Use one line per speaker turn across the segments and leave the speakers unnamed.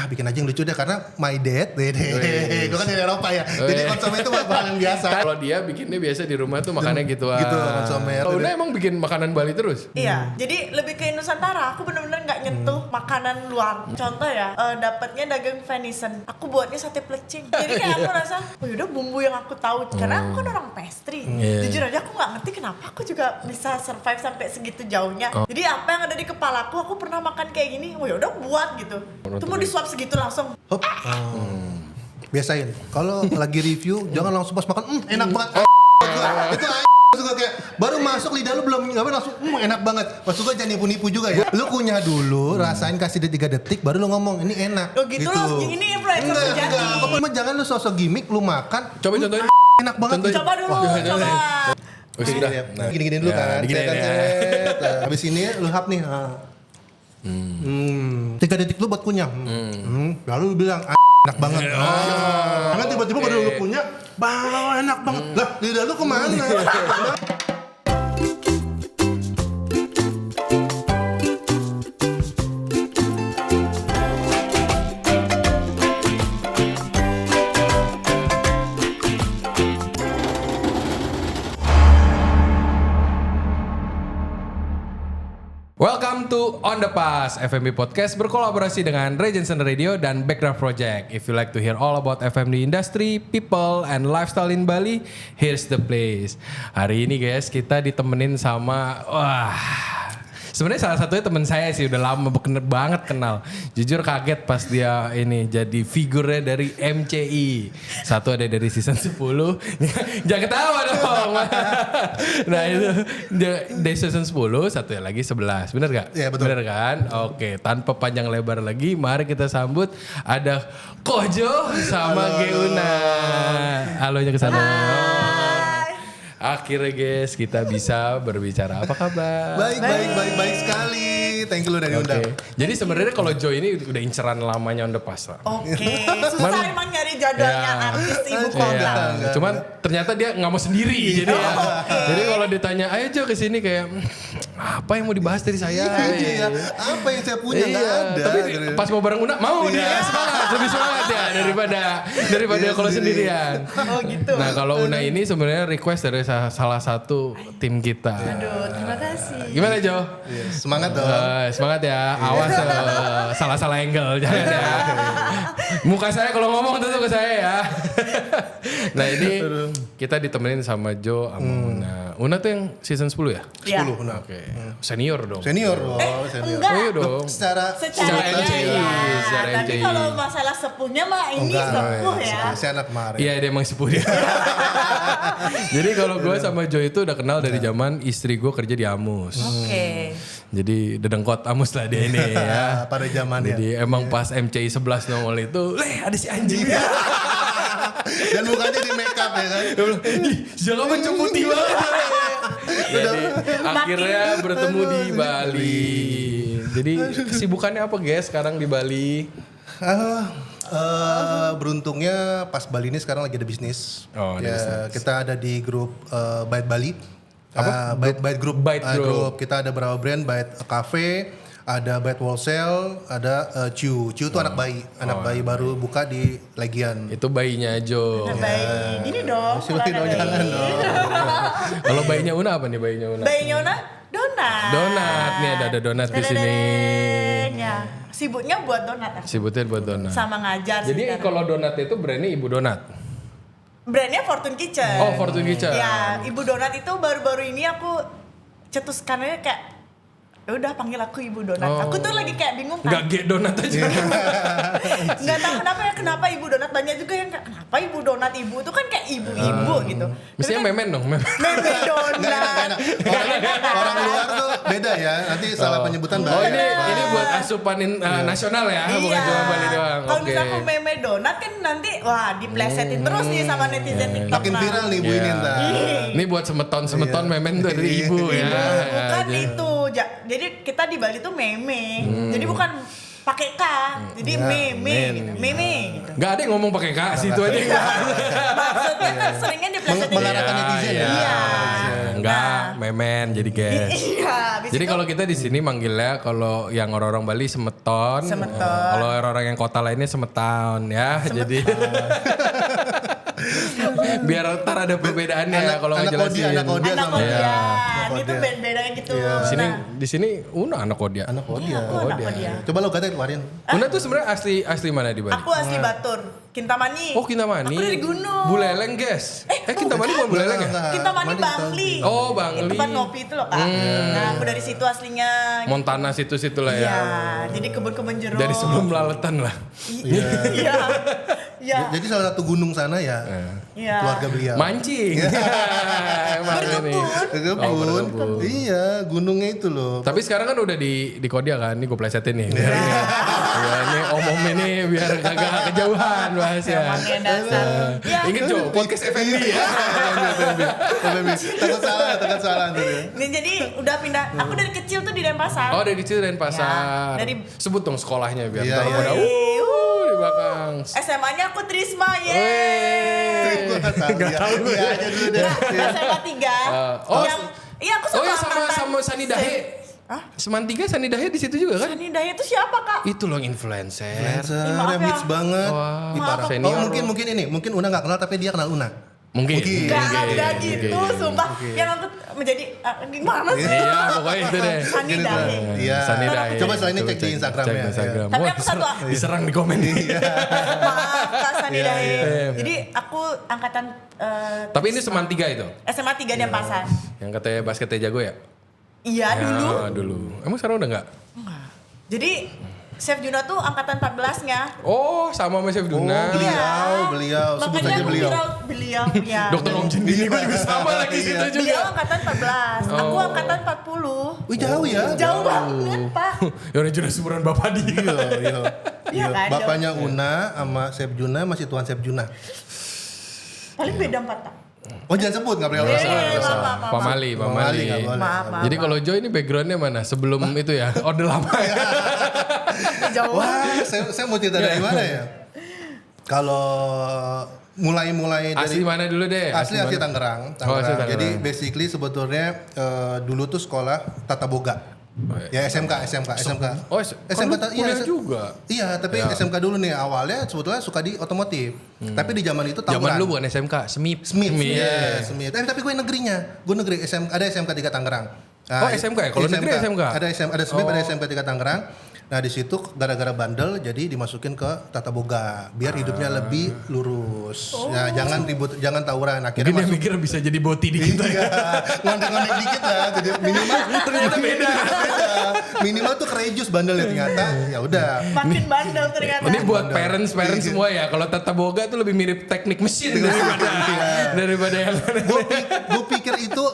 bikin aja yang lucu deh karena my dad, gue kan dari Eropa ya, jadi konsumnya itu hal yang biasa.
Kalau dia bikinnya biasa di rumah tuh makannya gituan.
Gitu konsumnya.
Oh, Una emang bikin makanan Bali terus?
Iya, jadi lebih ke Nusantara. Aku bener-bener nggak nyentuh makanan luar. Contoh ya, dapatnya daging venison. Aku buatnya sate plecing. Jadi kayak aku rasa, oh yaudah bumbu yang aku tahu. Karena aku kan orang pastry. Jujur aja aku nggak ngerti kenapa aku juga bisa survive sampai segitu jauhnya. Jadi apa yang ada di kepalaku, aku pernah makan kayak gini. Oh yaudah buat gitu. Itu mau disuap segitu langsung.
Hop. Biasain. Kalau lagi review jangan langsung pas makan, enak banget. Itu juga kayak baru masuk lidah lu belum ngapain langsung enak banget. Maksud gue jangan nipu-nipu juga ya. Lu kunyah dulu, rasain kasih dia 3 detik baru lu ngomong ini enak.
Oh gitu loh, ini influencer sejati.
Enggak. Jangan lu sosok gimmick lu makan.
Coba contohin.
Enak banget.
Coba dulu, coba.
Sudah. Gini-gini dulu kan. Habis ini lu hap nih. 3 detik lu buat kunyah. Lalu lu bilang enak banget. Karena tiba-tiba baru lu punya, enak banget. Lah, lidah lu kemana?
Welcome to On The Pass, FMB Podcast berkolaborasi dengan Regency Radio dan Background Project. If you like to hear all about FMB industry, people, and lifestyle in Bali, here's the place. Hari ini guys, kita ditemenin sama, sebenarnya salah satunya teman saya sih, udah lama banget kenal. Jujur kaget pas dia ini jadi figurnya dari MCI. Satu ada dari season 10. Jangan ketawa dong. Nah itu dari season 10, satu lagi 11. Bener gak?
Iya betul.
Bener kan? Oke, tanpa panjang lebar lagi, mari kita sambut ada Kojo sama Geuna. Halonya ke sana. Akhirnya guys kita bisa berbicara. Apa kabar?
Baik sekali. Thank you lu dari undang.
Jadi sebenarnya kalau Joy ini udah inceran lamanya On The Pass lah.
Oke, susah emang nyari jadwalnya artis ibu kota.
Cuman ternyata dia nggak mau sendiri. Jadi ya. Jadi kalau ditanya, ayo Jo kesini kayak apa yang mau dibahas dari saya?
Iya. Apa yang saya punya nggak ada.
Tapi pas mau bareng Una mau dia semangat, lebih semangat ya daripada kalau sendirian.
Oh gitu.
Nah kalau Una ini sebenarnya request dari salah satu tim kita.
Aduh, terima kasih.
Gimana Jo?
Semangat dong.
Semangat ya, awas salah angle jangan ya. Muka saya kalau ngomong tentu ke saya ya. Nah ini kita ditemenin sama Jo sama Una. Una tuh yang season 10 ya?
10 Una.
Oke. Senior dong.
Senior dong. Senior.
Enggak.
Oh iya dong.
Secara
MCI.
ya.
Secara
Tapi
MCI.
kalau masalah sepuhnya mah ini sepuh ya.
Saya anak kemarin.
Iya dia emang sepuh dia. Jadi kalau gue sama Jo itu udah kenal dari zaman istri gue kerja di Amus.
Oke.
Jadi dedengkot Amus lah dia ini ya.
Pada zamannya.
Jadi emang pas MCI 11 nongol itu, ada si anjing.
Dan mukanya di make up ya kan.
Jangan mencuputi banget. Jadi akhirnya bertemu di Bali. Jadi kesibukannya apa guys sekarang di Bali?
Beruntungnya pas Bali ini sekarang lagi ada bisnis.
Oh, ada bisnis.
Kita ada di grup Byte Bali.
Apa?
Byte Group.
Byte Group.
Kita ada beberapa brand, Byte Cafe, ada Byte Wholesale, ada Ciu. Ciu itu anak bayi. Anak bayi baru buka di Legian.
Itu bayinya Jo.
Bayi. Gini dong.
Silahkan dong, jangan dong.
Kalau bayinya Una apa nih bayinya Una?
Bayinya Una donat.
Donat. Nih ada donat di sini.
Ya. Sibuknya buat donat.
Sebutnya buat donat.
Sama ngajar sih.
Jadi kalau donat itu brandnya Ibu Donat.
Brandnya Fortune Kitchen.
Oh, Fortune Kitchen.
Ya, Ibu Donat itu baru-baru ini aku cetuskannya kayak ya udah panggil aku Ibu Donat.
Oh.
Aku tuh lagi kayak bingung kan.
Enggak Donat aja.
Enggak tahu kenapa Ibu Donat, banyak juga yang kayak kenapa Ibu Donat, ibu tuh kan kayak ibu-ibu gitu.
Mestinya
Tapi kan
memen dong, memen.
Meme donat.
Orang luar tuh beda ya. Nanti salah penyebutan
Oh
bahaya.
ini buat asupan nasional ya, bukan cuma Bali doang.
Kalau
Oke.
misalnya aku meme donat kan nanti wah diplesetin terus nih sama netizen TikTok.
Makin viral nih Bu ini ntar.
Ini buat semeton memen tuh dari ibu ya.
Bukan itu. Jadi kita di Bali tuh meme. Jadi bukan pakai K. Jadi meme gitu. Meme gitu.
Nggak ada yang ngomong pakai K, situ aja enggak.
Maksudnya kan seringnya diplesetin
mengarahkan netizen ya.
Iya.
Enggak, memen jadi guys.
Iya, habis
Jadi
itu
kalau kita di sini manggilnya kalau yang orang-orang Bali semeton.
Semeton.
Kalau orang-yang kota lainnya semetown ya. Jadi biar ntar ada perbedaannya ya kalau ngejelasin.
anak Kodia
anak
sama
Kodia.
ya.
Itu beda gitu.
Di sini Una anak Kodia.
Anak Kodia.
Aku anak Kodia.
Coba lo katain keluarin.
Una tuh sebenarnya asli mana di Bali?
Aku asli Batur, Kintamani.
Oh, Kintamani.
Aku dari gunung.
Buleleng, guys. Kintamani bukan Buleleng ya?
Kintamani Bangli.
Oh, Bangli.
Itu tempat ngopi itu loh, Kak. Nah, aku dari situ aslinya.
Montana situ-situ lah ya.
Iya, jadi kebun-kebun jeruk.
Dari sebelum laletan lah.
Iya. Iya.
Jadi salah satu gunung sana ya
Iya.
keluarga beliau.
Mancing. Emang ini.
Ke
Oh,
kebun.
berkebun.
Iya, gunungnya itu loh.
Tapi sekarang kan udah di Kodia kan, ini gue plesetin nih. Biar ini, ya, ini omong ini biar kagak kejauhan bahasnya.
Pakai dasar. Ya.
Ingat Jo, podcast FNB ya.
Takut salah tuh ya.
Nih, jadi udah pindah. Aku dari kecil tuh di Denpasar.
Oh dari kecil Denpasar.
Ya, dari-
Sebut dong sekolahnya biar
Iya,
tahu
iya,
pada
iya.
di belakang.
SMA-nya aku Trisma,
Weh.
Gak tahu. Iya aja dulu deh.
SMA 3.
Oh,
Iya, aku
Oh
sama
ya sama Sani Dahe.
Hah?
Semantiga Sani Dahe di situ juga kan?
Sani Daya itu siapa, Kak?
Itu loh influencer.
Influencer
Maaf
yang
ya.
hits banget.
Wah,
Ih, parah.
senior
Oh mungkin Una gak kenal tapi dia kenal Una.
Mungkin.
Enggak gitu, sumpah. Yang aku menjadi gimana sih?
Iya, pokoknya itu deh.
Sani
Gitu.
Dahe.
Iya.
Sani Dahe.
Coba setelah ini cek di Instagramnya,
Cek di
ya.
Instagram.
Tapi
Wah,
aku satu-
diserang di komen.
Maaf Kak Sani
Iya,
Dahe.
iya.
Jadi aku angkatan
Tapi ini Semantiga itu.
SMA 3 Denpasar.
Yang katanya basketnya jago ya?
Iya dulu.
Ya, dulu. Emang sekarang udah enggak?
Jadi Chef Juna tuh angkatan 14-nya.
Oh, sama sama Chef
Oh,
Duna.
beliau. Sebut
Makanya
saja
aku
beliau.
beliau ya.
Dokter Om Jin ini gue juga sama lagi situ juga.
Beliau angkatan 14, aku
Oh.
angkatan 40.
Wih jauh ya.
Jauh banget, Pak.
Ya udah jelas umuran bapak dia.
Iya.
Iya kan,
Bapaknya Una sama Chef Juna masih Tuan Chef Juna.
Paling beda 4 tahun.
Oh jangan sebut nggak boleh
Eh,
alasan.
maaf.
Pamali.
Nggak boleh.
Maaf.
Jadi kalau Joy ini backgroundnya mana? Sebelum itu ya, orde lama ya.
Jauh.
Wah, saya mau cerita dari mana ya? Kalau mulai
Asli
dari
mana dulu deh?
asli Tangerang.
Oh, asli Tangerang.
Jadi basically sebetulnya dulu tuh sekolah Tata Boga. Ya SMK.
Oh,
SMK
kuliah juga.
Iya, tapi
Ya.
SMK dulu nih awalnya sebetulnya suka di otomotif. Tapi di zaman itu
Zaman
tawuran.
dulu bukan SMK, Smith.
Smith.
Iya.
Iya, Smith. Tapi gue negerinya. Gue negeri ada SMK 3 Tangerang.
Oh, SMK ya? Kalau negeri SMK?
Ada Smith, ada SMK 3 Tangerang. Nah di situ gara-gara bandel jadi dimasukin ke Tata Boga biar hidupnya lebih lurus. Ya jangan ribut, jangan tawuran. Akhirnya
Mungkin dia
masuk.
mikir bisa jadi boti di kita.
Iya, ngondek-ngondek dikit lah. Jadi minimal
Ternyata beda.
minimal tuh courageous bandelnya ternyata. Ya udah.
Makin bandel ternyata.
Ini buat parents semua ya. Kalau Tata Boga tuh lebih mirip teknik mesin daripada yang
Gue pikir itu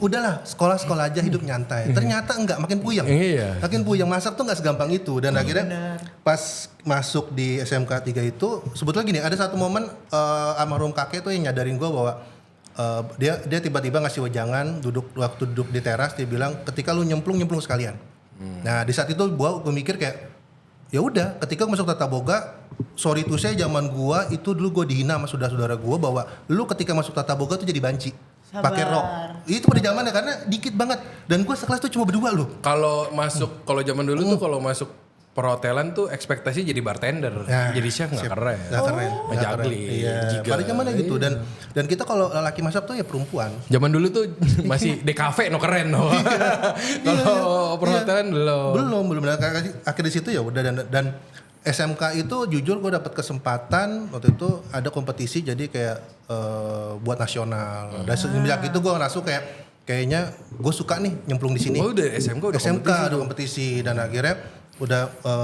udahlah sekolah-sekolah aja hidup nyantai. Ternyata enggak, makin puyeng.
Iya.
Makin puyeng, masak tuh enggak segampang itu. Dan akhirnya pas masuk di SMK 3 itu sebetulnya gini, ada satu momen almarhum kakek tuh yang nyadarin gue bahwa dia tiba-tiba ngasih wejangan waktu duduk di teras, dia bilang ketika lu nyemplung sekalian. Nah di saat itu gue mikir kayak ya udah, ketika gue masuk Tata Boga, sorry tuh saya zaman gua itu dulu gue dihina sama saudara-saudara gue bahwa lu ketika masuk Tata Boga tuh jadi banci.
Sabar.
Pakai rok. Itu pada zamannya karena dikit banget dan gue sekelas tuh cuma berdua loh.
kalau zaman dulu tuh kalau masuk perhotelan tuh ekspektasi jadi bartender.
Ya,
Jadi chef nggak keren.
Nggak keren. nggak
Ngejagli,
keren. Iya.
jiga.
Pada zamannya gitu dan kita kalau laki masak tuh ya perempuan.
Zaman dulu tuh masih di kafe no keren no. Kalau perhotelan belum.
Belum. Akhir di situ ya udah dan SMK itu jujur gue dapat kesempatan waktu itu ada kompetisi jadi kayak buat nasional. Dan semenjak itu gue ngerasa kayaknya gue suka nih nyemplung di sini.
Oh udah SMK udah
SMK
kompetisi.
ada kompetisi dan akhirnya udah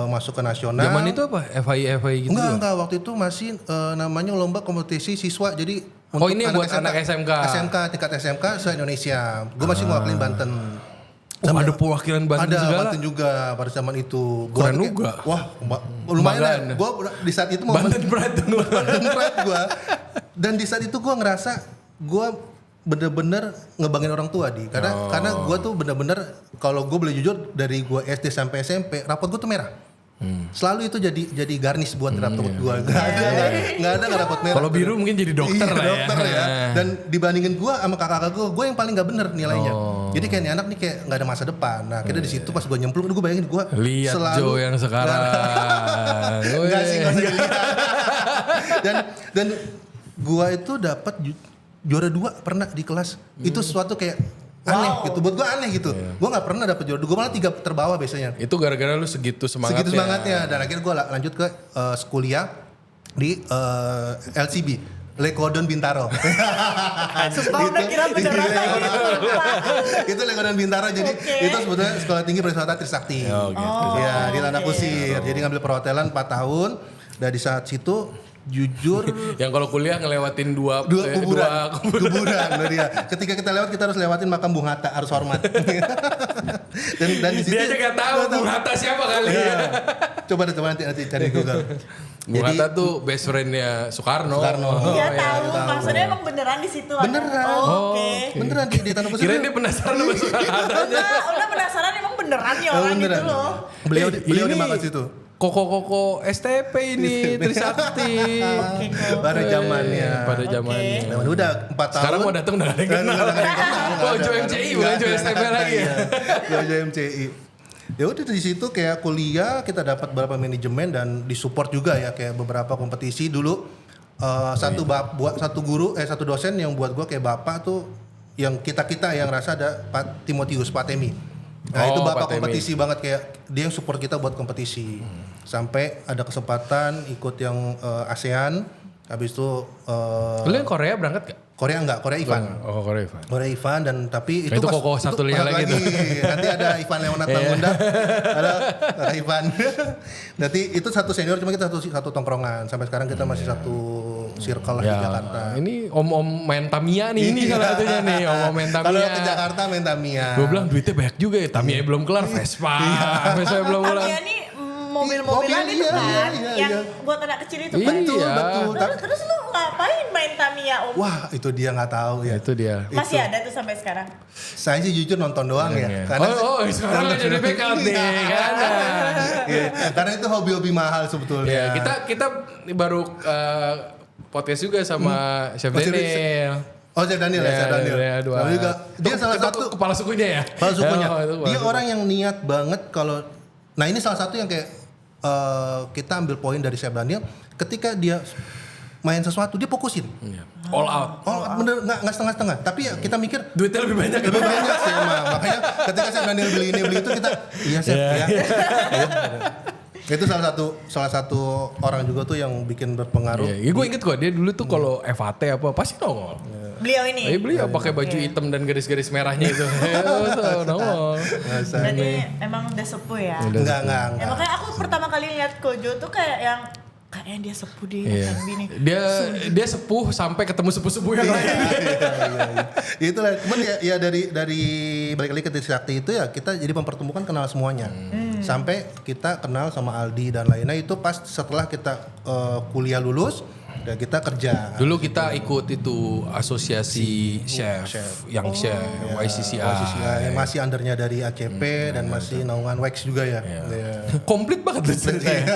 masuk ke nasional.
Zaman itu apa? FI gitu ya?
Enggak, waktu itu masih namanya lomba kompetisi siswa. Jadi
Oh, ini buat anak SMK.
SMK, tingkat SMK se-Indonesia. Gue masih ngewakilin Banten.
Oh, ada perwakilan Banten
Ada
segala?
Banten juga pada zaman itu.
Keren
tuh
juga.
Wah, lumayan lah.
Kebanggaan.
Gue di saat itu
Banten Pride dulu.
Banten Pride gue. Dan di saat itu gue ngerasa gue bener-bener ngebangin orang tua karena gue tuh bener-bener kalau gue boleh jujur dari gue SD sampai SMP rapot gue tuh merah. Selalu itu jadi garnish buat rapot gua. Nggak ada rapot merah.
Kalau biru mungkin jadi dokter
Iya,
lah ya.
dokter ya. Dan dibandingin gua sama kakak gua yang paling nggak bener nilainya. Jadi kayak nih anak nih kayak nggak ada masa depan. Nah, kita di situ pas gua nyemplung, gua bayangin gua
Lihat
selalu
Joe yang sekarang.
Enggak sih, nggak usah dilihat. dan gua itu dapat juara 2 pernah di kelas. Itu sesuatu kayak aneh gitu. Buat gua aneh gitu. Gua nggak pernah dapat juara 2. Gua malah 3 terbawah biasanya.
Itu gara-gara lu segitu semangatnya.
Segitu semangatnya. Dan akhirnya gua lanjut ke kuliah di LCB. Lekodon Bintaro.
Sumpah udah kira beneran lagi.
Itu Lekodon Bintaro. Jadi itu sebetulnya sekolah tinggi pariwisata Trisakti.
Oh, gitu.
Ya, di Tanah Kusir. Jadi ngambil perhotelan 4 tahun. Dan di saat situ jujur
Yang kalau kuliah ngelewatin dua
kuburan dia. Ketika kita lewat kita harus lewatin makam Bung Hatta, harus hormat. dan di situ
Dia aja gak tahu Bung Hatta siapa kali ya.
Coba nanti cari Google.
Bung Hatta tuh best friend-nya Soekarno.
Iya tahu, maksudnya emang beneran di situ.
Beneran.
Oke.
Beneran di Tanah Kusir.
Kirain dia penasaran sama Soekarno.
Udah penasaran emang beneran ya orang
beneran.
itu loh.
Beliau
Ini
di makan situ.
Koko STP ini Trisakti.
Pada zamannya.
Pada zamannya.
Nah, udah 4 tahun.
Sekarang mau datang udah ada yang kenal. Oh, Jo MCI bukan Jo STP lagi ya.
Jo MCI. Ya udah di situ kayak kuliah kita dapat beberapa manajemen dan disupport juga ya kayak beberapa kompetisi dulu. Satu dosen yang buat gua kayak bapak tuh yang kita yang rasa ada Pak Timotius Patemi. Nah itu bapak
Patemi.
kompetisi banget kayak dia yang support kita buat kompetisi. Sampai ada kesempatan ikut yang ASEAN. Habis itu
Lu yang Korea berangkat gak?
Korea enggak, Korea Ivan.
Oh, Korea Ivan.
Korea Ivan dan tapi
Itu Koko satu
itu
lagi
lagi. Nanti ada Ivan Leonard Mangunda, ada Ivan. Nanti itu satu senior cuma kita satu tongkrongan. Sampai sekarang kita masih satu circle lah di Jakarta.
Ini om-om main Tamiya nih ini salah satunya nih om-om main Tamiya.
Kalau ke Jakarta main Tamiya.
Gue bilang duitnya banyak juga ya. Tamiya belum kelar Vespa. Vespa belum kelar.
Tamiya nih mobil-mobilan
Mobil,
itu
iya,
kan
iya,
yang
iya.
buat anak kecil itu
Iya.
kan.
Betul.
Terus lu ngapain main Tamiya Om?
Wah itu dia nggak tahu ya.
Itu dia.
Masih ada tuh sampai sekarang.
Saya sih jujur nonton doang ya.
Sekarang nggak jadi backup nih kan.
Iya, karena itu hobi-hobi mahal sebetulnya.
Ya, kita baru podcast juga sama Chef Daniel.
Oh, Chef Daniel ya, Chef Daniel. Sama juga. Dia salah satu
kepala sukunya ya.
kepala sukunya.
Oh, itu kepala
Dia
suku.
orang yang niat banget kalau. Nah ini salah satu yang kayak kita ambil poin dari Chef Daniel. Ketika dia main sesuatu dia fokusin.
All out.
Oh bener nggak setengah-setengah. Tapi ya kita mikir
Duitnya lebih banyak.
lebih banyak sih emang. Makanya ketika Chef Daniel beli ini beli itu kita iya Chef ya. Itu salah satu orang juga tuh yang bikin berpengaruh.
Iya, gue inget kok dia dulu tuh kalau FAT apa pasti nongol.
Beliau ini.
Beliau pakai baju hitam dan garis-garis merahnya itu. Nongol.
Jadi emang udah sepuh ya.
Enggak.
Ya, makanya aku pertama kali lihat Kojo tuh kayaknya dia sepuh di FNB nih.
Dia sepuh sampai ketemu sepuh-sepuh yang lain.
Iya. Itulah. Cuman ya dari balik lagi ke Trisakti itu ya kita jadi mempertemukan kenal semuanya. Sampai kita kenal sama Aldi dan lainnya itu pas setelah kita kuliah lulus dan kita kerja.
Dulu kita ikut itu asosiasi chef, yang chef, YCCI.
YCCI, masih undernya dari ACP dan masih naungan Wax juga ya. Iya.
Komplit banget loh ceritanya.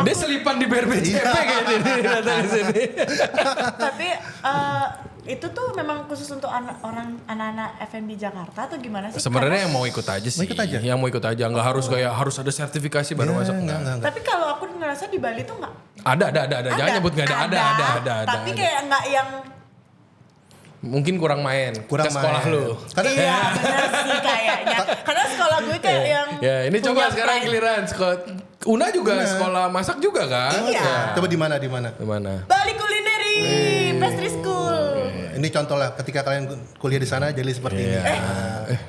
Tapi
Dia selipan di BRBCP kayak gini datang ke sini.
tapi itu tuh memang khusus untuk anak-anak FNB Jakarta atau gimana sih?
Sebenarnya yang mau ikut aja sih.
Mau ikut aja?
Yang mau ikut aja, nggak harus kayak harus ada sertifikasi baru masuk.
Enggak.
Tapi kalau aku ngerasa di Bali tuh nggak
Ada. Jangan nyebut nggak ada.
Tapi kayak nggak yang
Mungkin kurang main ke sekolah lu.
iya benar sih kayaknya. Karena sekolah gue kayak yang
Ya, ini coba
punya
sekarang
pride.
giliran sekolah Una juga sekolah masak juga kan?
Iya.
Coba di mana?
Di mana?
Bali Culinary Pastry School.
Ini contoh lah ketika kalian kuliah di sana jadi seperti ini.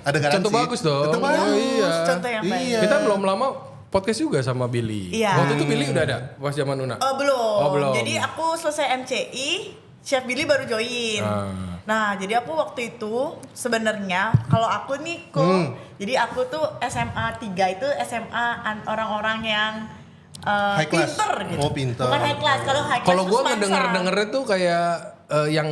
Ada garansi.
Contoh bagus dong.
Contoh bagus.
Iya.
Contoh yang baik.
Iya.
Kita belum lama podcast juga sama Billy.
Iya.
Waktu itu Billy udah ada pas zaman Una.
Belum.
Oh, belum.
Jadi aku selesai MCI, Chef Billy baru join. Nah, jadi aku waktu itu sebenarnya kalau aku nih jadi aku tuh SMA 3 itu SMA orang-orang yang
High class.
pinter gitu.
Oh, pinter.
Bukan high class. Kalau high class
Kalau
tuh
gue
Spencer.
ngedenger tuh kayak yang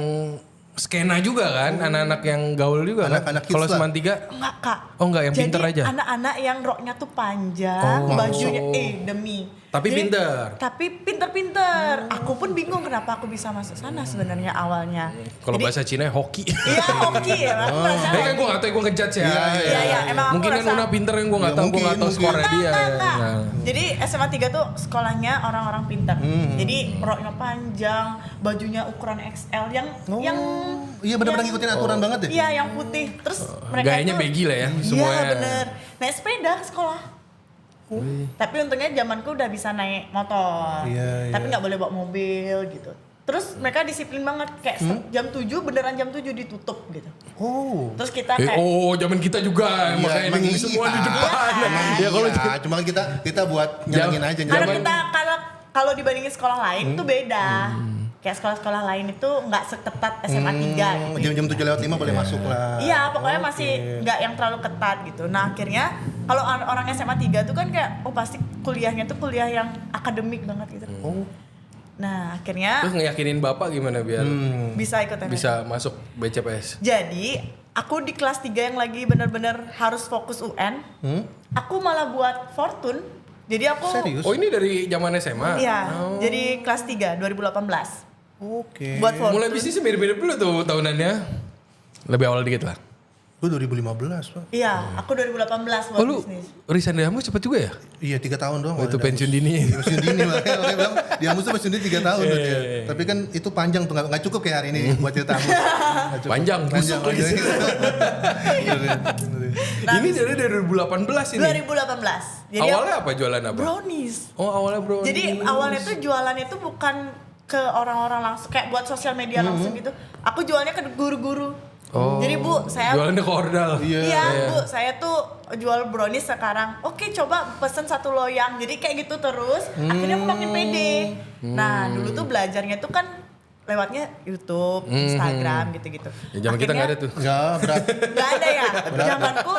skena juga kan, anak-anak yang gaul juga kan.
Anak-anak kids
Kalau
lah.
Semantiga,
Enggak kak.
oh enggak yang
Jadi
pinter aja.
anak-anak yang roknya tuh panjang, bajunya demi.
Tapi
Jadi,
pinter.
Tapi pinter-pinter. Aku pun bingung kenapa aku bisa masuk sana sebenarnya awalnya.
Kalau
Jadi,
bahasa Cina hoki.
Iya hoki ya. Aku merasa
Tapi kan gue gak tau, gue ngejudge ya.
Iya, emang aku
Mungkin kan
rasa-
Una pinter yang gue gak
Ya,
tau, gue gak
mungkin,
tau skornya dia.
Enggak.
Nah.
Jadi SMA 3 tuh sekolahnya orang-orang pintar. Jadi roknya panjang, bajunya ukuran XL yang
Iya benar-benar ngikutin aturan banget ya.
Iya, yang putih. Terus mereka
Gayanya
itu
baggy lah ya,
Iya,
semuanya.
bener. Naik sepeda ke sekolah. Tapi untungnya zamanku udah bisa naik motor.
Iya,
Tapi
iya.
nggak boleh bawa mobil gitu. Terus mereka disiplin banget kayak jam 7 beneran jam 7 ditutup gitu.
Oh.
Terus kita kayak
Zaman kita juga,
Iya,
makanya
emang
ini
iya.
semua di depan. Ya kalau
Iya, cuma kan kita buat nyenengin aja.
karena
Zaman-
kita kalau dibandingin sekolah lain tuh beda. Kayak sekolah-sekolah lain itu nggak seketat SMA 3 gitu.
Jam-jam 7:05 boleh masuk lah.
Iya, pokoknya masih nggak yang terlalu ketat gitu. Nah akhirnya kalau orang SMA 3 tuh kan kayak pasti kuliahnya tuh kuliah yang akademik banget gitu. Nah akhirnya
Terus ngeyakinin bapak gimana biar
bisa ikut MSN.
bisa masuk BCPS?
Jadi aku di kelas 3 yang lagi bener-bener harus fokus UN, aku malah buat Fortune. Jadi aku
Serius?
Oh ini dari zaman SMA?
Iya, jadi kelas 3 2018
Oke.
buat Fortune.
Mulai bisnisnya mirip-mirip dulu tuh tahunannya. Lebih awal dikit lah.
Gue 2015 Pak.
Iya, aku 2018 buat
Oh lu
bisnis.
resign dari Hamus cepet juga ya?
Iya 3 tahun doang.
Oh, itu
Ada
pensiun dini.
Pensiun dini makanya bilang di Amus tuh pensiun dini 3 tahun tuh dia. Tapi kan itu panjang tuh nggak cukup kayak hari ini buat cerita Amus. Nggak cukup.
Panjang, busuk lagi. Ini dari 2018 ini.
2018. Jadi
Awalnya apa jualan apa?
brownies.
Oh awalnya bro.
Jadi awalnya tuh jualannya tuh bukan ke orang-orang langsung kayak buat sosial media langsung gitu. Aku jualnya ke guru-guru.
Oh.
Jadi Bu, saya
Jualannya ke ordal.
Iya, Bu, saya tuh jual brownies sekarang. Oke, coba pesen 1 loyang. Jadi kayak gitu terus. Akhirnya aku makin pede. Nah, dulu tuh belajarnya tuh kan lewatnya YouTube, Instagram gitu-gitu.
Ya, zaman kita nggak ada tuh.
Enggak, berat.
Nggak ada ya. Zamanku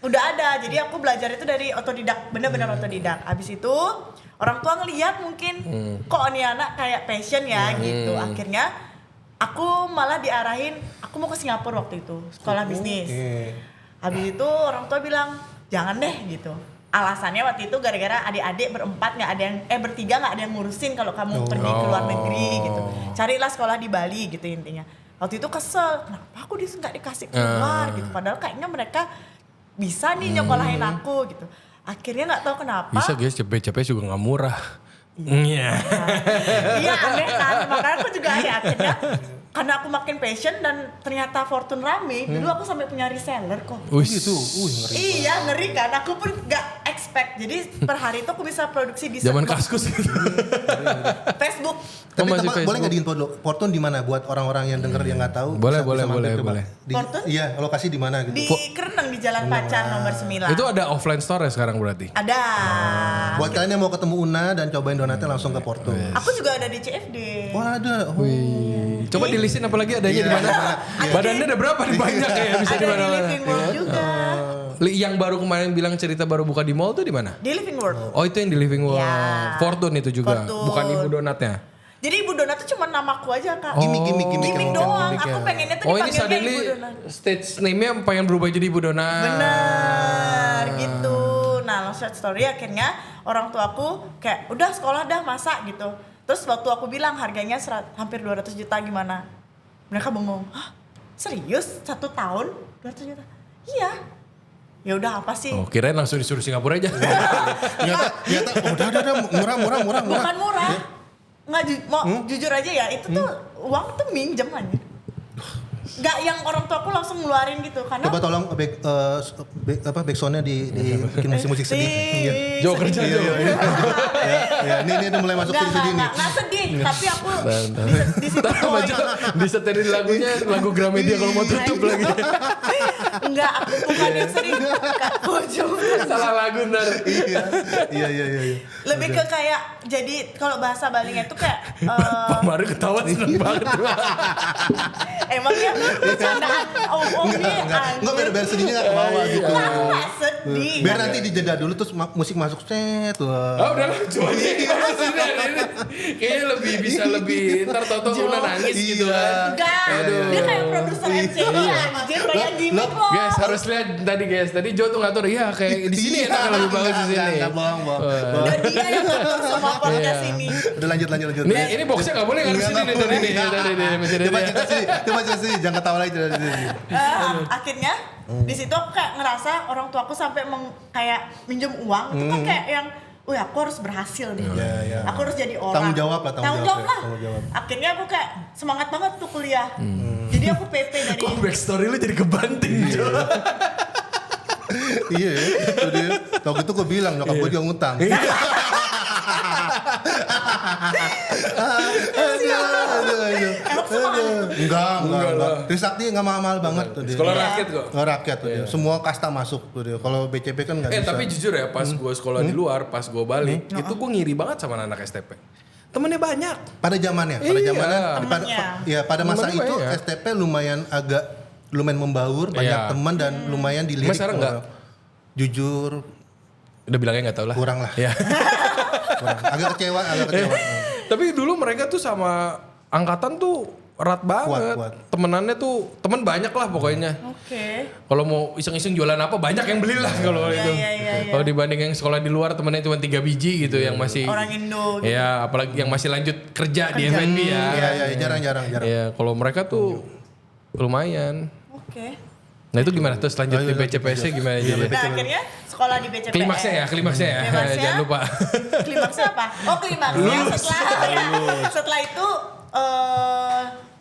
udah ada. Jadi aku belajar itu dari otodidak, bener-bener otodidak. Abis itu orang tua ngeliat mungkin kok ini anak kayak passion ya gitu. Akhirnya aku malah diarahin, aku mau ke Singapura waktu itu, sekolah bisnis. Habis itu orang tua bilang, jangan deh gitu. Alasannya waktu itu gara-gara adik-adik berempat nggak ada yang, bertiga nggak ada yang ngurusin kalau kamu pergi ke luar negeri gitu. Carilah sekolah di Bali gitu intinya. Waktu itu kesel, kenapa aku nggak dikasih keluar gitu. Padahal kayaknya mereka bisa nih nyokolahin aku gitu. Akhirnya nggak tahu kenapa.
Bisa guys, CPS juga nggak murah. Iya.
Iya aneh kan, makanya aku juga ya akhirnya karena aku makin passion dan ternyata Fortune rame, dulu aku sampai punya reseller kok.
Wih.
Gitu. Ngeri.
Iya ngeri kan, aku pun gak expect. Jadi per hari itu aku bisa produksi di
Zaman Kaskus gitu.
Facebook.
Tapi
masih
boleh
Facebook.
nggak diinfo dulu? Fortune di mana buat orang-orang yang denger yang nggak tahu?
Boleh,
bisa
boleh,
mampir
boleh,
coba.
boleh.
Fortune?
Iya, lokasi di mana gitu.
Di Kereneng di Jalan Pacan nomor 9.
Itu ada offline store ya sekarang berarti?
Ada.
Buat kalian yang mau ketemu Una dan cobain donatnya langsung ke Fortune.
Aku juga ada di CFD.
Wah ada. Oh.
Coba dilisin apalagi adanya di mana? Badannya ada berapa nih banyak ya bisa
Ada
di
di
mana?
Living World juga.
Yang baru kemarin bilang cerita baru buka di mall tuh di mana?
Di Living World.
Oh itu yang di Living World.
Ya.
Fortune itu juga,
Fortune.
bukan Ibu Donatnya.
Jadi Ibu Donat tuh cuma namaku aja kak.
Gimik
Gimik doang. Aku pengennya tuh
Oh ini
dipanggilnya
suddenly
Ibu Donat.
stage name-nya pengen berubah jadi Ibu Donat.
Bener gitu. Nah long short story akhirnya orang tua aku kayak udah sekolah dah masak gitu. Terus waktu aku bilang harganya hampir 200 juta gimana? Mereka bengong. Hah? Serius? 1 tahun 200 juta? Iya. Ya udah apa sih?
Oh kirain langsung disuruh Singapura aja.
Ternyata udah murah.
Bukan murah. Nggak jujur aja ya, itu tuh uang tuh minjem aja. Nggak yang orang tua aku langsung ngeluarin gitu karena
Coba tolong backsoundnya bikin musik-musik sedih. Iya.
Jo kerja Jo.
Ya, ini udah mulai masuk ke sedih nih.
nggak sedih, tapi aku di situ
Ntar sama Jo disetelin lagunya lagu Gramedia kalau mau tutup lagi.
Enggak, aku bukan yang sering Kak Kojo.
Salah lagu ntar.
Iya.
Lebih ke kayak jadi kalau bahasa Balinya itu kayak
Pak Mario ketawa seneng banget.
emang ya bercandaan
Enggak biar sedihnya enggak ke bawah gitu.
Nggak sedih.
Biar nanti dijeda dulu terus musik masuk set tuh.
Ah udah lah coba aja. Kayaknya lebih bisa lebih ntar tau-tau Una nangis gitu kan.
Enggak, dia kayak produser MCU anjir, kayak gimmick loh.
Guys harus lihat tadi Jo tuh ngatur ya kayak di sini enak lebih bagus di sini.
Enggak bohong.
Dan dia yang ngatur semua podcast ini.
Udah lanjut.
Ini boxnya nggak boleh nggak di sini nih tadi nih.
Coba sih, jangan ketawa lagi dari sini.
Akhirnya di situ aku kayak ngerasa orang tua aku sampai kayak minjem uang itu kan kayak yang aku harus berhasil nih.
Iya.
Aku harus jadi orang.
Tanggung jawab lah.
Tanggung jawab. Akhirnya aku kayak semangat banget tuh kuliah. Jadi aku PP dari.
Kok backstory lu jadi kebanting Jo?
Iya ya. Tau gitu gue bilang nyokap gue juga ngutang. Enggak. Trisakti nggak mahal banget tuh dia.
Sekolah rakyat kok.
Sekolah rakyat tuh dia. Semua kasta masuk tuh dia. Kalau BCP kan nggak bisa.
Tapi jujur ya pas gue sekolah di luar, pas gue balik, itu gue ngiri banget sama anak STP. Temennya banyak.
Pada zamannya, pada masa
Temennya
itu
banyak.
STP lumayan membaur, banyak teman dan lumayan dilirik.
Mas sekarang enggak?
Jujur
Udah bilangnya nggak tahu lah.
kurang lah.
Ya.
Kurang. Agak kecewa.
Tapi dulu mereka tuh sama angkatan tuh erat banget.
Kuat.
Temenannya tuh temen banyak lah pokoknya.
Oke.
Kalau mau iseng-iseng jualan apa banyak yang belilah kalau itu.
Iya.
Kalau dibanding yang sekolah di luar temennya cuma 3 biji gitu yang masih
Orang Indo gitu.
ya apalagi yang masih lanjut kerja di F&B ya.
Iya, jarang.
Ya kalau mereka tuh lumayan.
Oke.
Nah itu gimana terus lanjut di BCPS gimana aja?
Nah akhirnya sekolah di BCPS.
Klimaksnya ya.
Klimaksnya?
Jangan lupa.
Klimaksnya apa? Oh klimaksnya setelah itu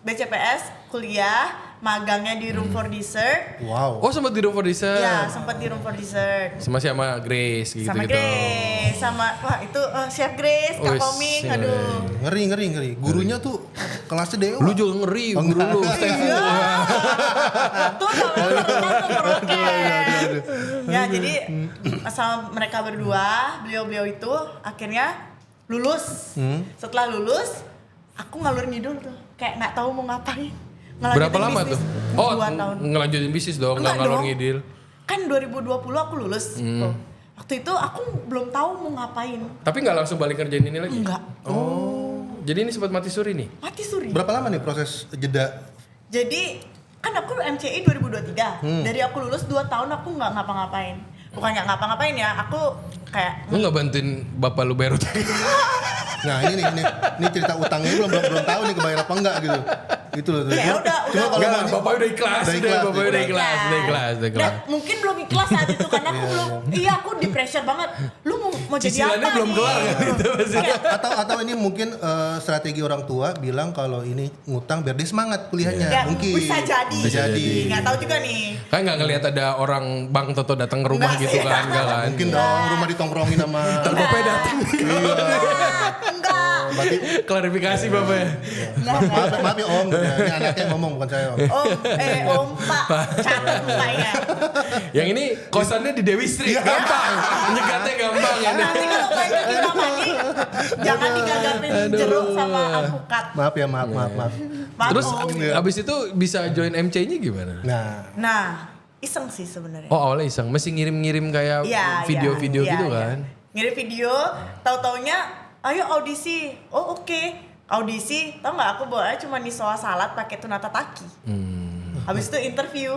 BCPS kuliah, magangnya di Room for Dessert.
Wow.
Oh sempat di Room for Dessert.
Ya sempat di Room for Dessert.
Sama Grace gitu.
Sama Grace, wah itu Chef Grace, Kak Koming, aduh.
Ngeri. Gurunya tuh kelasnya dewa.
Lu juga ngeri guru lu, Stefu.
Tuh ya jadi sama mereka berdua, beliau itu akhirnya lulus. Setelah lulus, aku ngalur ngidul tuh, kayak nggak tahu mau ngapain.
Berapa lama tuh?
2 tahun.
Ngelanjutin bisnis dong, nggak ngalor ngidil.
Kan 2020 aku lulus. Tuh. Waktu itu aku belum tahu mau ngapain.
Tapi nggak langsung balik kerjain ini lagi?
Enggak.
Jadi ini sempat mati suri nih?
Mati suri.
Berapa lama nih proses jeda?
Jadi kan aku MCI 2023. Dari aku lulus 2 tahun aku nggak ngapa-ngapain. Bukan nggak ngapa-ngapain ya, aku kayak
Lu nggak bantuin bapak lu bayar utang?
Nah ini cerita utangnya belum tahu nih kebayar apa enggak gitu. Gitu loh.
Ya udah.
Bapak udah ikhlas.
Dan mungkin belum ikhlas saat itu karena aku belum. Iya aku di pressure banget. Lu mau jadi apa?
Cicilannya belum
nih?
kelar kan itu masih.
Atau ini mungkin strategi orang tua bilang kalau ini ngutang biar dia semangat kuliahnya.
Ya,
Mungkin.
bisa jadi. Nggak tahu juga nih.
Kan nggak ngelihat ada orang Bang Toto datang ke rumah
Nggak
gitu
sih.
kan? Enggak kan?
Mungkin dong rumah ditongkrongin sama.
Bapaknya datang.
Enggak.
Berarti
Klarifikasi bapaknya.
maaf ya Om, ini anaknya ngomong bukan saya Om.
Om Pak, catat mukanya.
Yang ini kosannya di Dewi Street, gampang. Nyegatnya gampang ya.
Nanti kalau banyak kita lagi, jangan digagapin jeruk sama alpukat.
Maaf ya, maaf.
Maaf,
Terus
Om.
abis itu bisa join MC-nya gimana?
Nah, iseng sih sebenarnya.
Oh awalnya iseng, masih ngirim-ngirim kayak
Iya,
video-video
iya,
gitu
iya.
kan?
Ngirim video, tahu-taunya, ayo audisi. Oh oke. Audisi, tau nggak aku bawa cuma nisoa salad pakai tuna tataki. Habis itu interview.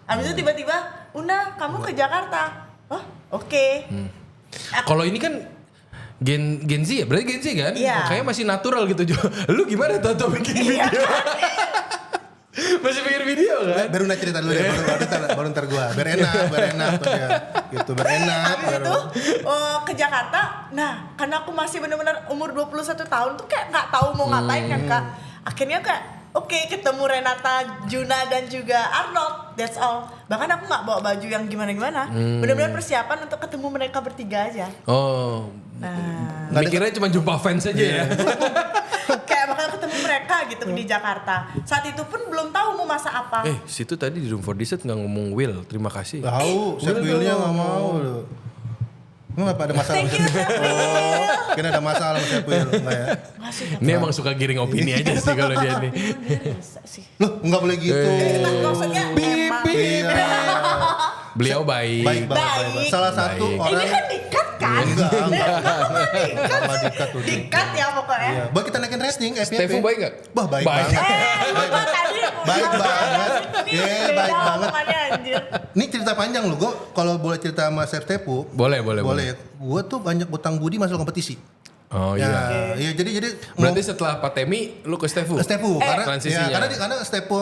Habis itu tiba-tiba, Una, kamu ke Jakarta. Oh oke.
Kalau ini kan Gen Z ya, berarti Gen Z kan?
Iya.
Kayaknya masih natural gitu. Lu gimana Toto bikin
Iya.
video? Masih bikin video kan?
Baru nak cerita dulu ya, baru ntar gua. Biar enak tuh ya. Gitu, biar enak.
Habis itu ke Jakarta. Nah, karena aku masih benar-benar umur 21 tahun tuh kayak nggak tahu mau ngapain kan Kak. Akhirnya kayak oke, ketemu Renata, Juna dan juga Arnold. That's all. Bahkan aku nggak bawa baju yang gimana-gimana. Benar-benar persiapan untuk ketemu mereka bertiga aja.
Oh.
Nah,
Mikirnya cuma jumpa fans aja ya.
kayak bakal ketemu mereka gitu di Jakarta. Saat itu pun belum tahu mau masak apa.
Situ tadi di Room for Dessert nggak ngomong Will, terima kasih.
Tahu, Chef Will-nya nggak mau loh. Emang apa ada masalah?
Thank you, Chef Will.
Kayaknya ada masalah sama Chef Will, enggak ya?
Ini emang suka giring opini aja sih kalau dia nih.
Sih.
Loh, enggak boleh gitu.
Maksudnya emang.
Iya.
Beliau baik.
Baik banget.
Baik.
Salah satu
Baik.
orang.
Ini kan dikat kan?
Enggak.
Dikat.
Sama dikat tuh.
Dikat ya pokoknya.
Iya. Buat kita naikin rating FYP.
Stefu baik gak?
Bah, baik
Baik.
banget.
Lupa tadi.
Baik banget.
Ini
Iya,
beda
baik banget.
omongannya, anjir.
Ini cerita panjang loh, gue kalau boleh cerita sama Chef Tepu.
Boleh.
Gue tuh banyak utang budi masuk kompetisi.
Oh
Ya,
iya.
iya jadi
Berarti setelah Patemi lu ke Stefu?
Stepu karena
transisinya.
ya, karena Stepu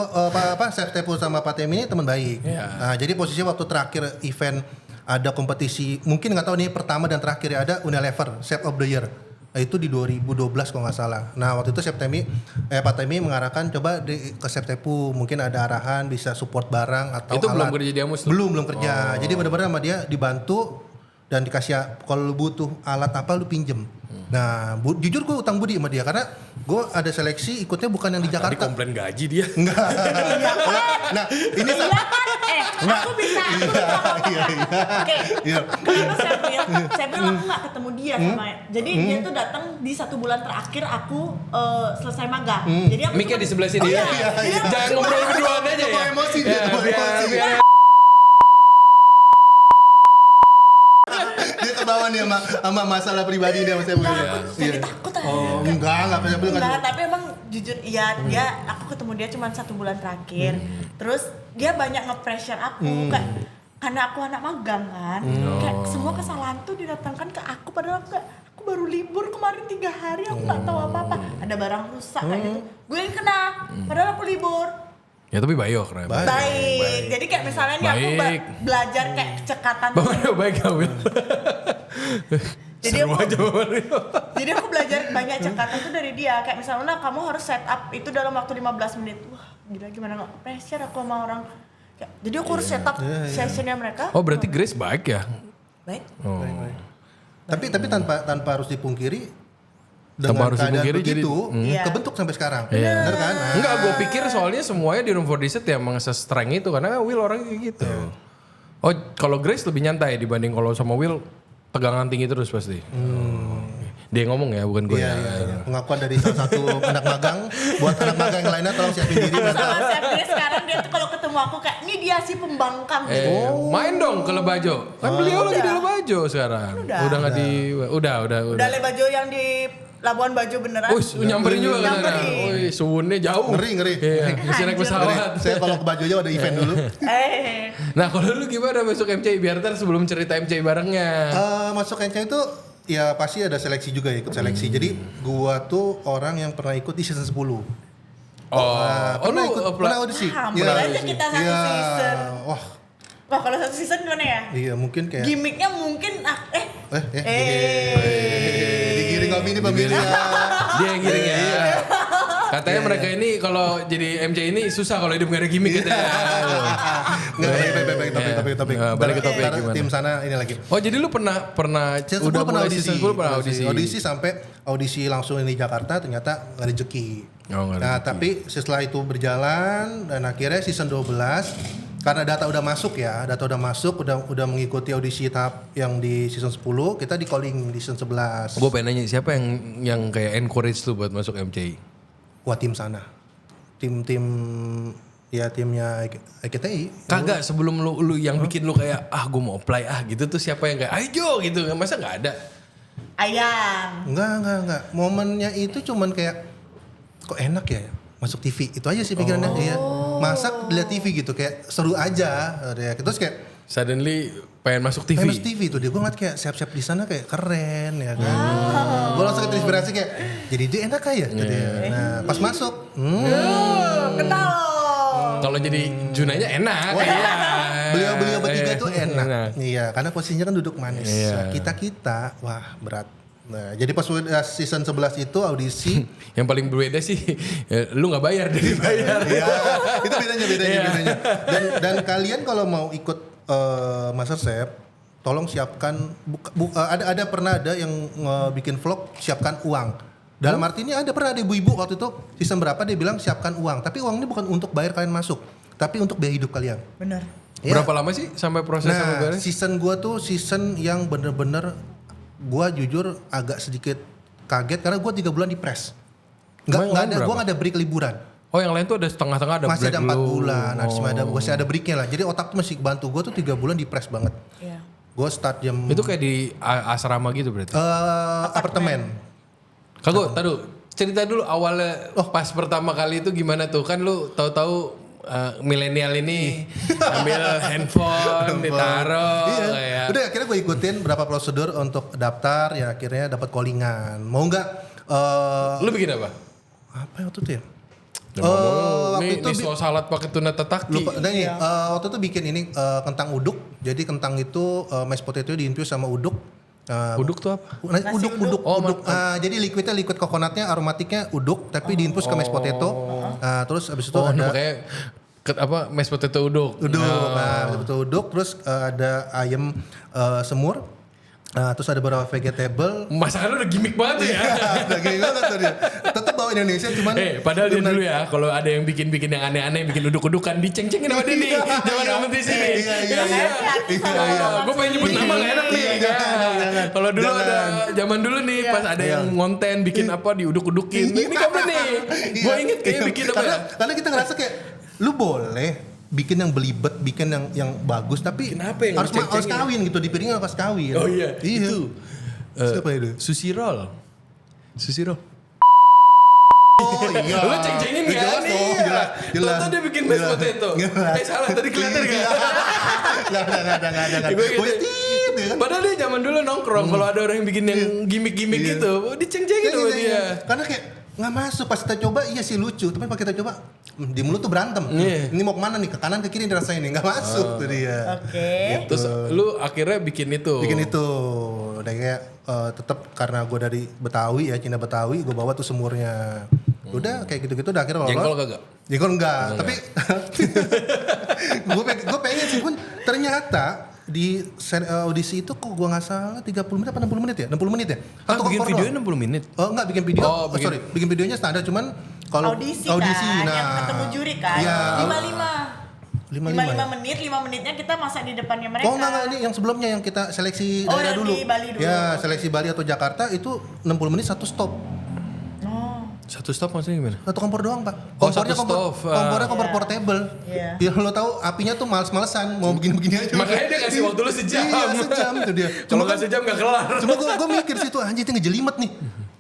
Chef Stepu sama Pak Tem ini teman baik.
Iya.
Nah, jadi posisinya waktu terakhir event ada kompetisi, mungkin nggak tahu nih pertama dan terakhir ya ada Unilever Chef of the Year. Nah, itu di 2012 kalau nggak salah. Nah waktu itu Pak Temi mengarahkan coba ke Chef Tepu mungkin ada arahan bisa support barang atau
Itu belum
alat.
kerja di Amus tuh?
Belum kerja. Jadi benar-benar sama dia dibantu dan dikasih kalau lu butuh alat apa lu pinjem. Nah, jujur gue utang budi sama dia karena gue ada seleksi ikutnya bukan yang di
Tadi
Jakarta.
komplain gaji dia.
Enggak. Nah, ini
Iya kan? Aku bisa.
Iya.
Oke.
Iya.
Kalau saya bilang aku nggak ketemu dia sama. Jadi dia tuh datang di 1 bulan terakhir aku selesai magang. Jadi aku
Mika
cuma-
di sebelah sini.
Oh,
ya.
iya.
Jangan ngobrol berduaan aja
Bawa
ya.
emosi dia,
Ya,
bawa emosi.
biar
Dia kebawa nih sama masalah pribadi dia sama saya.
Jadi takut aja.
Oh, enggak
Enggak, tapi emang jujur iya dia aku ketemu dia cuma 1 bulan terakhir. Terus dia banyak nge-pressure aku kayak karena aku anak magang kan. Kayak semua kesalahan tuh didatangkan ke aku padahal aku baru libur kemarin 3 hari aku nggak tahu apa-apa. Ada barang rusak kayak gitu. Gue yang kena padahal aku libur.
Ya tapi Bayo keren.
Baik. Jadi kayak misalnya nih aku
Baik.
belajar kayak cekatan.
Bang Mario baik gak Wil?
Jadi
Seru
aku-
aja Bang Mario.
Jadi aku belajar banyak cekatan tuh dari dia. Kayak misalnya kamu harus set up itu dalam waktu 15 menit. Wah gila gimana gak pressure aku sama orang. Jadi aku harus set up sessionnya mereka.
Oh berarti Grace baik ya?
Baik.
Oh.
Tapi tanpa harus dipungkiri
Tanpa
dengan
harus
keadaan
dipungkiri,
begitu
Iya.
kebentuk sampai sekarang.
Iya.
Bener kan? Nah,
Enggak, gue pikir soalnya semuanya di Room for Dessert ya emang se-strength itu karena Will orangnya kayak gitu. Oh, kalau Grace lebih nyantai dibanding kalau sama Will tegangan tinggi terus pasti. Dia yang ngomong ya, bukan gue.
Iya. Pengakuan dari salah satu anak magang buat anak magang yang lainnya tolong siapin diri.
Sama chef dia sekarang dia tuh kalau ketemu aku kayak ini dia si pembangkang gitu.
Main dong ke Lebajo. Kan beliau lagi di Lebajo sekarang.
Udah.
Udah nggak di udah.
Udah Lebajo yang di Labuan Bajo beneran.
Wih, nyamperin juga ke sana.
Nyamperin.
Wih, suwunnya jauh.
Ngeri.
Iya, mesti naik pesawat.
Saya kalau ke Bajonya ada event dulu.
Nah, kalau lu gimana masuk MCI? Biar ntar sebelum cerita MCI barengnya.
Masuk NCI itu ya pasti ada seleksi juga ya, ikut seleksi. Jadi gua tuh orang yang pernah ikut di season 10.
Oh,
Pernah
lu
ikut,
apply-
pernah audisi.
Hampir aja kita satu season.
Wah,
Wah kalau satu season gimana ya?
iya mungkin kayak
Gimiknya mungkin
digiring kopi ini pemirsa.
Dia yang giring ya. Katanya mereka ini kalau jadi MC ini susah kalau hidup gak ada gimmick katanya.
Nggak, topik.
Balik ke topik
Ntar
gimana?
tim sana ini lagi.
Oh jadi lu pernah
Season 10
udah
pernah
mulai
audisi.
season 10 pernah audisi.
Audisi sampai audisi langsung ini Jakarta ternyata nggak rezeki.
Oh, nggak
Nah
rezeki.
tapi setelah itu berjalan dan akhirnya season 12 karena data udah masuk ya, udah mengikuti audisi tahap yang di season 10, kita di calling di season 11.
Gue pengen nanya siapa yang kayak encourage lu buat masuk MCI?
Wah tim sana, tim ya timnya EKTI.
Kagak sebelum lu yang bikin lu kayak gue mau apply gitu tuh siapa yang kayak ayo gitu masa nggak ada?
ayam.
Enggak. Momennya itu cuman kayak kok enak ya masuk TV. Itu aja sih pikirannya. Iya. Masak lihat TV gitu kayak seru aja. Terus kayak
Suddenly pengen masuk TV.
famous TV tuh dia gue ngeliat kayak siap-siap di sana kayak keren ya kan. Gue langsung terinspirasi kayak jadi dia enak kayak gitu ya. Nah, pas masuk
Kenal.
Kalau jadi Junanya enak. Iya.
beliau bertiga tuh enak.
Enak.
Iya, karena posisinya kan duduk manis.
Iya.
Kita wah berat. Nah, jadi pas udah season 11 itu audisi
Yang paling berbeda sih lu nggak bayar dari bayar.
ya, itu bedanya. Dan kalian kalau mau ikut MasterChef, tolong siapkan ada pernah ada yang bikin vlog siapkan uang. Dalam arti ini pernah ada ibu-ibu waktu itu season berapa dia bilang siapkan uang, tapi uang ini bukan untuk bayar kalian masuk, tapi untuk biaya hidup kalian.
Bener.
Ya.
Berapa lama sih sampai proses sampai
Nah,
beres?
season gua tuh season yang bener-bener gua jujur agak sedikit kaget karena gua 3 bulan di press.
Emang
Nggak ada,
berapa?
gua nggak ada break liburan.
Oh yang lain tuh ada setengah-setengah ada
Masih
black
ada 4
dulu.
bulan, masih ada breaknya lah. Jadi otak tuh masih bantu gue tuh 3 bulan di press banget.
Iya.
Gue start jam
Itu kayak di asrama gitu berarti?
apartemen.
Kagak, taruh cerita dulu awalnya pas pertama kali itu gimana tuh? Kan lu tahu-tahu milenial ini ambil handphone ditaruh
Iya.
kayak.
Udah akhirnya gue ikutin berapa prosedur untuk daftar, ya akhirnya dapat callingan. Mau nggak?
Lu bikin apa?
Apa waktu itu ya?
Nih slow salad pakai tuna tataki.
Lupa. Nah, ini, waktu itu bikin ini kentang uduk. Jadi kentang itu mashed potato diinfuse sama uduk.
Uduk tuh apa?
Uduk. Jadi liquidnya liquid coconutnya, aromatiknya uduk, tapi diinfus ke mashed potato. Terus abis itu ada
kayak mashed potato uduk.
mashed potato uduk. Terus ada ayam semur. Terus ada beberapa vegetable.
Masakan lu udah gimmick banget tuh ya.
Gini banget tuh dia. Tetap bawa Indonesia cuman.
Padahal dia dulu ya, kalau ada yang bikin yang aneh-aneh, bikin uduk-udukan, diceng-cengin sama dia nih. Zaman kompetisi nih.
Iya.
Gue pengen nyebut nama gak enak nih. Kalau dulu ada, zaman dulu nih, pas ada yang ngonten bikin apa diuduk-udukin. Ini kamu nih. Gue inget kayak bikin apa ya.
Karena kita ngerasa kayak lu boleh bikin yang belibet, bikin yang bagus, tapi
kenapa yang
harus kawin gitu, di piringnya harus kawin.
Oh iya. Itu.
Siapa itu?
Sushi roll.
Oh iya.
Lu ceng-cengin gak nih?
Jelas.
Tau dia bikin mashed potato. Salah tadi kelihatan gak?
Nggak ada.
Padahal dia zaman dulu nongkrong kalau ada orang yang bikin yang gimmick-gimmick gitu, diceng-cengin sama dia.
Karena kayak nggak masuk, pas kita coba iya sih lucu, tapi pas kita coba di mulut tuh berantem. Ini mau kemana nih, ke kanan ke kiri dirasain nih, nggak masuk tuh dia.
Oke.
Terus lu akhirnya bikin itu.
Udah kayak tetap karena gue dari Betawi ya, Cina Betawi, gue bawa tuh semurnya. Udah kayak gitu-gitu udah akhirnya lolos.
Jengkol kagak?
Jengkol enggak, tapi gue pengen sih pun ternyata di audisi itu kok gue nggak salah 30 menit apa 60 menit ya? 60 menit ya?
Bikin videonya 60 menit?
Enggak bikin video, bikin videonya standar, cuman kalau
audisi kan, yang ketemu juri kan,
iya,
55 menit, 5 menitnya kita masak di depannya mereka.
Oh enggak, ini yang sebelumnya yang kita seleksi daerah dulu.
Di Bali dulu.
Ya, seleksi Bali atau Jakarta itu 60 menit satu stop.
Satu stop maksudnya gimana?
Satu kompor doang, Pak.
Satu stop.
Kompornya kompor portable.
Iya.
Ya lo tahu apinya tuh males-malesan, mau begini-begini aja.
Makanya dia kasih waktu lu sejam.
Iya, sejam tuh dia.
Kalau nggak sejam nggak kelar.
Cuma gue mikir situ anjir itu ngejelimet nih.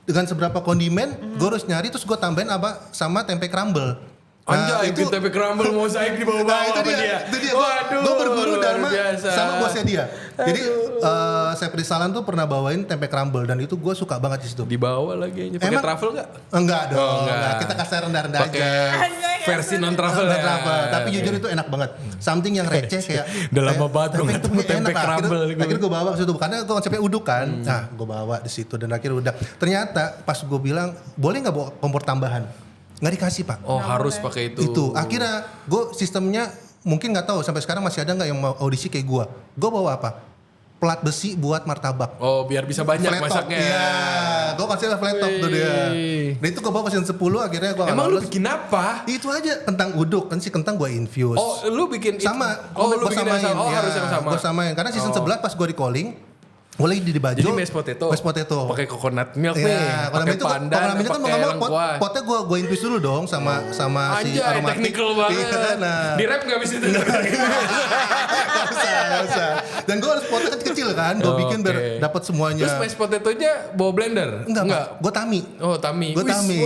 Dengan seberapa kondimen, gue harus nyari terus gue tambahin apa sama tempe crumble.
Anjay, itu tempe crumble mozaik di bawah-bawah
itu dia.
Waduh,
Gue berburu
luar
Dharma
biasa.
sama bosnya dia. Jadi Chef Risalan tuh pernah bawain tempe crumble dan itu gue suka banget di situ.
Dibawa lagi aja. Pakai truffle nggak?
Enggak dong.
Oh, enggak.
Kita kasih rendah-rendah aja.
Pakai versi non truffle ya.
Tapi jujur itu enak banget. Something yang receh kayak.
Udah lama banget gue nggak temu tempe crumble.
Akhirnya gue bawa ke situ karena itu konsepnya uduk kan. Nah, gue bawa di situ dan akhirnya udah. Ternyata pas gue bilang boleh nggak bawa kompor tambahan? Nggak dikasih, Pak.
Oh, harus pakai itu.
Itu akhirnya gue sistemnya mungkin nggak tahu sampai sekarang masih ada nggak yang mau audisi kayak gue. Gue bawa apa? Plat besi buat martabak.
Oh, biar bisa banyak
Flat top.
masaknya.
Iya, gue konsepnya flat top tuh dia. Dan itu gue bawa mesin 10 akhirnya gue
Emang lu bikin apa?
itu aja kentang uduk kan si kentang gue infuse.
Oh, lu bikin
sama.
Oh, lu
Gua
bikin yang sama. Oh, harus yang sama.
Gue samain karena season 11 pas gue di calling, gue lagi di baju.
Jadi mashed potato. Pakai coconut milk nih. Pakai pandan.
Coconut milk kan mau nggak mau potnya gue infuse dulu dong sama si
Anjay,
aromatik.
technical banget.
Iya, nah.
Di rap nggak bisa itu.
Gak usah. Dan gue harus potnya kecil kan, gue bikin biar dapat semuanya.
Terus mashed potato-nya bawa blender?
Enggak. Gue tami.
Oh, tami.
Gue tami.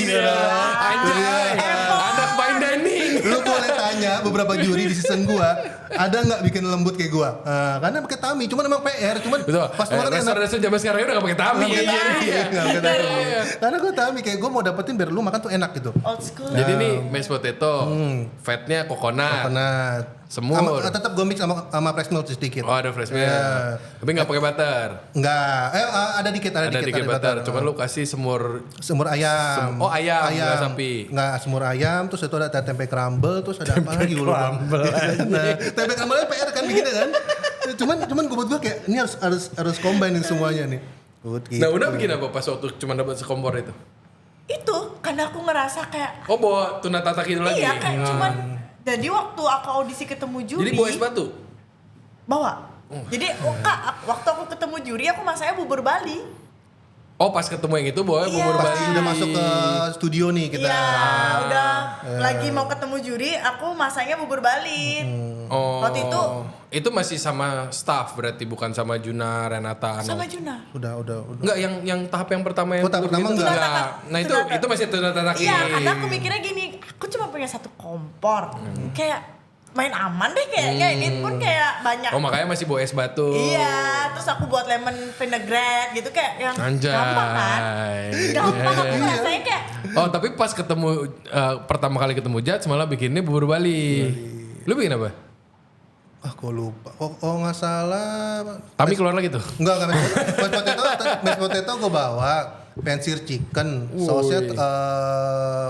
Dia. Anjay. Anak fine dining.
Lu boleh tanya beberapa juri di season gua ada nggak bikin lembut kayak gua? Karena pakai tami, cuman emang PR, cuman
Betul.
pas makan enak.
Restoran zaman sekarang udah nggak pakai tami.
Nggak pakai tami. Karena gua tami kayak gua mau dapetin biar lu makan tuh enak gitu.
Old school.
Jadi nih mashed potato, fatnya coconut, semur.
Tetap gua mix sama fresh milk sedikit.
Oh, ada fresh milk. Tapi nggak pakai butter.
Enggak, ada dikit
butter. Cuman lu kasih semur
ayam.
Ayam, nggak sapi.
Nggak, semur ayam, terus itu ada tempe crumble, terus ada apa lagi lu? Nah, tempe crumble PR kan bikinnya kan. Cuman buat gua kayak ini harus combine semuanya nih. Gitu.
Nah, udah bikin apa pas waktu cuma dapat sekompor itu?
Itu karena aku ngerasa kayak
Oh, bawa tuna tataki itu lagi.
iya kayak cuman jadi waktu aku audisi ketemu juri.
Jadi bawa es batu.
Bawa. Jadi Kak, waktu aku ketemu juri aku masaknya bubur Bali.
Oh pas ketemu yang itu bawa bubur
Iya.
Bali.
Udah masuk ke studio nih kita.
Iya, udah lagi mau ketemu juri, aku masaknya bubur Bali.
Oh.
Waktu
itu masih sama staff berarti bukan sama Juna, Renata, Anong.
sama Juna.
Udah.
Enggak yang tahap yang pertama yang
Oh, tahap
bubur
pertama
gitu
enggak.
Nah itu masih tata-tata.
Iya, karena aku mikirnya gini, aku cuma punya satu kompor. Kayak main aman deh kayaknya, ini pun kayak banyak.
Oh makanya masih bawa es batu.
Iya, terus aku buat lemon vinaigrette gitu kayak yang
Anjay.
gampang kan? Gampang aku rasanya kayak
Oh tapi pas ketemu pertama kali ketemu Jats malah bikinnya bubur Bali. Lu bikin apa?
Kok lupa. Oh nggak salah.
Tami keluar lagi tuh.
Enggak mashed potato gue bawa. Pansir chicken, sausnya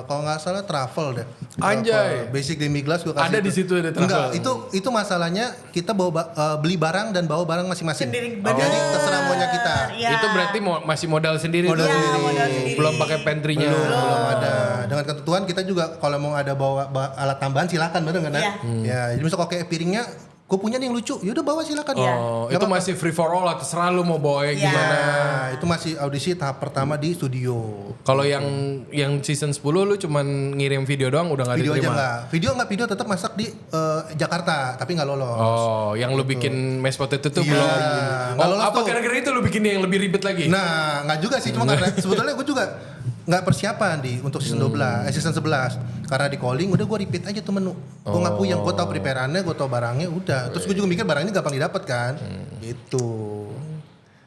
kalau nggak salah truffle deh.
Anjay.
Basic demi glace gue kasih.
Ada di situ ada truffle.
Enggak, itu masalahnya kita bawa beli barang dan bawa barang masing-masing.
sendiri.
Jadi terserah maunya kita.
Iya.
Itu berarti masih modal sendiri.
Modal
tuh.
sendiri.
modal sendiri.
Belum pakai pantry-nya.
Belum ada. Dengan ketentuan kita juga kalau mau ada bawa alat tambahan silakan, bener nggak?
Iya.
Ya, jadi misal kalau kayak piringnya, gue punya nih yang lucu, yaudah bawa silakan.
Iya.
Oh,
Nggak
itu
apa-apa.
masih free for all lah, terserah lu mau bawa
Iya.
gimana.
Nah, itu masih audisi tahap pertama di studio.
Kalau yang season 10 lu cuman ngirim video doang udah nggak
Video aja
diterima.
enggak. Video tetap masak di Jakarta, tapi nggak lolos.
Oh, yang lu bikin mashed potato itu
Iya,
belum.
nggak
Oh,
lolos
apa
tuh.
gara-gara itu lu bikin yang lebih ribet lagi?
Nah, nggak juga sih, cuma karena sebetulnya gue juga nggak persiapan untuk season 12, season 11. Karena di calling udah gue repeat aja tuh menu. Gue nggak puyeng, gue tau preparannya, gue tau barangnya, udah. Terus gue juga mikir barangnya gampang didapat kan. Gitu.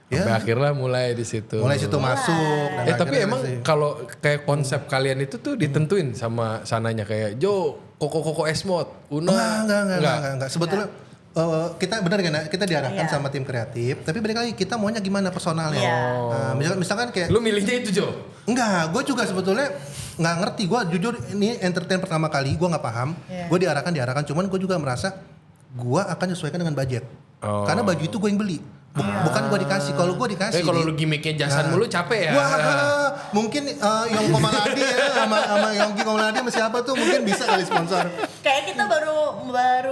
Ya,
Sampai akhirnya mulai di situ.
mulai situ masuk. Dan
Tapi
akhirnya
emang
sih.
kalau kayak konsep kalian itu tuh ditentuin sama sananya kayak Jo, koko Esmod, Una.
Enggak. Sebetulnya kita benar kan, kita diarahkan
Iya.
sama tim kreatif, tapi balik lagi kita maunya gimana personalnya.
Iya.
Nah, misalkan kayak
Lu milihnya itu Jo.
enggak, gue juga sebetulnya nggak ngerti. Gue jujur ini entertain pertama kali, gue nggak paham.
Iya.
Gue diarahkan, cuman gue juga merasa gue akan sesuaikan dengan budget.
Oh.
Karena baju itu gue yang beli, bukan gue dikasih. Kalau gue dikasih,
Kalau lu gimmicknya jasan mulu capek ya.
wah, mungkin yang Komaladi ya sama Yongki Komaladi sama siapa tuh mungkin bisa kali sponsor.
kayak kita baru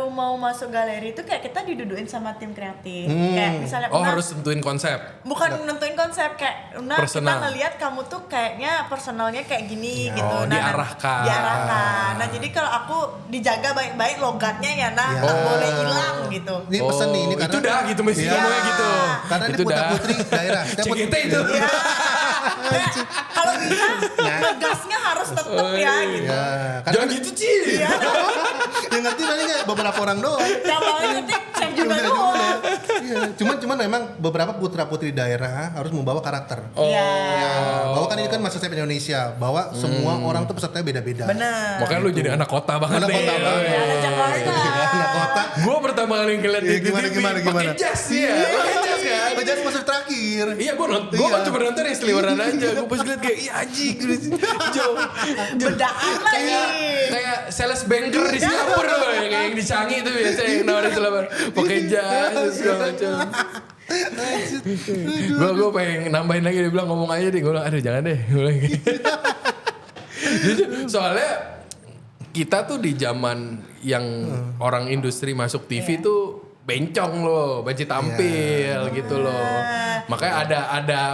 mau masuk galeri itu kayak kita diduduin sama tim kreatif. Kayak misalnya
Oh
Una,
harus tentuin konsep.
bukan nentuin konsep kayak Una,
Personal.
kita ngelihat kamu tuh kayaknya personalnya kayak gini gitu.
Oh, diarahkan.
Diarahkan. Nah, jadi kalau aku dijaga baik-baik logatnya ya, nah
Iya.
nggak boleh hilang gitu.
Ini pesan nih, ini karena
itu dah gitu mesti
Iya.
ngomongnya gitu.
Karena ini
Itu
putra
dah.
putri daerah.
CGT itu.
Ya. Kayak, kalau bisa ngegasnya harus tetep ya gitu.
Ya, karena
Jangan gitu Ci.
Iya.
yang ngerti paling kayak beberapa orang doang.
Yang mau ngetik Chef Juna
Udah,
doang.
Iya, cuman memang beberapa putra putri daerah harus membawa karakter.
Iya.
Ya, bahwa kan ini kan masa chef Indonesia, bahwa semua orang tuh pesertanya beda-beda.
Bener.
Makanya lu jadi anak kota banget
Anak
nih.
kota banget.
Ya, anak Jakarta.
Anak kota.
Gue pertama kali ngeliat
Iya,
di
gimana,
TV
gimana?
pakai jas ya. Pakai jas kan.
Bajaj masuk terakhir.
Iya gue kan
Iya.
cuma nonton yang seliweran aja. Gue pas liat kayak iya anjing. Jo.
Bedaan lagi.
Kayak sales banker di Singapura loh yang di Changi itu biasa yang nawarin selamat pakai jas segala macam. Gue pengen nambahin lagi dia bilang ngomong aja deh. Gue bilang aduh jangan deh. Gue bilang gitu. Jadi, soalnya kita tuh di zaman yang orang industri masuk TV tuh bencong loh, baju tampil gitu loh. Makanya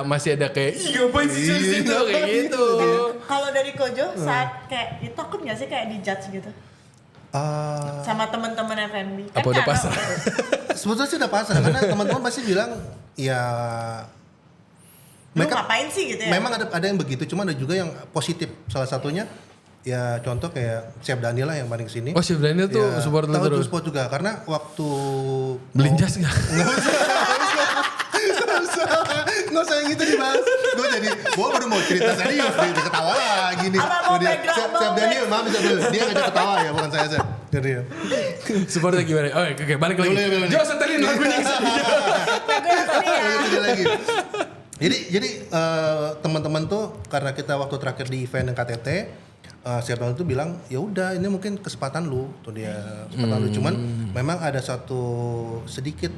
masih ada kayak ih ngapain sih di situ kayak gitu.
Kalau dari Kojo saat kayak takut nggak sih kayak dijudge gitu sama teman-teman FNB?
Apa udah pasrah?
Sebetulnya sih udah pasrah karena teman-teman pasti bilang ya
Lu ngapain sih gitu ya?
memang ada yang begitu, cuma ada juga yang positif. Salah satunya ya contoh kayak Chef Daniel lah yang paling kesini.
Oh Chef Daniel tuh
Ya,
support lu
tahu
terus.
tuh support juga karena waktu
Beliin jas nggak?
nggak usah yang itu dibahas. Gue baru mau cerita serius, dia ketawa lagi nih.
Apa mau
Dia,
background,
Chef
mau
Daniel, maaf bisa dulu. Dia ngajak ketawa ya, bukan saya. Jadi
Supportnya gimana? Oh oke balik lagi.
Boleh.
Jo setelin lagunya ke sini.
Lagu yang tadi ya.
lagi. Jadi teman-teman tuh karena kita waktu terakhir di event yang KTT, Chef Daniel tuh bilang ya udah ini mungkin kesempatan lu tuh dia kesempatan lu. Cuman memang ada satu sedikit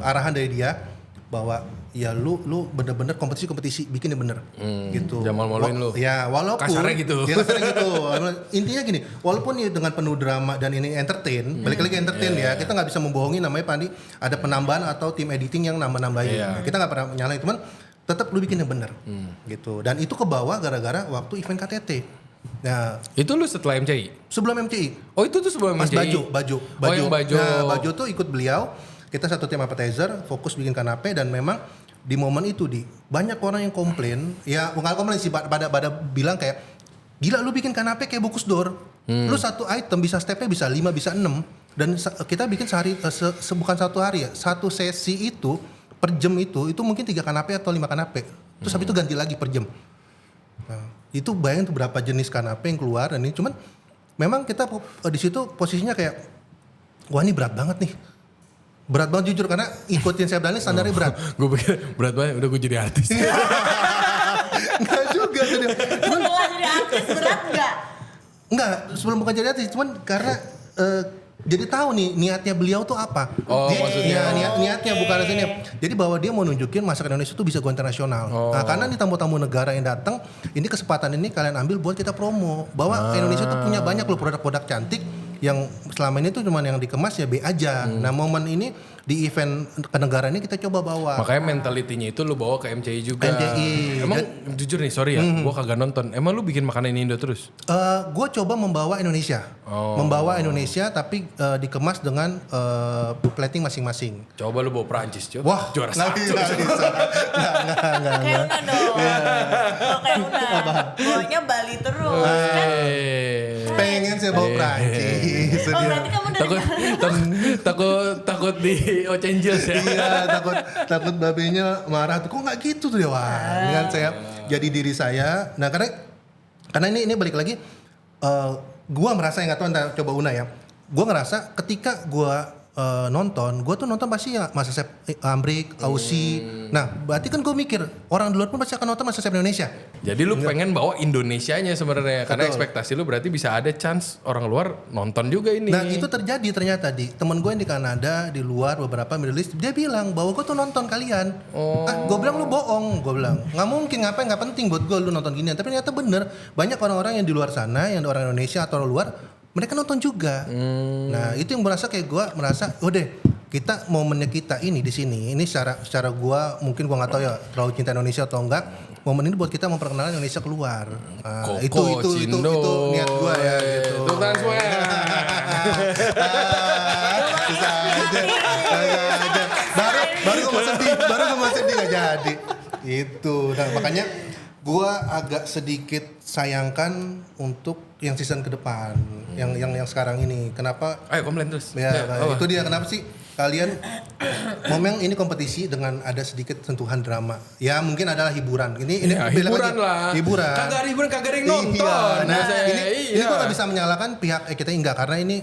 arahan dari dia bahwa ya lu bener-bener kompetisi bikin yang bener gitu.
Jangan malu-maluin lu.
Ya walaupun
Kasarnya gitu.
Ya kasarnya gitu. Intinya gini, walaupun ya dengan penuh drama dan ini entertain, balik lagi entertain ya. Kita nggak bisa membohongi namanya Pandi ada penambahan atau tim editing yang nambah-nambahin.
Iya.
Kita nggak pernah nyalain, cuman tetap lu bikin yang bener gitu. Dan itu kebawa gara-gara waktu event KTT. Nah,
Itu lu setelah MCI?
sebelum MCI.
Oh itu tuh sebelum
Mas
MCI?
Baju.
Oh yang Baju.
Nah, Baju tuh ikut beliau. Kita satu tim appetizer, fokus bikin kanape dan memang di momen itu banyak orang yang komplain. Ya bukan komplain sih, pada bilang kayak gila lu bikin kanape kayak bungkus dor. Lu satu item bisa stepnya bisa 5 bisa 6 dan kita bikin sehari bukan satu hari ya. Satu sesi itu per jam itu mungkin 3 kanape atau 5 kanape. Terus habis itu ganti lagi per jam. Nah, itu bayangin tuh berapa jenis kanape yang keluar dan ini cuman memang kita di situ posisinya kayak wah ini berat banget nih. Berat banget jujur karena ikutin Chef Daniel standarnya berat.
Gue pikir berat banget udah gue jadi artis.
Enggak juga tadi.
Setelah jadi artis berat nggak?
Enggak, sebelum bukan jadi artis cuman karena jadi tahu nih niatnya beliau tuh apa.
Oh, maksudnya.
Niatnya bukan artinya. Jadi bahwa dia mau nunjukin masakan Indonesia tuh bisa go internasional. Nah, karena nih tamu-tamu negara yang datang, ini kesempatan ini kalian ambil buat kita promo bahwa Indonesia tuh punya banyak loh produk-produk cantik yang selama ini tuh cuma yang dikemas ya B aja. Nah, momen ini di event kenegaraan ini kita coba bawa.
Makanya mentalitinya itu lu bawa ke MCI juga.
MCI.
Emang jujur nih sorry ya, gue kagak nonton. Emang lu bikin makanan Indo terus?
Gue coba membawa Indonesia, membawa Indonesia tapi dikemas dengan plating masing-masing.
Coba lu bawa Prancis, coba.
Wah,
juara
nggak
satu.
bisa. Nggak.
Kayak Una dong. Kalau kayak Una, bawanya Bali terus. Kan?
Pengen saya bawa Prancis.
Oh berarti kamu dari
takut di Ocengels ya.
Iya, takut babenya marah tuh. Kok nggak gitu tuh ya? Wah, dengan saya jadi diri saya. Nah, karena ini balik lagi gua merasa yang nggak tahu entah coba Una ya. Gua ngerasa ketika gua nonton pasti ya Masa Chef Amrik, Aussie. Nah, berarti kan gue mikir orang di luar pun pasti akan nonton Masa Chef Indonesia.
Jadi lu pengen bawa Indonesianya sebenarnya karena ekspektasi lu berarti bisa ada chance orang luar nonton juga ini.
Nah, itu terjadi ternyata temen gue yang di Kanada, di luar beberapa Middle East, dia bilang bahwa gue tuh nonton kalian. Gue bilang lu bohong, gue bilang nggak mungkin, ngapain, nggak penting buat gue lu nonton ginian. Tapi ternyata bener, banyak orang-orang yang di luar sana, yang orang Indonesia atau luar, mereka nonton juga. Nah, itu yang merasa kayak gue merasa, oh deh, kita momennya kita ini di sini, ini secara gue mungkin gue nggak tahu ya terlalu cinta Indonesia atau enggak. Momen ini buat kita memperkenalkan Indonesia keluar. Nah, itu niat gue ya gitu.
Tepuk tangan semua.
Bisa aja. Baru gue mau sedih nggak jadi. Itu. Nah, makanya gue agak sedikit sayangkan untuk yang season ke depan, yang sekarang ini. Kenapa?
Ayo komplain terus.
Ya, itu dia kenapa sih kalian momen ini kompetisi dengan ada sedikit sentuhan drama. Ya mungkin adalah hiburan. Ini
ya, hiburan lah.
Hiburan.
Kagak ada hiburan, kagak ada yang nonton.
Iya. Nah, ini gue gak bisa menyalahkan pihak kita enggak karena ini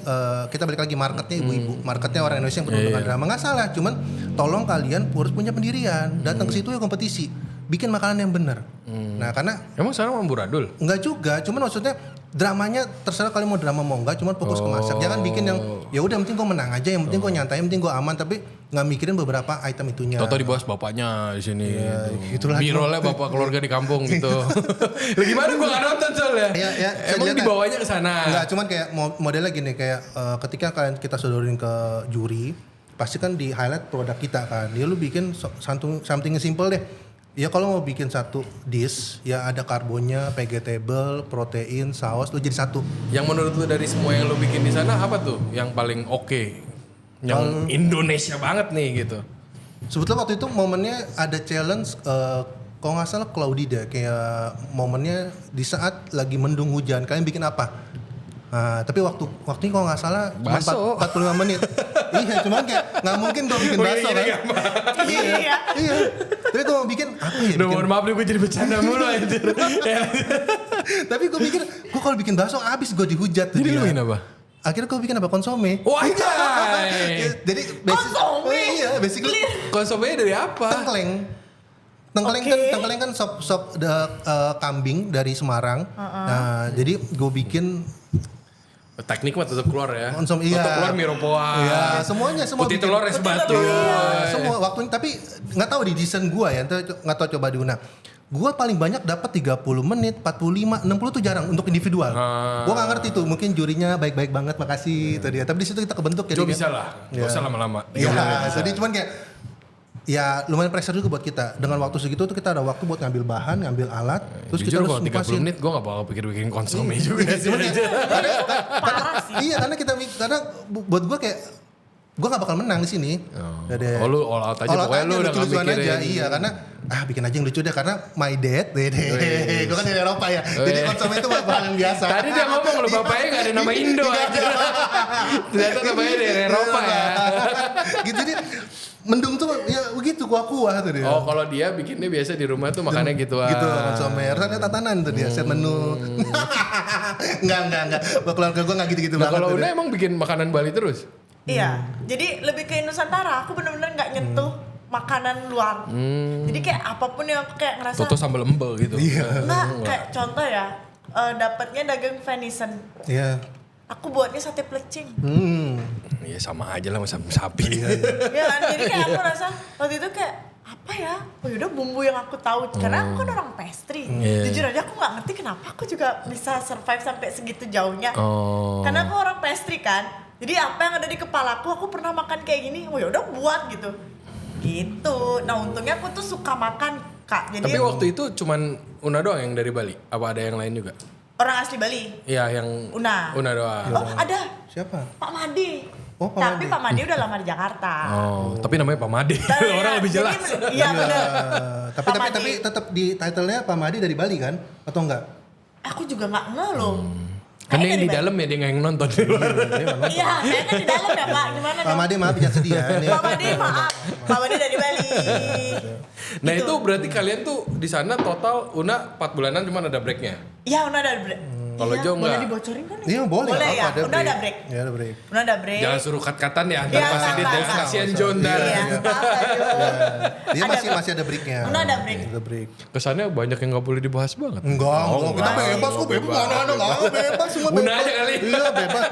kita balik lagi marketnya ibu-ibu, marketnya orang Indonesia yang penuh dengan drama. Nggak salah, cuman tolong kalian harus punya pendirian. Datang ke situ ya kompetisi, bikin makanan yang benar. Nah karena
emang sekarang amburadul?
Enggak juga, cuman maksudnya dramanya terserah kalian mau drama mau enggak, cuman fokus ke masak. Jangan bikin yang ya udah yang penting gue menang aja, yang penting gue nyantai, yang penting gue aman, tapi nggak mikirin beberapa item itunya.
Toto dibahas bapaknya di sini.
Ya, itulah.
Birolnya bapak keluarga di kampung gitu. Lah gimana gue nggak nonton soalnya?
Ya,
emang dibawanya ke sana.
Enggak, cuman kayak modelnya gini kayak ketika kalian kita sodorin ke juri, pasti kan di highlight produk kita kan. Dia lu bikin something simple deh. Ya kalau mau bikin satu dish, ya ada karbonnya, vegetable, protein, saus, lu jadi satu.
Yang menurut lu dari semua yang lu bikin di sana apa tuh yang paling oke? Yang Indonesia banget nih gitu.
Sebetulnya waktu itu momennya ada challenge, kalau nggak salah cloudy deh, kayak momennya di saat lagi mendung hujan, kalian bikin apa? Nah, tapi waktunya kalau nggak salah cuma 45 menit. Iya, cuman kayak nggak mungkin gue bikin bakso kan? Iya. Tapi gue mau bikin apa ya?
Udah mohon maaf nih gue jadi bercanda mulu aja.
Tapi gue pikir, gue kalau bikin bakso abis gue dihujat.
Jadi lu bikin apa?
Akhirnya gue bikin apa? Konsome.
Wah,
Jadi
konsome?
Iya, basically.
Konsome dari apa?
Tengkleng kan sop kambing dari Semarang. Nah, jadi gue bikin
teknik mah tetap keluar ya.
Konsum iya.
Tetap keluar miropoa.
Iya, semua
putih
bikin.
telur es batu.
Semua waktunya, tapi nggak tahu di desain gua ya, nggak tahu coba diuna. Gua paling banyak dapat 30 menit, 45, 60 tuh jarang untuk individual. Gua nggak ngerti tuh, mungkin jurinya baik-baik banget, makasih itu dia. Tapi di situ kita kebentuk jadi.
Bisa lah, nggak usah lama-lama.
Iya, jadi cuman kayak ya lumayan pressure juga buat kita. Dengan waktu segitu tuh kita ada waktu buat ngambil bahan, ngambil alat, terus kita
Jujur
harus
kalau 30
ngupasin.
menit gue gak bakal pikir-pikirin konsumnya juga sih.
Parah sih.
Iya, karena buat gue kayak gue gak bakal menang di sini.
Oh lu all out aja, pokoknya lu udah gak
lucu-lucuan
mikirin.
aja. Iya, karena bikin aja yang lucu deh, karena my dad, gue kan dari Eropa ya, jadi konsumen itu hal yang biasa.
Tadi dia ngomong lu bapaknya gak ada nama Indo aja. Ternyata namanya dari Eropa ya.
Gitu, jadi mendung tuh ya begitu kuah-kuah tuh dia.
Oh kalau dia bikinnya biasa di rumah tuh makannya gituan.
Gitu konsumen, harus ada tatanan tuh dia, set menu. Enggak. Keluarga gue gak gitu-gitu
Nah
banget.
kalau
tuh
Una
dia.
emang bikin makanan Bali terus?
Iya, jadi lebih ke Nusantara. Aku bener-bener nggak nyentuh makanan luar. Jadi kayak apapun yang aku kayak ngerasa
Toto sambal embel gitu.
Iya.
enggak, kayak contoh ya, dapatnya daging venison.
Iya.
Aku buatnya sate plecing.
Iya sama aja lah sama sapi.
Ya kan, jadi kayak aku rasa waktu itu kayak apa ya? Oh yaudah bumbu yang aku tahu karena aku kan orang pastry.
Iya.
Jujur aja aku nggak ngerti kenapa aku juga bisa survive sampai segitu jauhnya.
Oh.
Karena aku orang pastry kan. Jadi apa yang ada di kepalaku aku pernah makan kayak gini. Oh yaudah buat gitu. Gitu. Nah untungnya aku tuh suka makan Kak. Jadi
Tapi waktu itu cuman Una doang yang dari Bali? Apa ada yang lain juga?
orang asli Bali.
Iya yang
Una
doang.
Oh ada
Siapa?
Pak Madi.
Oh, Pak
Tapi
Madi.
Pak Madi udah lama di Jakarta.
Oh, tapi namanya Pak Made.
Nah,
Orang
ya,
lebih
jadi
jelas.
Iya benar.
Tapi
Pak
tapi
Madi.
tapi tetap di title-nya Pak Madi dari Bali kan? Atau enggak?
Aku juga nggak ngeh loh.
Kan dia
Kayaknya
yang di
dari
dalam ya dia nggak yang nonton di luar.
Bali. Iya, saya kan di dalam ya Pak. Gimana
Pak
dong?
Madi maaf jangan sedih ya. Ini.
Pak Madi maaf. Pak Madi dari Bali.
Nah
Gitu.
itu berarti kalian tuh di sana total Una 4 bulanan cuma ada breaknya.
Iya, Una ada break.
Kalau
Iya,
Jo
boleh
nggak?
dibocorin kan?
Iya boleh.
Boleh ya.
apa,
Una ada break.
Ya ada break.
Una ada break.
Jangan suruh kat-katan ya antar
Iya,
pas edit
nggak,
ya.
nggak.
Kasian John
Iya,
dan
maaf aja.
Dia
Ada-
masih ada breaknya.
Una ada break.
Ada break.
kesannya banyak yang nggak boleh dibahas banget.
Enggak. Kita
enggak.
bebas kok, bebas. Mana-mana enggak bebas semua.
Una
bebas.
aja kali.
Iya bebas.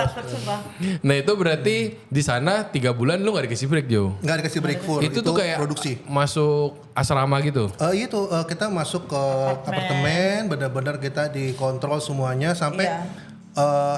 Takut sumpah.
Nah itu berarti di sana 3 bulan lu nggak dikasih break Jo?
Enggak dikasih break full.
Itu tuh kayak
produksi.
masuk asrama gitu.
Itu kita masuk ke apartemen, benar-benar kita dikontrol semuanya sampai
Iya.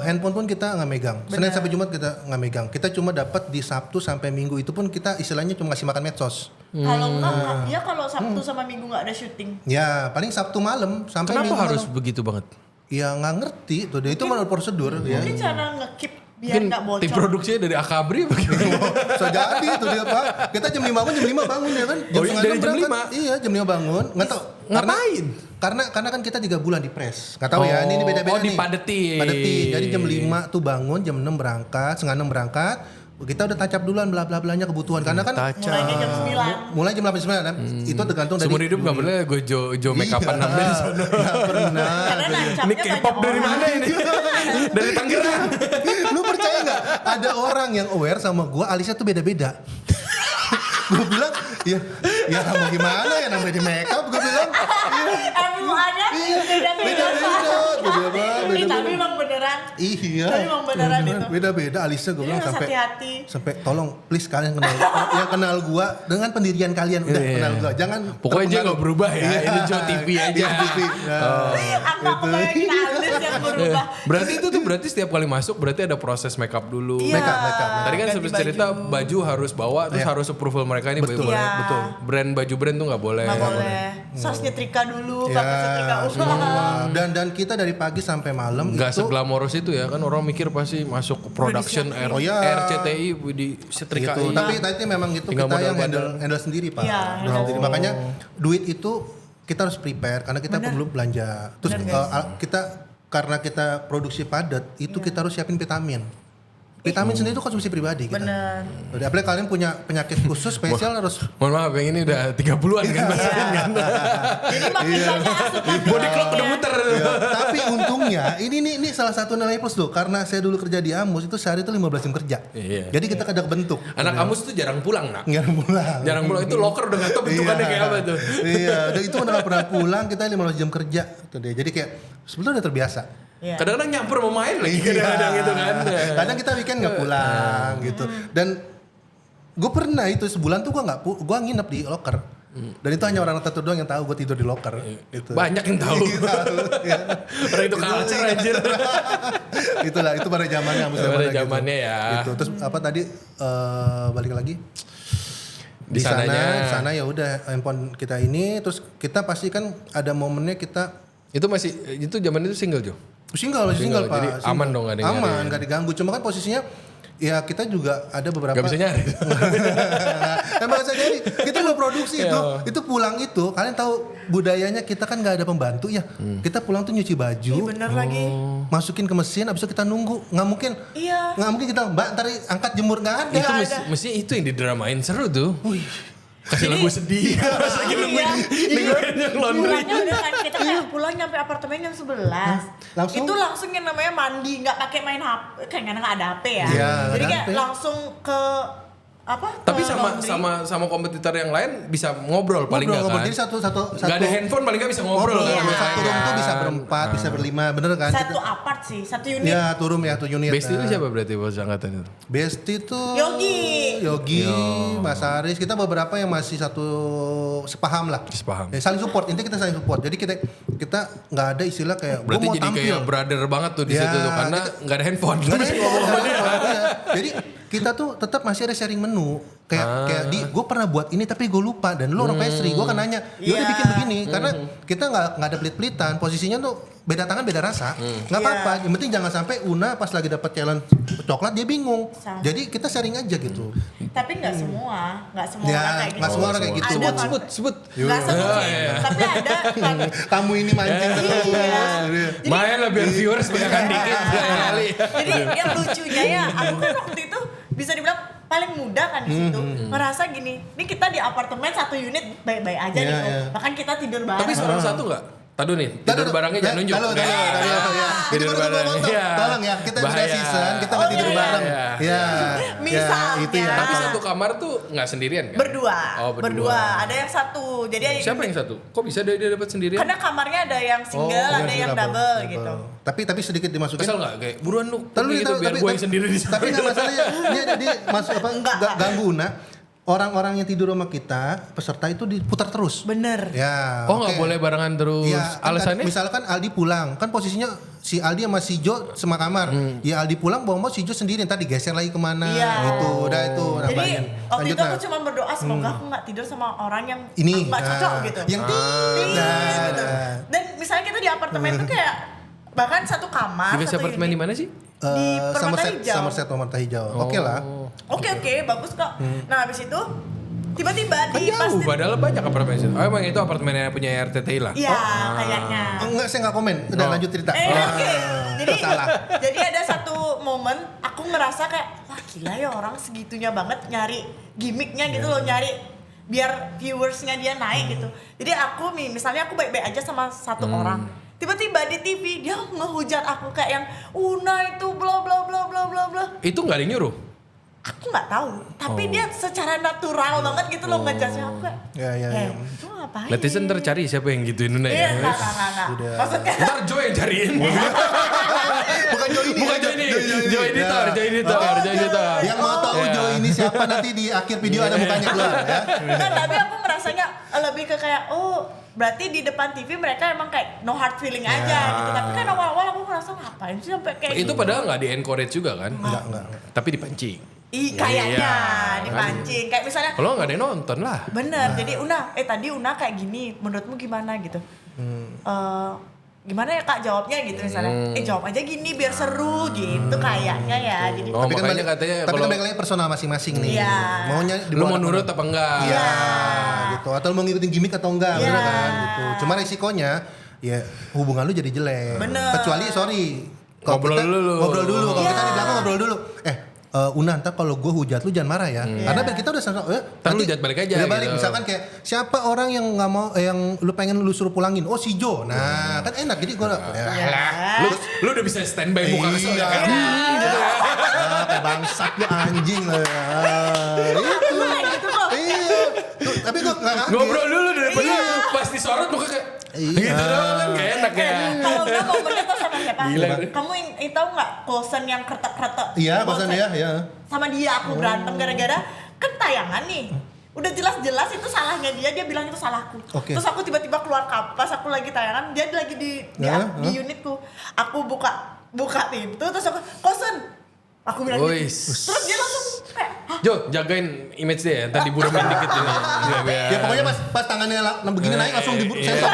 handphone pun kita nggak megang. Senin sampai Jumat kita nggak megang. Kita cuma dapat di Sabtu sampai Minggu itu pun kita istilahnya cuma ngasih makan medsos.
Kalau enggak, ya kalau Sabtu sama Minggu nggak ada syuting.
Ya paling Sabtu malam sampai
Kenapa
Minggu
harus
malam.
begitu banget?
Ya nggak ngerti tuh. Itu menurut prosedur ya.
Mungkin cara nge-keep biar
Mungkin
nggak bocor.
tim produksinya dari Akabri apa gimana?
Bisa jadi itu dia Pak. Kita jam 5 bangun ya kan.
Oh, iya, dari jam 5?
Iya jam 5 bangun. Nggak tahu.
Ngapain?
Karena kan kita 3 bulan di press. Nggak tahu ya ini beda-beda nih.
dipadetin.
Padetin. Jadi jam 5 tuh bangun, jam 6 berangkat, setengah 6 berangkat. Kita udah tacap duluan bla bla blanya kebutuhan karena kan
Mulainya jam 9.
mulai jam 8 9 kan. Itu tergantung dari
Seumur hidup nggak boleh gue Jo make upan namanya di sana.
Nggak pernah.
Karena
Ini
nancapnya
K-pop dari mana ini? Dari Tangerang.
Lu percaya nggak? Ada orang yang aware sama gua alisnya tuh beda-beda. Gue bilang ya mau gimana ya namanya di make up gue bilang
Emang ada beda-beda. Ih, tapi emang beneran.
iya
Tapi emang beneran itu.
beda-beda alisnya gue
Jadi
bilang
harus
sampai
hati-hati.
sampai tolong please kalian kenal yang kenal gua dengan pendirian kalian udah
Iya.
kenal gua jangan
Pokoknya dia
terpengaruh.
nggak berubah ya.
Iya.
Ini Jo TV aja.
Iya, TV.
Aku bayangin alis yang berubah.
Berarti itu tuh berarti setiap kali masuk berarti ada proses make up dulu.
Iya.
Make up.
Tadi kan
Ganti
sempat cerita baju harus bawa terus harus approval mereka ini
Betul.
boleh.
Iya.
Betul.
Brand baju brand tuh nggak boleh.
Nggak boleh. Harus nyetrika dulu,
Ya,
pakai setrika ulang.
semua. dan kita dari pagi sampai malam
Nggak
itu
seglamorous itu ya kan orang mikir pasti masuk production
Udah
R,
Oh iya.
RCTI di setrikai.
gitu. Tapi memang itu
Tinggal
kita
modal
yang handle sendiri Pak.
Iya,
Handle sendiri. Makanya duit itu kita harus prepare karena kita perlu belanja. Terus karena kita produksi padat itu kita harus siapin vitamin. Vitamin sendiri itu konsumsi pribadi kita.
Bener.
Udah, apalagi kalian punya penyakit khusus spesial harus
Mohon maaf yang ini udah 30-an kan maksudnya kan.
Jadi makin banyak asupan
Body clock udah
gizinya.
muter.
Ya, tapi untungnya ini salah satu nilai plus loh karena saya dulu kerja di Amus itu sehari itu 15 jam kerja.
Iya.
Jadi kita kadang bentuk.
Anak Amus tuh jarang pulang nak.
Nggak pulang.
Jarang pulang itu locker udah nggak tahu bentukannya kayak apa tuh.
Iya, dan itu udah nggak pernah pulang kita 15 jam kerja. Tuh deh. Jadi kayak sebetulnya udah terbiasa.
Iya.
Kadang-kadang nyamper mau main lagi kadang-kadang gitu kan.
Kadang kita weekend nggak pulang gitu. Dan gue pernah itu sebulan tuh gue nginep di locker. Dan itu hanya orang tertentu doang yang tahu gue tidur di locker. Gitu.
Banyak yang tahu.
Iya.
Orang itu culture anjir.
Itulah itu pada zamannya Amus
Pada
gitu.
zamannya ya.
Gitu. Terus apa tadi balik lagi Di
sananya.
sana ya udah handphone kita ini, terus kita pasti kan ada momennya kita
Itu zaman itu single Jo?
single Pak.
Jadi
Single.
aman dong, nggak ada yang
Aman,
nyari.
nggak diganggu. Cuma kan posisinya ya kita juga ada beberapa.
Gak bisa nyari.
Emang bisa jadi. Kita mau produksi itu pulang itu, kalian tahu budayanya kita kan nggak ada pembantu ya. Kita pulang tuh nyuci baju,
Ih, bener lagi.
masukin ke mesin, abis itu kita nunggu. Nggak mungkin kita Mbak ntar angkat jemur, nggak ada.
Itu mesti itu yang didramain seru tuh. Kasih lagu sedih. Pas lagi nungguin yang laundry.
Pulangnya udah kan kita kayak pulang nyampe apartemen jam 11.
Langsung?
Itu langsung yang namanya mandi, nggak pakai main HP, kayak nggak ada HP ya.
Iya,
Jadi
nggak ada
kayak
HP.
langsung ke apa?
Tapi
ke laundry.
sama kompetitor yang lain bisa ngobrol paling nggak kan?
Jadi satu
Nggak ada handphone paling nggak bisa ngobrol.
Iya.
kan?
Satu room tuh bisa berempat, bisa berlima, bener kan?
Satu apart sih, satu unit.
Ya, satu room ya, satu unit.
Besti itu siapa berarti bos angkatan itu?
Besti tuh
Yogi.
Mas Aris, kita beberapa yang masih satu sepaham lah.
Sepaham.
Ya, saling support, intinya kita saling support. Jadi kita nggak ada istilah kayak
Berarti
gua mau
jadi
tampil.
kayak brother banget tuh di
Ya,
situ tuh karena nggak ada handphone.
Nggak ada
Mesti
handphone,
ngomong sama dia.
iya. Jadi kita tuh tetap masih ada sharing menu. Kayak gue pernah buat ini tapi gue lupa, dan lu orang pastry, gue kan nanya, ya udah
Iya.
bikin begini, karena kita nggak ada pelit-pelitan, posisinya tuh beda tangan beda rasa, nggak apa-apa. Yang penting jangan sampai Una pas lagi dapat challenge coklat dia bingung.
Sama.
Jadi kita sharing aja gitu.
Tapi nggak semua
Ya,
orang kayak gitu.
nggak semua orang kayak gitu.
Ada
Sebut.
Nggak sebut sih.
Iya.
Tapi ada kan.
Kamu ini mancing terus.
Iya.
Main lah biar viewers banyakan dikit kali.
Jadi yang lucunya ya, aku kan waktu itu bisa dibilang paling muda kan di situ. Merasa gini, ini kita di apartemen satu unit baik-baik aja
Iya,
nih.
iya.
Bahkan kita tidur bareng.
Tapi seorang satu nggak? Tadu nih, tidur barengnya jangan nunjuk.
Tadu, ya.
Tidur bareng.
Iya. Tolong ya, kita beda
Bahaya.
season, kita nggak tidur
iya.
bareng.
Iya.
Ya,
Misalnya.
itu ya.
Tapi satu kamar tuh nggak sendirian kan?
berdua.
Oh, berdua.
Ada yang satu. Jadi
Siapa yang satu? Kok bisa dia dapat sendirian?
karena kamarnya ada yang single,
Oh,
ada yang double gitu.
Tapi sedikit dimasukin.
Kesel nggak kayak buruan lu
Tapi
gitu biar gue yang sendiri di sana.
Tapi nggak masalahnya, dia masuk apa?
Enggak.
Ganggu Una. Orang-orang yang tidur sama kita, peserta itu diputar terus.
Bener.
Ya.
Oh nggak
oke.
boleh barengan terus.
Ya, kan,
Alasannya?
misalkan Aldi pulang, kan posisinya si Aldi sama si Jo sama kamar. Ya Aldi pulang, bawa si Jo sendiri, ntar digeser lagi kemana,
Iya.
gitu. Udah itu
Jadi
nambahin.
waktu
Lanjut,
itu aku
Nak.
cuma berdoa semoga aku nggak tidur sama orang yang
Ini
nggak cocok gitu.
Yang
Gitu. Dan misalnya kita di apartemen tuh kayak bahkan satu kamar.
Di
satu
apartemen di
unit.
mana sih?
Di Permata Hijau.
Permata Hijau. Oke lah.
Oke, bagus kok. Nah habis itu tiba-tiba di pas
Jauh, padahal banyak apartemen situ. Oh emang itu apartemen yang punya RTTI lah?
Iya, kayaknya.
Enggak, saya nggak komen. Udah lanjut cerita.
Oke. Jadi
Salah.
Jadi ada satu momen aku ngerasa kayak wah gila ya orang segitunya banget nyari gimmicknya gitu loh, nyari biar viewersnya dia naik gitu. Jadi aku misalnya aku baik-baik aja sama satu orang. Tiba-tiba di TV dia ngehujat aku kayak yang Una itu bla bla bla bla bla bla.
Itu nggak ada yang nyuruh?
Aku nggak tahu, tapi dia secara natural banget gitu loh ngejudge aku kayak.
Ya.
Itu ngapain?
Netizen tercari siapa yang gituin Una
Iya,
ya?
enggak.
Sudah.
Maksudnya
Ntar Joy yang cariin.
Bukan Jo ini.
Bukan Joy ini. Joy editor.
Yang mau tahu
Iya.
Jo ini siapa nanti di akhir video ada mukanya keluar ya.
Enggak, tapi aku merasanya lebih ke kayak berarti di depan TV mereka emang kayak no hard feeling aja gitu. Tapi kan awal-awal aku ngerasa ngapain sih sampai kayak
Itu
gitu.
padahal nggak di encourage juga kan?
Enggak.
Tapi dipancing.
Kayaknya
Iya.
dipancing. Kayak misalnya
Kalau nggak ada yang nonton lah.
bener, jadi tadi Una kayak gini, menurutmu gimana gitu? Gimana ya kak jawabnya gitu misalnya? Jawab aja gini biar seru gitu kayaknya ya. Jadi
Oh
Tapi kan
makanya katanya
tapi
kalau
kan balik lagi personal masing-masing nih.
Iya.
Maunya
lu mau nurut apa enggak?
Iya, gitu. Atau lu mau ngikutin gimmick atau enggak,
Iya.
bener kan gitu. Cuma resikonya ya hubungan lu jadi jelek.
Bener.
Kecuali kalau
Ngobrol
kita-
dulu.
Ngobrol dulu. Kalau
Iya.
kita di belakang ngobrol dulu. Una, ntar kalau gue hujat lu jangan marah ya. Karena kita udah sama,
Ntar lu hujat balik aja
Udah balik,
gitu.
misalkan kayak siapa orang yang nggak mau, yang lu pengen lu suruh pulangin? Oh si Jo. Nah kan enak. Jadi gue
Lu udah bisa standby muka kesel ya kan?
kayak bangsat lu anjing lo ya. Itu.
kayak gitu kok.
Iya. Tuh, tapi gue nggak kaget.
Ngobrol dulu daripada pas disorot muka kayak
Iya.
gitu doang kan gak enak ya.
Kalau enggak momennya tuh sama siapa?
Gila.
Kamu tahu nggak Kosen yang kretek-kretek?
Iya, kosan ya.
Sama dia aku berantem gara-gara kan tayangan nih. Udah jelas-jelas itu salahnya dia bilang itu salahku.
Oke.
Terus aku tiba-tiba keluar pas aku lagi tayangan, dia lagi di unitku. Aku buka pintu terus aku, Kosen, Aku bilang gitu.
Wis.
Terus dia langsung kayak, hah?
Jo, jagain image dia ya, ntar diburemin dikit ini.
Ya pokoknya pas tangannya begini naik langsung
Iya,
sensor.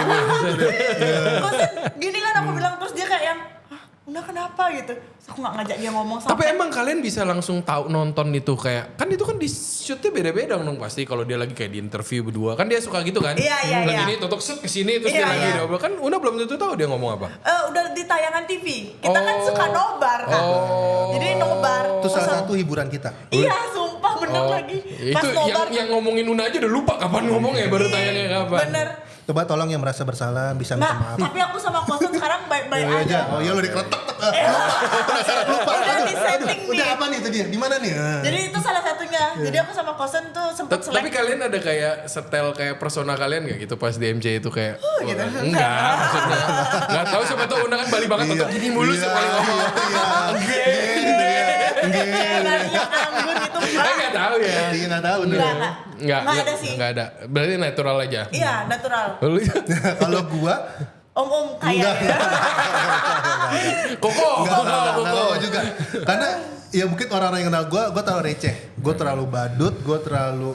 Kosen gini kan aku bilang, terus dia kayak yang, hah, Una kenapa gitu. Terus aku gak ngajak dia ngomong
Tapi
sampai.
emang kalian bisa langsung tahu nonton itu kayak kan itu kan di shootnya beda-beda dong pasti kalau dia lagi kayak di interview berdua kan dia suka gitu kan.
Iya.
Lagi ini totok shoot kesini terus dia
Iya,
lagi
iya.
double kan Una belum tentu tahu dia ngomong apa.
Udah di tayangan TV. Kita kan suka nobar kan. Jadi nobar.
Itu salah satu hiburan kita.
Iya, sumpah bener lagi. Pas
Itu
nobar.
yang ngomongin Una aja udah lupa kapan ngomongnya baru tayangnya kapan.
Bener.
Coba tolong yang merasa bersalah bisa minta
Nah,
maaf.
tapi aku sama Kosen sekarang baik-baik
Iya
aja.
aja. Oh iya lo dikretek. Lupa.
Udah
Aduh,
di setting
Udah
nih.
apa nih tadi? Di mana nih?
Jadi itu salah satunya. Jadi aku sama Kosen tuh sempet
Tapi kalian ada kayak setel kayak persona kalian gak gitu pas di MC itu kayak
gitu.
enggak maksudnya nggak tahu siapa tahu Una kan Bali banget
Iya.
atau gini mulu sih paling ngomong
yang anggun itu
saya nggak tahu ya
Iya nggak tahu nih.
Nggak ada sih.
nggak ada berarti natural aja.
Iya, natural.
Lu
Kalau gua
Om-om kayak ya.
koko
Nggak mau juga. Karena ya mungkin orang-orang yang kenal gua terlalu receh. Gua terlalu badut, gua terlalu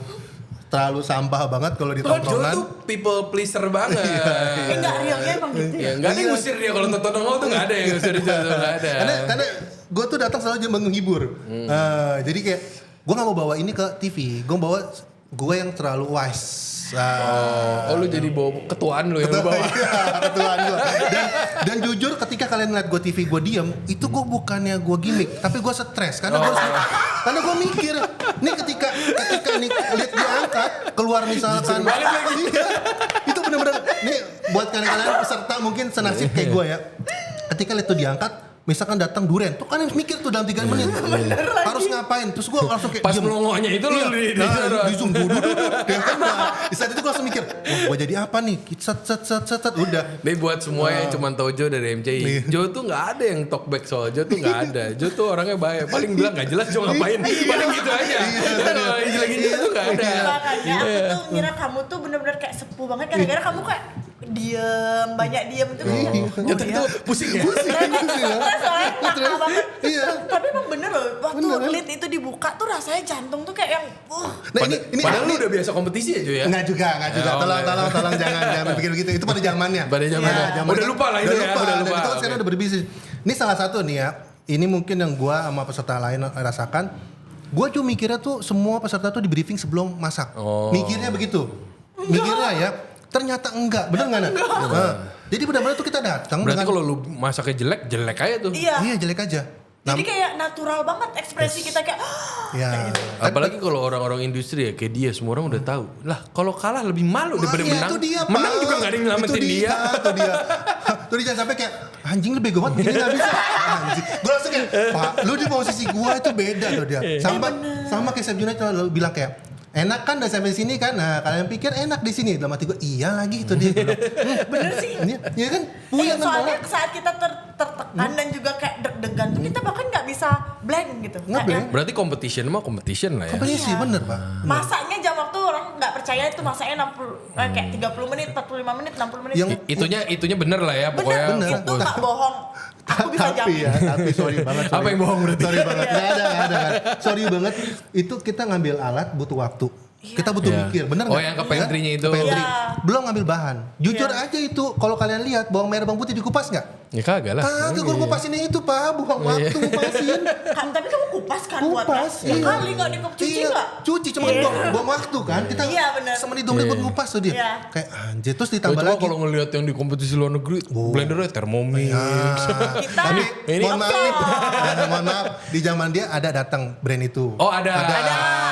sampah banget kalau di
Jo
tongkrongan.
tuh people pleaser banget.
Enggak, realnya emang gitu ya.
Ya, nggak ada yang ngusir dia kalau nonton nongol tuh nggak ada yang ngusir dia tuh nggak ada.
Karena gue tuh datang selalu cuma menghibur. Jadi kayak gue nggak mau bawa ini ke TV. Gue bawa gue yang terlalu wise.
Oh lu jadi bawa ketuaan lu yang lu bawa.
Iya, ketuaan gue. Dan jujur ketika kalian ngeliat gue TV gue diem, itu gue bukannya gue gimmick, tapi gue stres karena gue mikir, nih ketika nih lihat dia angkat keluar misalkan, iya, itu bener-bener nih buat kalian peserta mungkin senasib kayak gue ya, ketika lihat tuh diangkat. Misalkan datang duren, tuh kan yang mikir tuh dalam 3 menit harus ngapain? Terus gue langsung kayak
Pas
diem.
melongonya itu lu
di zoom dulu. Ya kan di saat itu gue langsung mikir, wah gue jadi apa nih? Set udah.
Nih buat semua yang cuma tahu Jo dari MCI, Jo tuh nggak ada yang talkback soal Jo tuh nggak ada. Jo tuh orangnya baik, paling bilang nggak jelas Jo ngapain, paling gitu aja. Kalau lagi gitu tuh nggak ada.
Makanya aku tuh ngira kamu tuh bener-bener kayak sepuh banget gara-gara kamu kayak diem, banyak diem tuh.
Ya tapi tuh pusing ya.
Soalnya nakal banget.
Iya.
Tapi emang bener loh, waktu lid itu dibuka tuh rasanya jantung tuh kayak yang
Nah ini
Padahal lu udah biasa kompetisi ya Jo ya.
Enggak juga. Tolong jangan pikir begitu. Itu pada zamannya.
Pada zamannya.
Ya,
Udah lupa lah itu ya, udah lupa.
Itu sekarang udah berbisnis. Ini salah satu nih ya. Ini mungkin yang gua sama peserta lain rasakan. Gua cuma mikirnya tuh semua peserta tuh di briefing sebelum masak. Mikirnya begitu. Mikirnya ya. Ternyata enggak. Bener enggak Nak? Jadi benar-benar tuh kita datang.
Berarti kalau lu masaknya jelek aja tuh.
iya.
Iya jelek aja.
Jadi kayak natural banget ekspresi kita kayak
Ya.
Apalagi kalau orang-orang industri ya kayak dia semua orang udah tahu. Lah kalau kalah lebih malu daripada
iya,
menang.
itu dia, Pak.
Menang juga gak ada yang nyelamatin
Itu
dia.
Tuh dia jangan sampai kayak anjing lu bego banget gini gak bisa. Anjing. Gue langsung kayak Pak lu di posisi gua itu beda tuh dia. Sama kayak Chef Junaid lalu bilang kayak enak kan udah sampai sini kan, nah kalian pikir enak di sini, dalam hati gue iya lagi itu dia.
bener sih.
Iya kan, puyeng kan
Soalnya
bawa.
saat kita tertekan dan juga kayak deg-degan tuh kita bahkan nggak bisa blank gitu.
Nggak
Kayak
blank.
Berarti competition mah competition lah ya.
Kompetisi bener Pak.
Masaknya jam waktu orang nggak percaya itu masaknya 60 kayak 30 menit, 45 menit, 60 menit.
Yang-
Itunya bener lah ya pokoknya.
Bener.
Itu nggak bohong. Aku bisa jamin.
Tapi sorry banget.
Apa yang bohong berarti?
Sorry banget, nggak ada. Sorry banget, itu kita ngambil alat butuh waktu. Kita butuh
Iya.
mikir, bener
Oh,
nggak?
yang ke pantry-nya itu.
Ke pantry.
Iya.
Belum ngambil bahan. Jujur
Iya.
aja itu, kalau kalian lihat bawang merah bawang putih dikupas nggak?
Ya kagak lah.
Kagak, gue kupasin itu Pak, buang waktu ngupasin.
Tapi kamu kupas kan buatnya?
Kupas,
Ya
iya.
kali nggak cuci
Iya,
nggak?
cuci cuma
Iya.
buang waktu kan. Kita
Iya, bener.
semenit 2 menit buat ngupas tuh dia.
Iya.
Kayak anjir, terus
Oh,
ditambah
coba
lagi.
kalau ngelihat yang di kompetisi luar negeri, blendernya Thermomix.
Kita
Ini
Mohon maaf, mohon maaf. Di zaman dia ada datang brand itu.
Oh ada.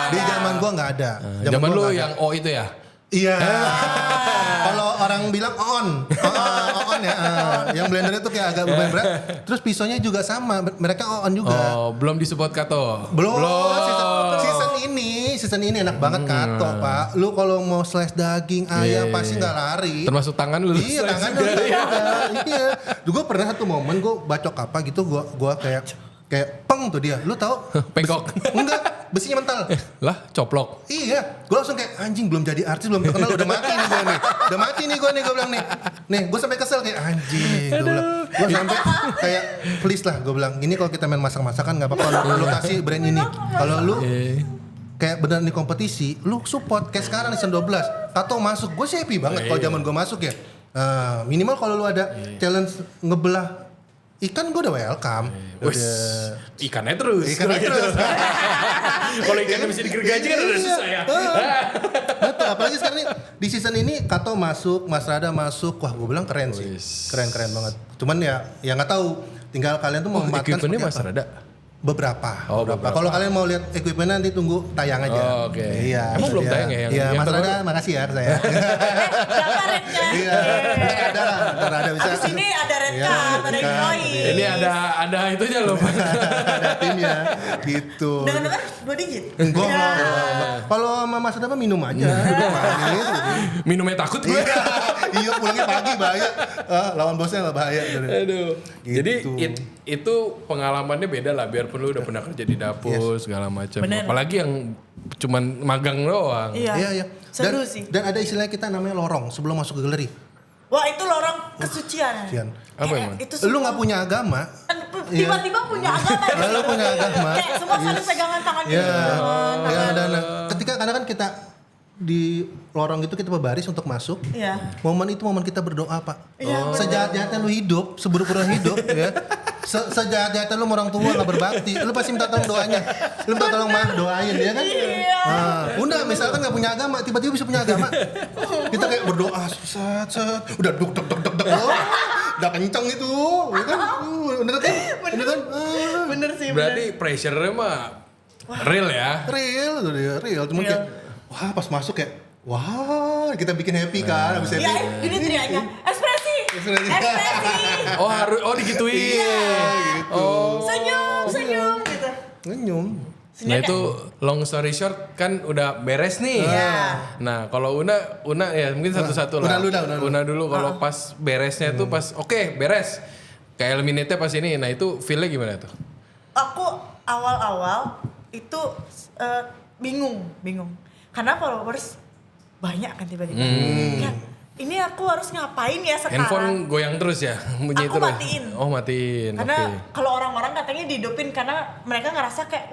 Di zaman gua nggak ada.
Zaman
gua
lu
nggak ada.
yang O itu ya?
Iya. Kalau orang bilang on ya. Yang blendernya tuh kayak agak lumayan berat. Terus pisaunya juga sama. Mereka on juga.
Oh, belum disebut Kato.
Belum. Season ini enak banget Kato Pak. Lu kalau mau slice daging ayam
Iya,
pasti
iya.
nggak lari.
Termasuk tangan lu.
Iya tangan lu juga. Iya. Gue pernah satu momen gue bacok apa gitu gue kayak peng tuh dia. Lu tahu?
Pengkok.
Enggak, besinya mental.
Lah, coplok.
Iya, gue langsung kayak anjing belum jadi artis belum terkenal udah mati nih gue nih. Udah mati nih gue bilang nih. Nih, gue sampai kesel kayak anjing. Gue bilang, Gue sampai kayak please lah gue bilang ini kalau kita main masak-masakan nggak apa-apa lu kasih brand ini. Kalau lu kayak beneran di kompetisi, lu support kayak sekarang di season 12. Tato masuk, gue sih happy banget kalau zaman gue masuk ya. Minimal kalau lu ada challenge ngebelah ikan gue udah welcome.
Ikannya terus. Kalau ikannya bisa digergaji kan udah susah ya.
Betul, apalagi sekarang nih di season ini Kato masuk, Mas Rada masuk. Wah, gue bilang keren sih. Keren banget. Cuman ya nggak tahu. Tinggal kalian tuh mau memanfaatkan
Equipmentnya
seperti
Mas
apa.
Rada?
Beberapa.
Beberapa.
Kalau kalian mau lihat equipment nanti tunggu tayang aja.
Oke.
Iya.
Emang
itu
belum
dia.
tayang ya yang
Iya, Mas
terbaru?
Rada, makasih ya ke saya.
Berapa rate-nya?
Iya. Ntar ada bisa.
Abis ini ada red
Iya,
card, ada
red card.
invoice.
Ini ada itunya loh.
Ada timnya gitu.
Dengar-dengar 2 digit.
Enggak.
Ya.
Kalau sama Mas Rada mah minum aja. Manis.
Minumnya takut gue.
Iya, pulangnya pagi bahaya. Lawan bosnya nggak bahaya.
Aduh.
Gitu.
Jadi itu pengalamannya beda lah. Biarpun lu udah pernah kerja di dapur segala macam.
Bener.
Apalagi yang cuman magang doang.
Iya.
Iya.
Seru sih.
Dan ada istilah kita namanya lorong sebelum masuk ke galeri.
Wah, itu lorong kesucian.
Sian.
Apa
Kayak
emang?
Itu
Lu nggak punya agama?
tiba-tiba punya agama.
Ya, lu punya agama.
Kayak semua saling pegangan tangan gitu.
Ya.
Tangan.
Ya, dan ketika karena kan kita di lorong itu kita berbaris untuk masuk.
Iya.
Momen itu momen kita berdoa, Pak.
Iya,
Sejahat-jahatnya lu hidup, seburuk-buruknya hidup ya. Sejahat-jahatnya lu sama orang tua gak berbakti, lu pasti minta tolong doanya. Lu minta tolong mah doain ya kan?
Iya.
Udah misalkan gak punya agama, tiba-tiba bisa punya agama. Kita kayak berdoa, set, udah duk duk duk duk duk. Udah kenceng itu, ya kan? Bener kan? Bener kan?
Bener sih.
Berarti pressure-nya mah real ya.
Real tuh dia, real. Cuma kayak, wah pas masuk kayak, wah kita bikin happy kan, habis happy.
Ya, ini teriaknya. Ekspresi.
Oh digituin.
Gitu.
Senyum gitu.
Ngenyum.
Nah itu long story short kan udah beres nih.
Iya.
Nah kalau Una ya mungkin satu-satu lah.
Una
Dulu kalau pas beresnya tuh pas oke, beres. Kayak eliminate pas ini. Nah itu feel-nya gimana tuh?
Aku awal-awal itu bingung. Karena followers banyak kan tiba-tiba. Kayak, ini aku harus ngapain ya sekarang?
Handphone goyang terus ya? Bunyi
Aku
terus?
matiin.
Oh matiin,
Karena
oke.
kalau orang-orang katanya dihidupin karena mereka ngerasa kayak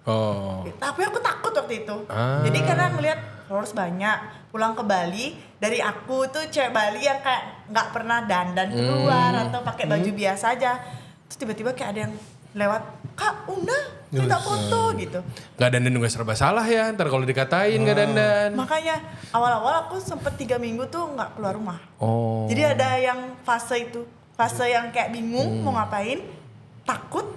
Oh.
tapi aku takut waktu itu.
Ah.
Jadi karena ngelihat followers banyak, pulang ke Bali, dari aku tuh cewek Bali yang kayak nggak pernah dandan keluar atau pakai baju biasa aja. Terus tiba-tiba kayak ada yang lewat, "Kak, Una, minta foto," gitu.
Gak dandan juga serba salah ya, ntar kalau dikatain gak dandan.
Makanya awal-awal aku sempet 3 minggu tuh nggak keluar rumah.
Oh.
Jadi ada yang fase yang kayak bingung mau ngapain, takut,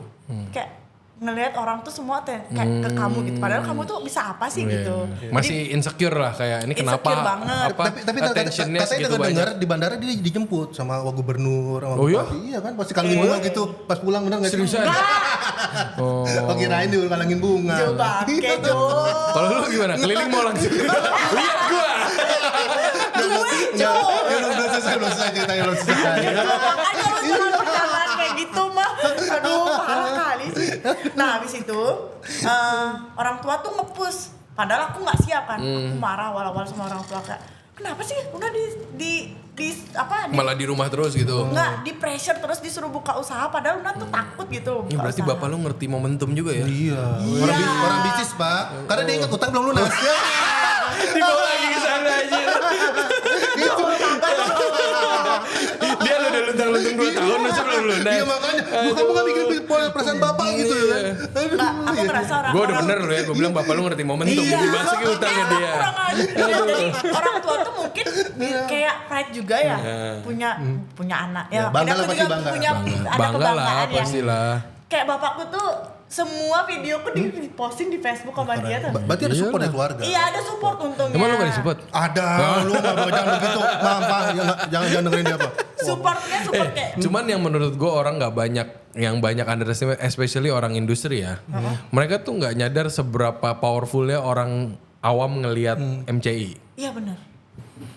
kayak ngelihat orang tuh semua kayak ke kamu gitu. Padahal kamu tuh bisa apa sih gitu.
Masih insecure lah kayak ini kenapa
Insecure banget.
apa
Tapi
attentionnya
katanya
segitu
dengar
banyak.
di bandara dia dijemput sama Wak Gubernur sama
Oh iya?
Bupati. Iya kan pasti kalungin bunga gitu pas pulang bener nggak sih?
Seriusan?
Oh kirain dia kalungin bunga.
Jo bangke Jo.
Kalau lu gimana? Keliling mau langsung. Lihat gua.
Ya, belum selesai ceritanya belum selesai.
Makanya lu jangan berjalan kayak gitu mah. Aduh, parah kali sih. Nah, habis itu orang tua tuh nge-push. Padahal aku nggak siap kan. Aku marah awal-awal sama orang tua kayak, kenapa sih udah
Malah di rumah terus gitu.
nggak di pressure terus disuruh buka usaha padahal Una tuh takut gitu
Ini
buka
berarti
usaha.
bapak lu ngerti momentum juga ya?
Iya. Orang bisnis Pak. Karena dia ingat utang belum lunas.
Dibawa lagi ke sana aja. Dia lu udah luntang-luntung 2 tahun masih belum lunas.
Iya makanya. Kamu nggak bikin perasaan bapak gitu ya kan?
Nggak, aku ngerasa orang
Gue udah bener lu ya, gue bilang bapak lu ngerti momentum.
Iya.
Dimasukin utangnya dia.
Kurang aja. Jadi orang tua tuh mungkin kayak pride juga ya, punya anak. Ya,
Bangga
aku
lah, pasti
juga
bangga.
punya ada
Bangga lah
kebanggaan ya.
pastilah.
Kayak bapakku tuh semua videoku di-posting di Facebook sama dia tuh.
Berarti ada support dari keluarga.
Iya ada support untungnya.
Emang lu gak disebut?
Ada, lu nggak jangan begitu, mampah, jangan dengerin dia apa.
Supportnya support kayak.
Cuman yang menurut gue orang nggak banyak yang banyak underestimate, especially orang industri ya. Mereka tuh nggak nyadar seberapa powerfulnya orang awam ngelihat MCI.
Iya benar.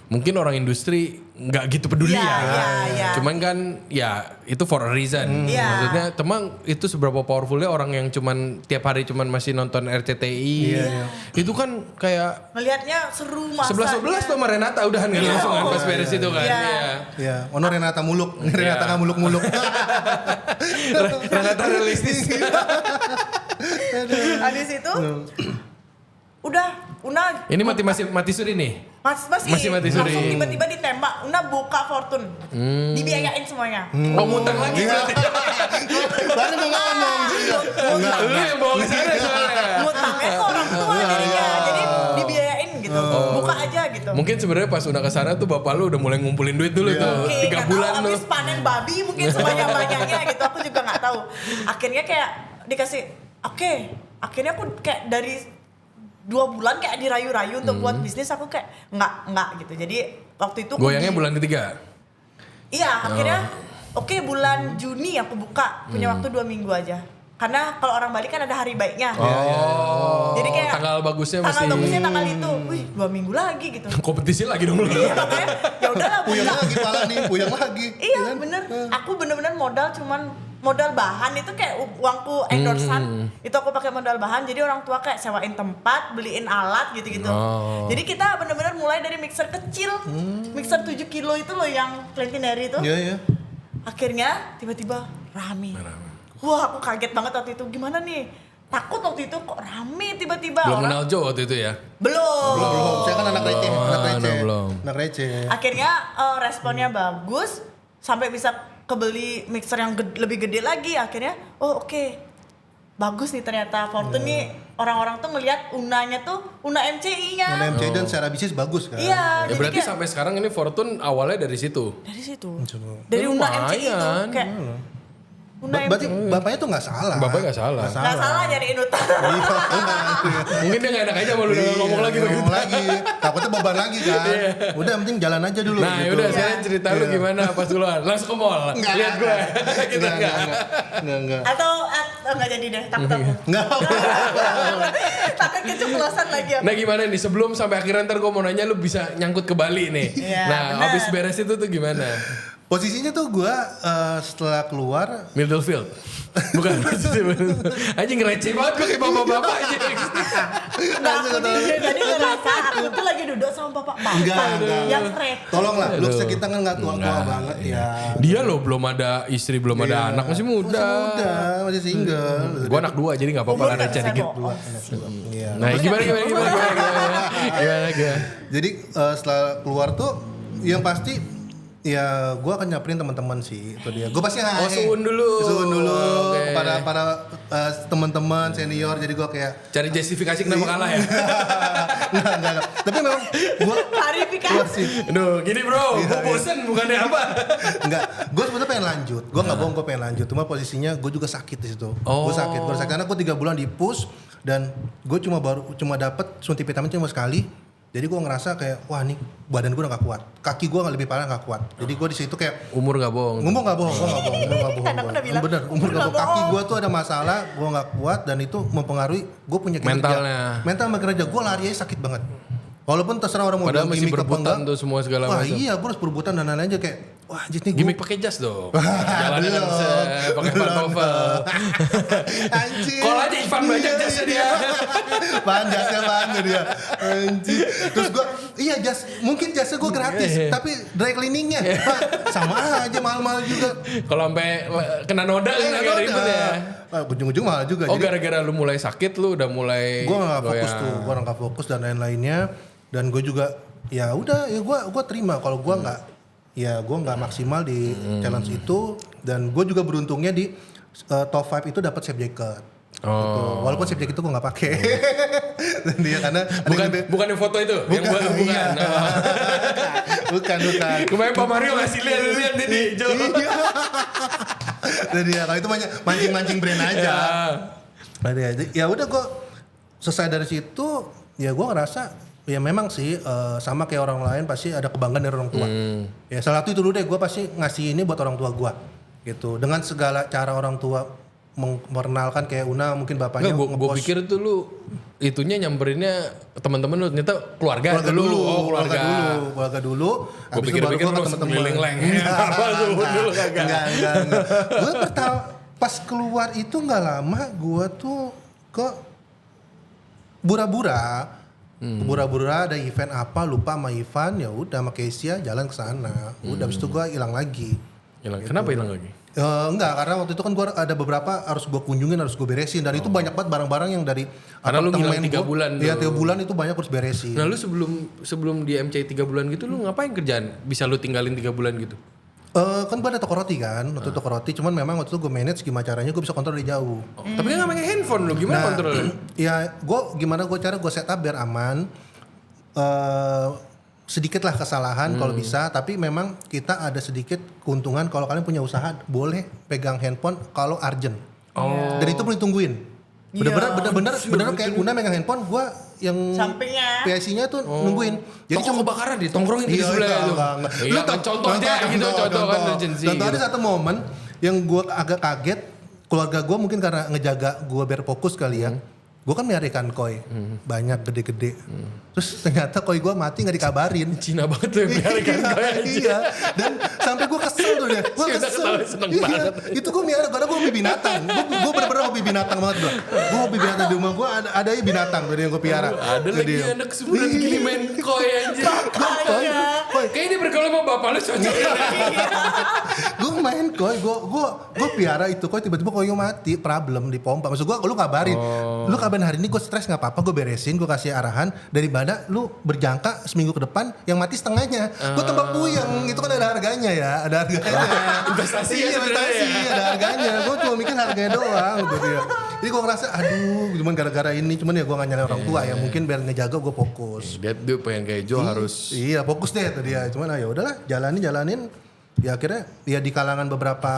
Mungkin orang industri nggak gitu peduli
Iya,
ya.
iya.
Cuman kan ya itu for a reason.
Iya.
Maksudnya emang itu seberapa powerfulnya orang yang cuman tiap hari cuman masih nonton RCTI.
Iya.
Itu kan kayak
Ngelihatnya seru masanya.
11-12 tuh sama Renata udahan kan langsung kan pas beres itu kan.
Iya.
Iya.
Ya, ono Renata muluk, Renata nggak muluk-muluk.
Renata realistis.
Habis itu udah Una
Ini mati suri nih. Masih mati suri.
langsung tiba-tiba ditembak. Una buka Fortune. Dibiayain semuanya.
Oh ngutang lagi berarti.
Baru mau ngomong.
Lu yang bawa ke sana soalnya.
Ngutangnya ke orang tua jadinya. Jadi dibiayain gitu. Buka aja gitu.
Mungkin sebenarnya pas udah ke sana tuh bapak lu udah mulai ngumpulin duit dulu tuh.
Oke,
3
nggak
bulan
tahu,
tuh.
habis panen babi mungkin sebanyak-banyaknya gitu. Aku juga nggak tahu. Akhirnya kayak dikasih, akhirnya aku kayak dari 2 bulan kayak dirayu-rayu untuk buat bisnis, aku kayak enggak gitu. Jadi waktu itu
Goyangnya bulan ketiga.
Iya, akhirnya bulan Juni aku buka, punya waktu 2 minggu aja. Karena kalau orang Bali kan ada hari baiknya.
Oh.
Jadi kayak
tanggal bagusnya
tanggal itu. Wih, 2 minggu lagi gitu.
Kompetisi lagi dong lu.
Iya, makanya ya udahlah
Puyeng
buka.
lagi pala nih, puyeng lagi.
Iya, bener. Aku bener-bener modal bahan itu kayak uangku endorsean. Itu aku pakai modal bahan. Jadi orang tua kayak sewain tempat, beliin alat gitu-gitu.
Oh.
Jadi kita bener-bener mulai dari mixer kecil. Mixer 7 kilo itu loh yang Plentineri itu.
Iya.
Akhirnya tiba-tiba rame. Wah, aku kaget banget waktu itu. Gimana nih? Takut waktu itu kok rame tiba-tiba.
Belum
Orang-
kenal Jo waktu itu ya.
Belum. Saya kan anak receh,
belum.
Anak receh.
Akhirnya responnya bagus. Sampai bisa kebeli mixer yang lebih gede lagi. Akhirnya oke. Bagus nih ternyata Fortune nih, orang-orang tuh ngelihat Unanya tuh Una MCI-nya.
Mana MC dan secara bisnis bagus kan?
Iya,
Ya
jadi
berarti
kayak
sampai sekarang ini Fortune awalnya dari situ.
dari situ.
Coba.
Dari Una
Lumayan.
MCI itu kayak Una
Berarti
MCI.
bapaknya tuh nggak salah.
Bapaknya nggak salah.
Nggak salah nyariin Uta.
Mungkin dia nggak enak aja malu udah ngomong lagi begitu.
Ngomong lagi. Takutnya beban lagi kan. Udah yang penting jalan aja dulu.
Nah,
gitu.
yaudah sekarang cerita lu gimana pas duluan. Langsung ke mall. Lihat gue. Kita
Enggak.
Atau nggak jadi deh, takut aku.
Enggak.
Takut keceplosan lagi aku.
Nah gimana nih sebelum sampai akhirnya ntar gue mau nanya lu bisa nyangkut ke Bali nih.
Iya,
Nah
bener.
abis beres itu tuh gimana?
Posisinya tuh gue setelah keluar
Middle field. Bukan anjing receh banget gue kayak bapak-bapak aja.
Nah, aku nih tadi ngerasa aku tuh lagi duduk sama bapak
enggak.
yang retro.
Tolonglah, looks kita kan nggak tua-tua banget ya.
Dia loh belum ada istri, belum ada anak, masih muda.
Masih single.
Gue anak 2 jadi gak apa-apa lah
Umur
receh
nggak
dikit.
bisa bohong.
Iya.
Nah gimana.
Jadi setelah keluar tuh yang pasti ya gue akan nyamperin teman-teman sih itu dia. Gue pasti
suun dulu. Oke.
pada teman-teman senior. Jadi gue kayak
Cari justifikasi kenapa kalah ya?
enggak. Tapi memang gue
Klarifikasi.
Aduh gini bro, gue bosen bukannya apa?
enggak. Gue sebetulnya pengen lanjut. Gue nggak bohong, gue pengen lanjut. Cuma posisinya gue juga sakit di situ.
Oh.
Gue sakit karena gue 3 bulan di push dan gue cuma dapet suntik vitamin cuma sekali. Jadi gue ngerasa kayak wah nih badan gue udah gak kuat, kaki gue nggak lebih parah gak kuat. Jadi gue di situ kayak
Umur gak bohong.
ngomong nggak bohong, gue nggak bohong.
Kan aku udah bilang,
Bener, umur nggak bohong. Kaki gue tuh ada masalah, gue nggak kuat dan itu mempengaruhi gue punya kinerja.
Mentalnya.
Mental sama kinerja gue lari aja sakit banget. Walaupun terserah orang mau
Padahal
bilang
masih
gimmick apa
berebutan
enggak.
tuh semua segala
Wah
macam.
iya, gue harus berebutan dan lain-lain aja kayak wah anjir nih gue.
Gimik pakai jas dong. Jalannya kan pakai pantofel.
Anjir.
Kalau aja Ivan banyak jasnya dia.
Jasnya banget dia. Anjir. Terus gue, iya mungkin jasnya gue gratis, tapi dry cleaningnya Pak, sama aja mahal-mahal juga.
Kalau sampai kena noda kan agak ribet ya.
Ujung-ujung mahal juga.
Oh gara-gara lu mulai sakit lu udah mulai
Gue nggak fokus
goyang.
tuh, gue nggak fokus dan lain-lainnya. Dan gue juga, ya udah, ya gue terima kalau gue nggak, ya gue nggak maksimal di challenge itu. Dan gue juga beruntungnya di top 5 itu dapat safe jacket.
Oh.
Gitu. Walaupun safe jacket itu gue nggak pakai. Dan dia karena
Bukan yang foto itu, yang bukan.
iya. bukan.
Kemarin Pak Mario ngasih lihat nih di Jo.
Dan dia kalau itu mancing brand aja. Ya udah gue selesai dari situ, ya gue ngerasa ya memang sih sama kayak orang lain pasti ada kebanggaan dari orang tua. Ya salah satu itu dulu deh, gue pasti ngasih ini buat orang tua gue gitu. Dengan segala cara orang tua memperkenalkan kayak Una mungkin bapaknya
Enggak, gue
ngepost
pikir tuh lu itunya nyamberinnya teman-teman lu ternyata keluarga dulu. Oh,
keluarga dulu.
Gue pikir-pikir lu keliling leng. Apa tuh dulu kagak.
Enggak. Gue pas keluar itu nggak lama, gue tuh ke Bura-Bura. Bura-Bura ada event apa lupa sama Ivan, ya udah sama Kesia jalan ke sana. Udah habis itu gue hilang lagi.
Hilang. Kenapa hilang lagi?
Enggak, karena waktu itu kan gue ada beberapa harus gue kunjungin, harus gue beresin. Dan itu banyak banget barang-barang yang dari
karena lu ngilang
apartemen
3 bulan.
Iya 3 bulan itu banyak harus beresin.
Nah lu sebelum di MCI 3 bulan gitu lu ngapain kerjaan? Bisa lu tinggalin 3 bulan gitu?
Kan gue ada toko roti kan, waktu itu toko roti. Cuman memang waktu itu gue manage gimana caranya gue bisa kontrol dari jauh.
Tapi kan gak pakai handphone lu, gimana kontrolnya?
Ya gue set up biar aman. Sedikit lah kesalahan kalau bisa, tapi memang kita ada sedikit keuntungan kalau kalian punya usaha boleh pegang handphone kalau urgent. Dan itu perlu ditungguin. Bener-bener kayak Una megang handphone, gue yang
sampingnya
PIC-nya tuh nungguin.
Jadi cuma kebakaran ditongkrongin di sebelah itu. Iya kan contoh kan urgency.
Contoh ada satu momen yang gue agak kaget, keluarga gue mungkin karena ngejaga gue biar fokus kali ya. Gue kan melihara ikan koi, banyak gede-gede. Terus ternyata koi gue mati gak dikabarin.
Cina banget tuh yang melihara ikan koi aja.
Iya, dan sampai gue kesel tuh dia. Gue kesel.
Seneng banget.
Itu gue melihara karena gue hobi binatang. Gue bener-bener hobi binatang banget gue. Gue hobi binatang di rumah gue ada aja binatang tadi yang gue pelihara.
Ada lagi anak sebulan gini main koi aja. Koi. Kayaknya dia bergaul sama bapak lu cocok.
Gue main koi, gue pelihara itu koi tiba-tiba koinya mati, problem di pompa. Maksud gue lu kabarin. Lu kabarin hari ini gue stres nggak apa-apa, gue beresin, gue kasih arahan daripada lu berjangka seminggu ke depan yang mati setengahnya. Gue tambah puyeng, itu kan ada harganya ya, ada harganya.
Investasi ya
investasi, ada harganya. Gue cuma mikir harganya doang gitu ya. Jadi gue ngerasa aduh, cuman gara-gara ini, cuman ya gue nggak nyalain orang tua ya, mungkin biar ngejaga gue fokus.
Dia tuh pengen kayak Joe harus.
Iya fokus deh tadi ya, cuman ya udahlah jalanin. Ya akhirnya ya di kalangan beberapa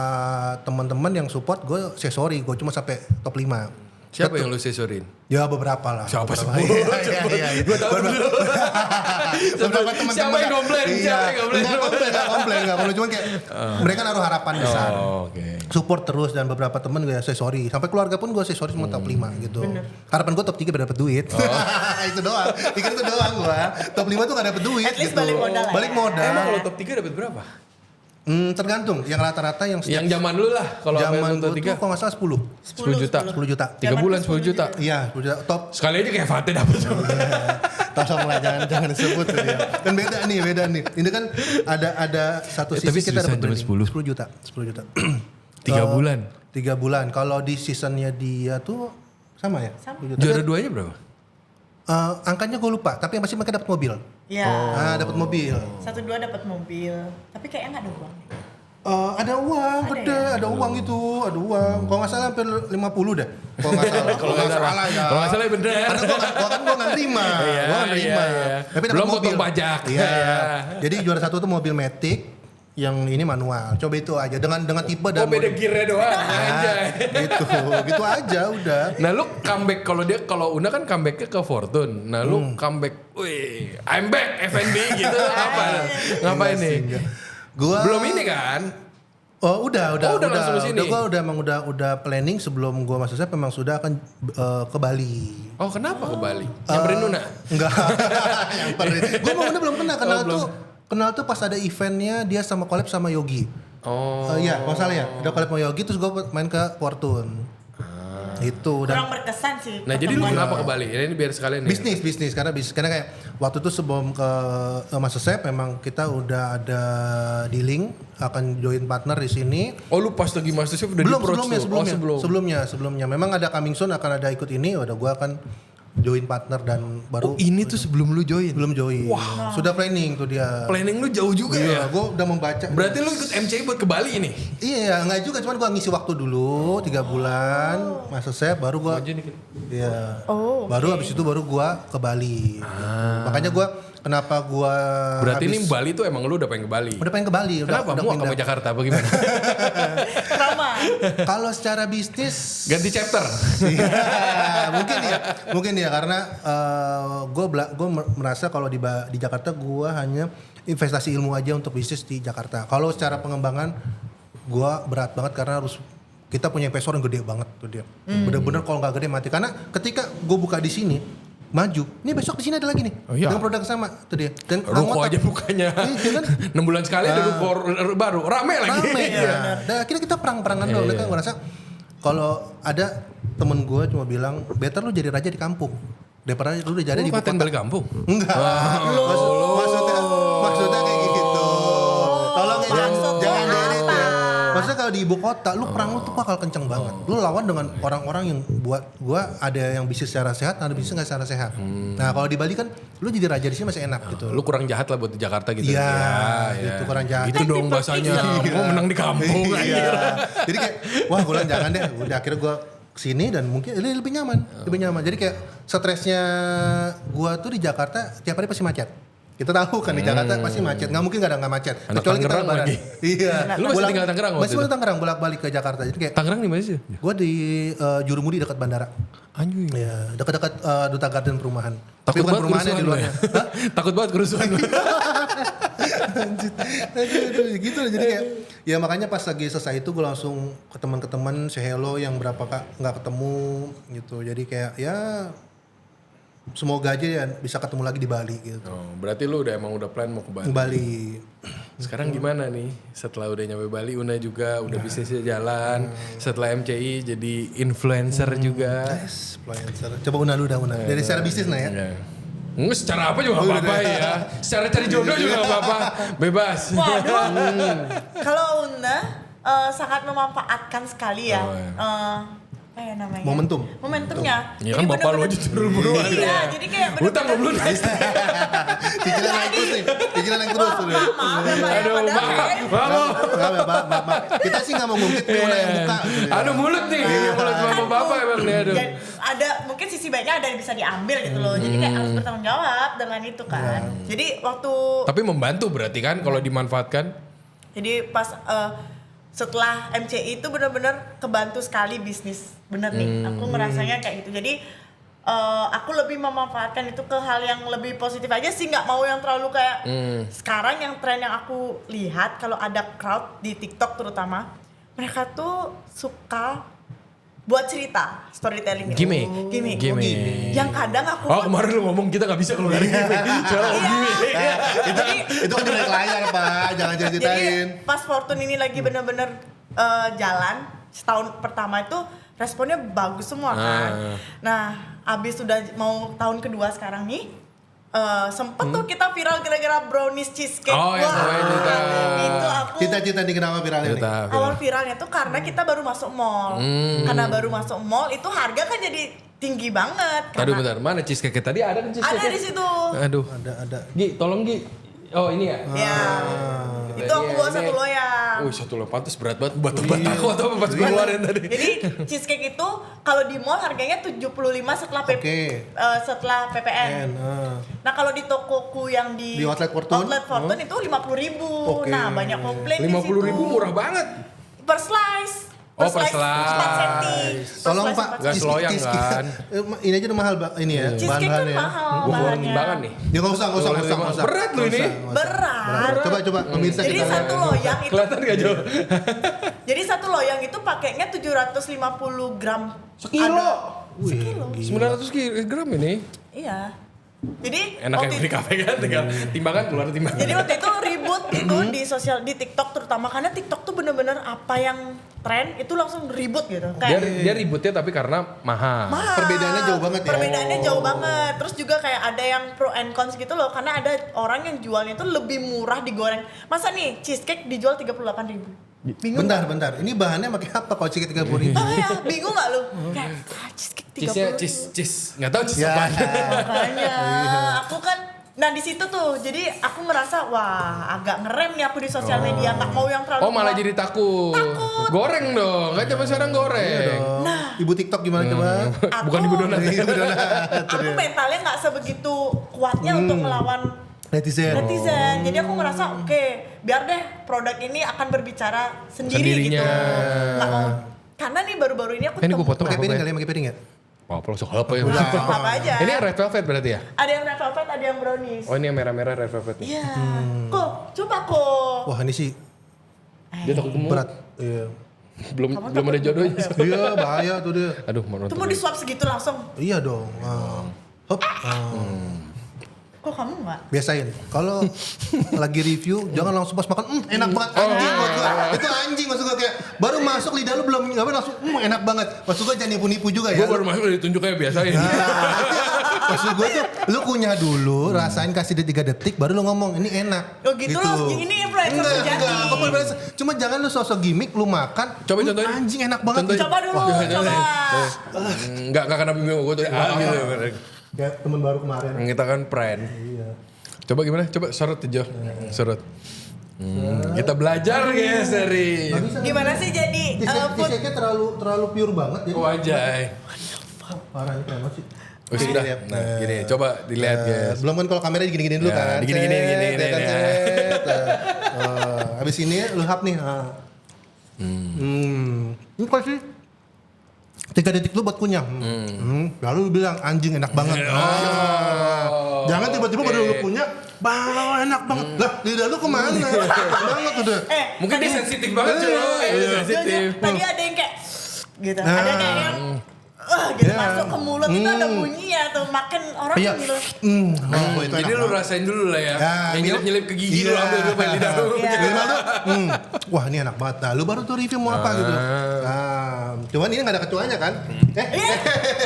teman-teman yang support gue say sorry, gue cuma sampai top 5.
Siapa yang lu sesorin?
Ya beberapa lah.
Siapa
beberapa.
sebut?
Iya. Gue tahu dulu. Beberapa teman-teman.
Siapa yang komplain?
Iya. Enggak komplain. Cuman kayak mereka naruh harapan besar.
Oke.
Support terus dan beberapa teman gue say sorry. Sampai keluarga pun gue say sorry semua top 5 gitu. Harapan gue top 3 biar dapet duit. Itu doang. Pikir itu doang gue. Top 5 tuh gak dapet duit.
At least
gitu.
balik modal.
Balik modal.
Emang kalau top 3 dapat berapa?
Tergantung. Yang rata-rata yang
Yang zaman lu lah. Kalau
zaman
top
gue
3
tuh kalau gak salah 10
juta.
10 juta.
3 bulan 10 juta.
Iya 10 juta. Top.
Sekali aja kayak Fatih dapet.
Tolonglah jangan disebut tuh dia. Dan beda nih. Ini kan ada satu sisi
tapi
kita dapat
10
juta. 10 juta.
3 bulan.
3 bulan. Kalau di seasonnya dia tuh sama ya?
Sama.
10 juta.
Juara 2-nya berapa?
Angkanya gue lupa, tapi yang pasti mereka dapat mobil.
Iya.
Dapat mobil.
1-2 dapat mobil. Tapi kayaknya nggak ada uang.
Ada uang gede, ada uang itu, ada uang. Kalau nggak salah hampir 50 deh. Kalau nggak salah. Kalau nggak salah ya.
Kalau nggak salah ya bener.
Karena gue nggak nerima.
Iya.
Tapi dapat
Belum
mobil.
potong pajak.
Iya. Jadi juara 1 tuh mobil Matic, yang ini manual. Coba itu aja dengan tipe dan
beda gear-nya doang aja.
gitu aja udah.
Nah lu comeback kalau Una kan comebacknya ke Fortune. Nah lu comeback, wih, I'm back FNB gitu apa? Ngapain nih?
Gua
Belum ini kan?
udah
langsung kesini?
udah planning sebelum gua masuk saya memang sudah akan ke Bali.
Oh kenapa ke Bali? Nyamperin Una?
Enggak. Gua mau belum kenal tuh pas ada eventnya dia sama collab sama Yogi. Iya, kalau salah ya. Udah collab sama Yogi terus gua main ke Fortune. Itu
Kurang berkesan sih.
Nah jadi lu
pertemuan.
kenapa ke Bali? Ini biar sekalian nih.
bisnis karena kayak waktu itu sebelum ke Master memang kita udah ada dealing akan join partner di sini.
Oh lu pas lagi Master Chef udah di-approach tuh?
Sebelumnya memang ada coming soon akan ada ikut ini, udah gua akan join partner dan baru.
Oh ini tuh sebelum lu join?
Belum join.
Wow.
Sudah planning tuh dia.
Planning lu jauh juga ya?
Gua udah membaca.
Berarti lu ikut MCI buat ke Bali ini?
Iya, enggak juga, cuman gua ngisi waktu dulu 3 bulan, Master Chef baru gua. Iya. Baru habis itu baru gua ke Bali. Makanya gua kenapa gua
berarti ini Bali tuh emang lu udah pengen ke Bali?
Udah pengen ke Bali.
Kenapa? Mau ke Jakarta bagaimana?
Trauma.
Kalau secara bisnis
Ganti chapter.
mungkin ya karena gue merasa kalau di Jakarta gue hanya investasi ilmu aja untuk bisnis di Jakarta. Kalau secara pengembangan gue berat banget karena harus kita punya investor yang gede banget tuh dia. Bener-bener kalau nggak gede mati. Karena ketika gue buka di sini, maju, ini besok di sini ada lagi nih.
Oh, iya.
Dengan produk sama tuh dia. Dan
Ruko aja bukanya
Iya kan?
6 bulan sekali ada ruko baru, rame lagi.
Rame ya. Dan akhirnya kita perang-perangan dulu. Mereka ngerasa kalau ada temen gue cuma bilang, better lu jadi raja di kampung daripada lu udah jadi di ibu
paten
kota.
balik kampung?
Enggak. Maksudnya kayak gitu. Tolong ya jangan diedit ya. Maksudnya kalau di ibu kota lu perang lu tuh bakal kenceng banget. Lu lawan dengan orang-orang yang buat gua ada yang bisnis secara sehat, ada bisnis nggak secara sehat. Nah kalau di Bali kan lu jadi raja di sini masih enak gitu.
Lu kurang jahat lah buat di Jakarta gitu.
Iya,
Ya.
itu kurang jahat.
Itu dong bahasanya. Gua menang di kampung.
Iya. Jadi kayak wah gue bilang jangan deh. Udah akhirnya gue kesini dan mungkin ini lebih nyaman, Jadi kayak stresnya gue tuh di Jakarta tiap hari pasti macet. Kita tahu kan di Jakarta pasti macet, nggak mungkin nggak macet.
Anak
Kecuali kita
Tangerang
lebaran.
lagi.
Iya.
Lu masih tinggal Tangerang waktu
Masih
itu?
di Tangerang bolak-balik ke Jakarta. Jadi kayak
Tangerang di mana sih?
gue di Jurumudi dekat bandara.
Anjing.
Iya, dekat-dekat Duta Garden perumahan. Tapi
Takut
bukan
banget
perumahannya di
kerusuhan lu
luarnya.
ya? Takut banget kerusuhan lu.
Aduh, gitu jadi kayak ya makanya pas lagi selesai itu gue langsung ke teman say hello yang berapa kak nggak ketemu gitu. Jadi kayak ya semoga aja ya bisa ketemu lagi di Bali gitu.
Oh, berarti lu emang udah plan mau ke Bali.
Bali.
Sekarang gimana nih? Setelah udah nyampe Bali, Una juga udah bisnisnya jalan. Setelah MCI jadi influencer juga.
Influencer. Coba Una dulu dah Una. Dari secara bisnis nah ya.
Enggak, secara apa juga gak apa-apa ya. Secara cari jodoh juga gak apa-apa. Bebas.
Waduh. Kalau Una sangat memanfaatkan sekali ya.
Oh, iya.
Apa ya namanya? Momentumnya.
Ya kan bapak lu aja buruan.
Iya, jadi kayak
Utang belum lunas.
Cicilan naik terus nih. Cicilan naik terus tuh.
Maaf ya Pak.
Aduh,
Maaf. Kita sih nggak mau ngungkit nih Una yang buka.
Aduh mulut nih. Mulut bapak-bapak emang nih aduh.
Dan ada mungkin sisi baiknya ada yang bisa diambil gitu loh. Jadi kayak harus bertanggung jawab dengan itu kan. Jadi waktu
Tapi membantu berarti kan kalau dimanfaatkan.
jadi pas setelah MCI itu benar-benar kebantu sekali bisnis. Bener nih, aku ngerasanya kayak gitu. Jadi aku lebih memanfaatkan itu ke hal yang lebih positif aja sih, nggak mau yang terlalu kayak sekarang yang tren yang aku lihat kalau ada crowd di TikTok terutama, mereka tuh suka buat cerita, storytelling gitu. Gimmick. Yang kadang aku
Oh kemarin lu ngomong kita gak bisa kalau gak ada gimmick. Soalnya gimmick.
Itu kan di balik layar Pak, jangan ceritain.
Jadi pas Fortune ini lagi bener-bener jalan setahun pertama itu responnya bagus semua kan. Nah abis sudah mau tahun kedua sekarang nih sempet tuh kita viral gara-gara brownies cheesecake.
Oh yang kemarin juga.
Itu aku
Cita-cita nih kenapa viralnya nih?
awal viralnya tuh karena kita baru masuk mall. Karena baru masuk mall itu harga kan jadi tinggi banget.
Aduh bentar, mana cheesecake tadi ada kan cheesecake?
Ada di situ.
Aduh.
Ada.
Gi, tolong Gi. Oh ini ya?
Ya. Itu aku bawa satu loyang.
Wih satu loyang pantas berat banget buat aku atau apa pas gue keluarin tadi.
Jadi cheesecake itu kalau di mall harganya 75 setelah setelah PPN. Nah kalau di tokoku yang di
Outlet Fortune?
Itu 50.000. Nah banyak komplain di situ.
50.000 murah banget.
Per slice.
Oh, per
4
slice.
cm.
Tolong Pak,
Gas loyang kan.
Ini aja udah mahal ini ya,
Cheesecake kan
bahan-bahannya.
mahal
Gue keluar
bahannya.
timbangan nih.
Ya nggak usah.
Berat lu ini.
Berat.
Coba pemirsa
Jadi
kita.
satu loyang itu
Kelihatan gak jauh?
Jadi satu loyang itu pakainya 750 gram.
Sekilo.
Sekilo.
900 gram ini.
Iya. Jadi
Enak yang di kafe kan, tinggal timbangan keluar timbangan.
Jadi waktu itu ribut itu di TikTok terutama karena TikTok tuh bener-bener apa yang tren itu langsung ribut gitu.
Dia ributnya tapi karena mahal.
Perbedaannya jauh banget ya.
Perbedaannya jauh banget. Terus juga kayak ada yang pro and cons gitu loh karena ada orang yang jualnya itu lebih murah digoreng. Masa nih cheesecake dijual 38.000? Bingung.
Bentar. Ini bahannya pakai apa kalau cheesecake 30.000?
Oh ya, bingung gak lu? Kayak cheesecake 30.000.
Cheese. Nggak tahu cheese
Ya.
apa.
Makanya aku kan nah di situ tuh jadi aku merasa wah agak ngerem nih aku di sosial media nggak mau yang terlalu
Oh malah jadi takut. Goreng dong, kan zaman sekarang goreng.
Nah
Ibu TikTok gimana coba?
Bukan Ibu Donat.
aku mentalnya nggak sebegitu kuatnya untuk melawan
Netizen.
Jadi aku ngerasa oke, biar deh produk ini akan berbicara sendiri
Sendirinya.
gitu. Nggak mau karena nih baru-baru ini aku
Ini gue potong
Pakai
apa
piring
ya?
kali ya, pakai piring ya?
Wah, pelosok apa ya?
apa aja.
Ini yang red velvet berarti ya?
Ada yang red velvet, ada yang brownies.
Oh ini yang merah-merah red velvet nih.
Iya. Kok, coba kok.
Wah ini sih
Dia takut gemuk.
berat. Iya.
belum ada jodohnya.
Iya, bahaya tuh dia.
Aduh, mau
Itu
nonton.
mau disuap segitu langsung.
Iya dong. Hop.
Kok kamu enggak?
Biasain. Kalau lagi review jangan langsung pas makan, enak banget anjing maksud gua. Itu anjing maksud gua kayak baru masuk lidah lu belum ngapain langsung enak banget. Maksud gua jangan nipu-nipu juga ya.
Gue baru masuk ditunjuk kayak biasain.
Maksud gua tuh lu kunyah dulu, rasain kasih dia 3 detik baru lu ngomong ini enak.
Oh gitu loh, ini influencer sejati.
Enggak, apa bener. Cuma jangan lu sosok gimmick lu makan.
Coba
"Hmm,
contohin.
anjing enak banget.
Contohin.
Coba dulu, coba.
Enggak kena bingung gue tuh. Gitu.
Kayak temen baru kemarin.
Kita kan friend.
Iya.
Coba gimana? Coba sorot tuh, Jo. Sorot. Kita belajar guys dari
Gimana sih jadi food?
T-shake-nya terlalu pure banget ya.
Wajay.
Parah ini keren banget sih.
Oh sudah. Nah, gini, coba dilihat guys.
Belum kan kalau kameranya gini-gini dulu
Ya,
kan.
digini-gini,
Set,
gini,
ya kan,
ya.
set. Habis ini lu hap nih. Ini kasih 3 detik lu buat kunyah. Lalu lu bilang anjing enak banget. Jangan tiba-tiba baru lu kunyah, bang enak banget. Lah lidah lu kemana? Enak banget udah.
Mungkin dia sensitif banget, Jo. Sensitif.
Tadi ada yang kayak gitu, ada kayak yang gitu masuk ke mulut itu ada bunyi ya tuh, makin orang
Iya.
gitu.
Oh, itu
Jadi
enak
lu
banget.
rasain dulu lah ya.
Ya,
Yang nyelip-nyelip ke gigi lu
Iya.
ambil dulu paling lidah lu.
Iya.
Minimal tuh, wah ini enak banget. Nah, lu baru tuh review mau apa gitu. Nah, cuman ini nggak ada ketuanya kan?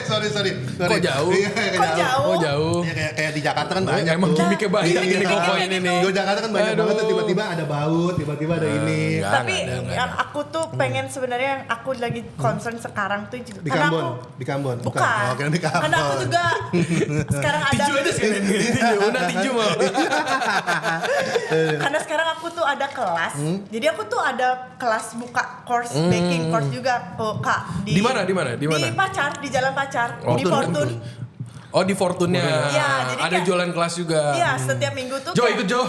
Sorry.
Kok jauh?
Iya,
Kok jauh?
Oh jauh.
Ya, kayak di Jakarta kan banyak
Emang
tuh.
gimmicknya banyak
Iya,
ini koko ini nih.
Di Jakarta kan banyak
Aduh.
banget tuh, tiba-tiba ada baut, tiba-tiba ada ini.
Enggak.
Tapi
nggak
yang aku tuh pengen sebenarnya yang aku lagi concern sekarang tuh juga
Di
karena
Kambon,
aku
di Kambon.
bukan,
Oh, kira di Kambon.
karena aku juga sekarang ada
Tinju aja sekalian. Tinju, udah tinju mau.
karena sekarang aku tuh ada kelas, jadi aku tuh ada kelas buka course baking course juga buka
Di mana? Di
Pacar, di Jalan Pacar,
Oh,
di
Fortune.
Fortune.
Oh di Fortune-nya.
Iya, jadi
Ada
kayak-
jualan kelas juga.
Iya, setiap minggu tuh
Jo
kayak-
ikut Jo.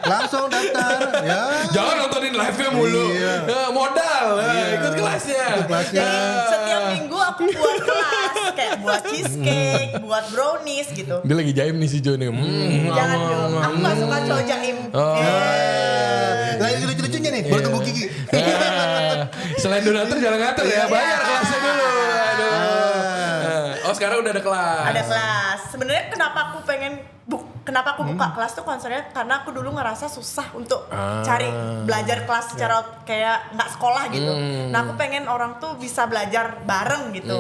Langsung daftar ya.
Jangan nontonin live-nya mulu.
Iya.
Modal. Ikut kelasnya.
Ikut kelasnya.
Jadi setiap minggu aku buat kelas kayak buat cheesecake, buat brownies gitu.
Dia lagi jaim nih si Jo nih.
Jangan dong, aku gak suka cowok jaim.
Oh.
Lagi lucu-lucunya nih, baru tunggu gigi.
Selain donatur jangan ngatur ya. Bayar kelasnya dulu. Aduh. Oh sekarang udah ada kelas.
Ada kelas. Sebenarnya kenapa aku buka kelas tuh konsepnya karena aku dulu ngerasa susah untuk cari belajar kelas secara kayak nggak sekolah gitu. Nah aku pengen orang tuh bisa belajar bareng gitu.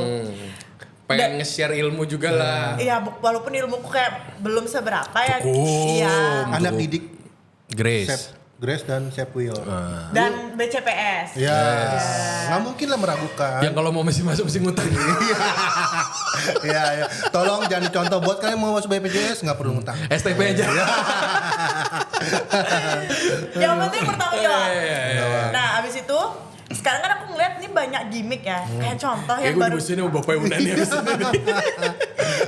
Pengen nge-share ilmu juga lah.
Iya, walaupun ilmuku kayak belum seberapa ya.
Cukup.
Iya.
Anak didik
Grace.
Grace dan Chef Will.
Dan BCPS.
Ya, nggak mungkin lah meragukan.
Yang kalau mau masih masuk mesti ngutang.
Iya. Tolong jangan dicontoh buat kalian mau masuk BPJS nggak perlu ngutang.
STP aja.
Yang penting bertanggung jawab.
Iya.
Nah, abis itu sekarang kan aku ngeliat nih banyak gimmick ya. Kayak contoh
Kayak
yang
gue
baru
di sini sama bapak yang udah nih.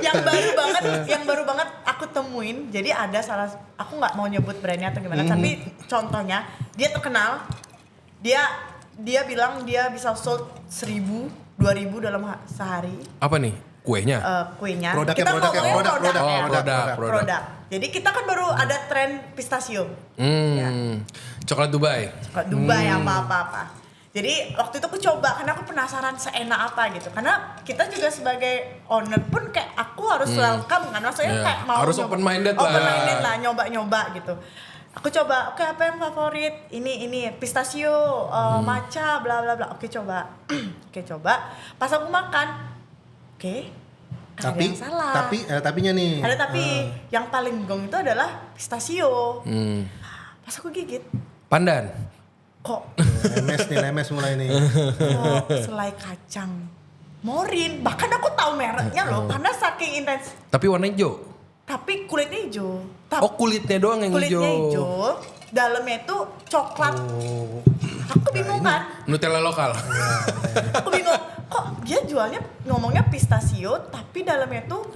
yang baru banget aku temuin. Jadi ada aku nggak mau nyebut brandnya atau gimana, tapi contohnya dia terkenal. Dia bilang dia bisa sold 1.000, 2.000 dalam sehari.
Apa nih? Kuenya?
Kuenya.
Produknya,
Kita
produknya,
ngomongnya
produk.
Oh,
produknya.
produk.
Jadi kita kan baru ada tren pistachio. Ya.
Coklat Dubai.
Ke Dubai apa-apa. Jadi waktu itu aku coba karena aku penasaran seenak apa gitu. Karena kita juga sebagai owner pun kayak aku harus welcome kan. Maksudnya
Iya.
kayak mau
Harus
nyoba-
open-minded lah.
Open-minded lah, nyoba-nyoba gitu. Aku coba, oke apa yang favorit? Ini pistachio, matcha, bla bla bla. Oke coba. Oke coba. Pas aku makan, oke. Ada yang salah.
Tapinya nih.
Ada tapi yang paling gong itu adalah pistachio. Pas aku gigit,
Pandan.
kok
Lemes mulai nih.
kok selai kacang morin, bahkan aku tahu mereknya loh karena saking intens,
Tapi warna hijau.
tapi kulitnya hijau.
Oh kulitnya doang yang
Kulitnya
hijau.
hijau, dalamnya itu coklat. Aku bingung kan,
Nutella lokal.
aku bingung kok dia jualnya ngomongnya pistachio tapi dalamnya tuh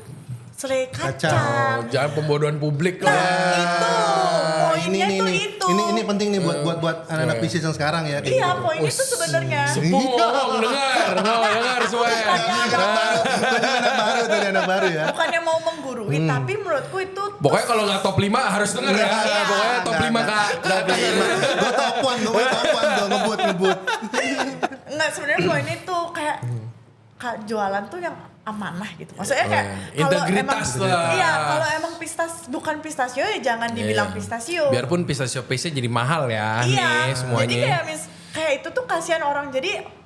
selai
Kacang.
kacang.
Jangan pembodohan publik
Nah,
lah.
itu poinnya tuh itu.
Ini penting nih buat anak-anak bisnis yang sekarang ya. kayak
Iya,
gitu.
poinnya tuh sebenarnya.
Sepung, dengar semuanya.
Anak baru ya.
Bukannya mau menggurui, tapi menurutku itu
Pokoknya kalau nggak top 5 harus denger ya. Pokoknya top 5 Kak.
Gue topuan tuh ngebut.
enggak, sebenarnya poinnya tuh kayak jualan tuh yang amanah gitu. Maksudnya kayak kalau
integritas
emang,
lah.
Iya, kalau emang bukan pistachio ya jangan dibilang pistachio.
Biarpun pistachio paste-nya jadi mahal ya
Iya,
nih semuanya.
jadi kayak itu tuh kasihan orang. Jadi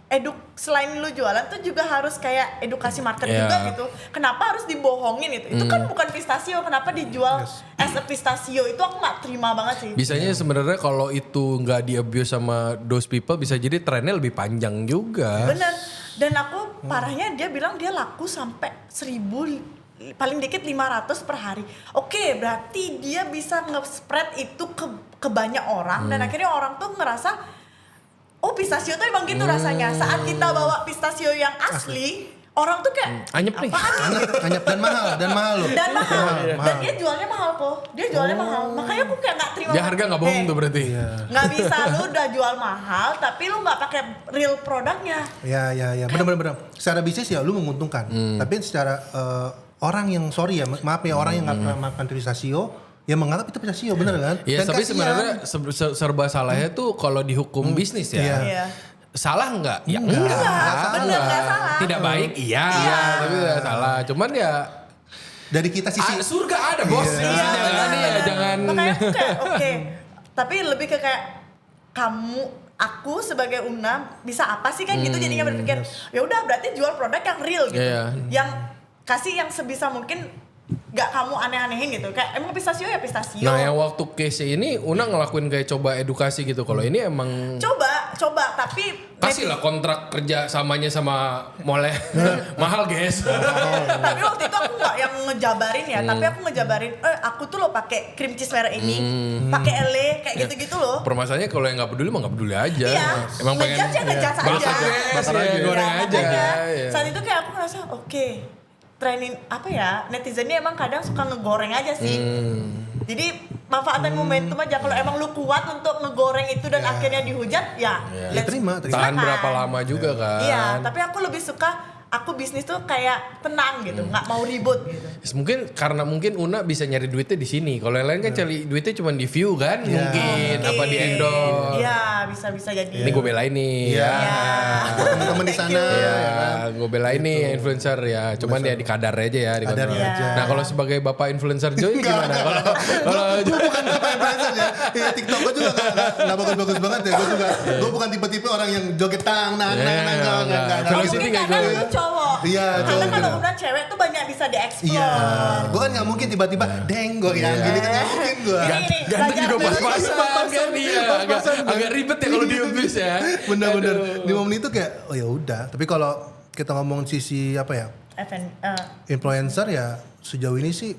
selain lu jualan tuh juga harus kayak edukasi market
Iya.
juga gitu. Kenapa harus dibohongin itu? Itu kan bukan pistachio, kenapa dijual as a pistachio? Itu aku nggak terima banget sih.
Bisanya sebenarnya kalau itu nggak di abuse sama those people bisa jadi trennya lebih panjang juga.
Bener. Dan aku parahnya dia bilang dia laku sampai 1.000 paling dikit 500 per hari. Oke, berarti dia bisa nge-spread itu ke banyak orang dan akhirnya orang tuh ngerasa oh pistachio tuh emang gitu rasanya. Saat kita bawa pistachio yang asli, orang tuh kayak
Anyep nih.
apaan nih?
Anyap dan mahal loh.
Dan mahal. Dan
mahal.
dia jualnya mahal kok. Dia jualnya mahal. Makanya aku kayak nggak terima.
Dia harga nggak bohong tuh berarti.
Nggak bisa, lu udah jual mahal tapi lu nggak pakai real produknya.
Ya. Benar. Secara bisnis ya lu menguntungkan. Tapi secara orang yang maaf ya orang yang nggak pernah makan pistachio, ya menganggap itu pistachio bener kan?
Iya,
Dan
tapi
kasihan.
sebenarnya serba salahnya tuh kalau dihukum bisnis ya.
Iya.
Iya.
Salah nggak? Ya
Enggak.
Bener, nggak salah.
Tidak baik, iya. Tapi tidak salah. Cuman ya
Dari kita sisi
surga ada bos.
Iya.
Maksudnya kan,
benar.
ya, jangan.
Makanya aku kayak oke. Tapi lebih ke kayak aku sebagai Una bisa apa sih kan gitu jadinya berpikir ya udah berarti jual produk yang real gitu.
Iya.
Yang kasih yang sebisa mungkin gak kamu aneh-anehin gitu. Kayak emang pistachio ya pistachio.
Nah yang waktu case ini Una ngelakuin kayak coba edukasi gitu. Kalau ini emang
Coba tapi
kasih lah kontrak kerja samanya sama mall mahal guys.
tapi waktu itu aku nggak yang ngejabarin ya, tapi aku ngejabarin aku tuh lo pakai cream cheese merah ini, pakai ele kayak gitu-gitu loh.
Permasalahannya kalau yang nggak peduli mah nggak peduli aja.
Iya,
Emang pengen
ngejudge ya ngejudge aja.
bakar aja, goreng
Iya,
aja.
makanya
Iya.
saat itu kayak aku ngerasa oke, training apa ya, netizennya emang kadang suka ngegoreng aja sih. Jadi manfaatkan momentum aja. Kalau emang lu kuat untuk ngegoreng itu dan akhirnya dihujat, ya let's
terima.
Tahan
silakan.
berapa lama juga kan.
Iya, tapi aku lebih suka aku bisnis tuh kayak tenang gitu, nggak mau ribut gitu.
Mungkin karena Una bisa nyari duitnya di sini. Kalau yang lain kan cari duitnya cuma di view kan, mungkin apa di endorse.
Iya, bisa jadi.
Ini gue belain nih.
Iya.
Ya.
Teman-teman di sana.
Iya,
ya kan?
gue belain nih influencer ya. Cuman ya di kadar aja ya. Di
Kadar
kontrol.
aja.
Nah kalau sebagai bapak influencer Joy gimana? Kalau
Gue bukan influencer ya. Iya, TikTok gue juga nggak bagus-bagus banget ya. Gue bukan tipe-tipe orang yang joget nggak.
Velocity
Mungkin
kayak
karena
gue.
lu cowok.
Iya,
Karena
cowok
kalau
gitu.
udah cewek tuh banyak bisa dieksplor.
Iya, gue kan nggak mungkin tiba-tiba, deng gue yang gini kan nggak mungkin gue.
Gini,
Ganteng juga
belajar
pas-pasan kan dia. Agak ribet ya kalau di abuse ya.
Bener-bener
Aduh.
di momen itu kayak, oh ya udah. Tapi kalau kita ngomong sisi apa ya, influencer ya sejauh ini sih,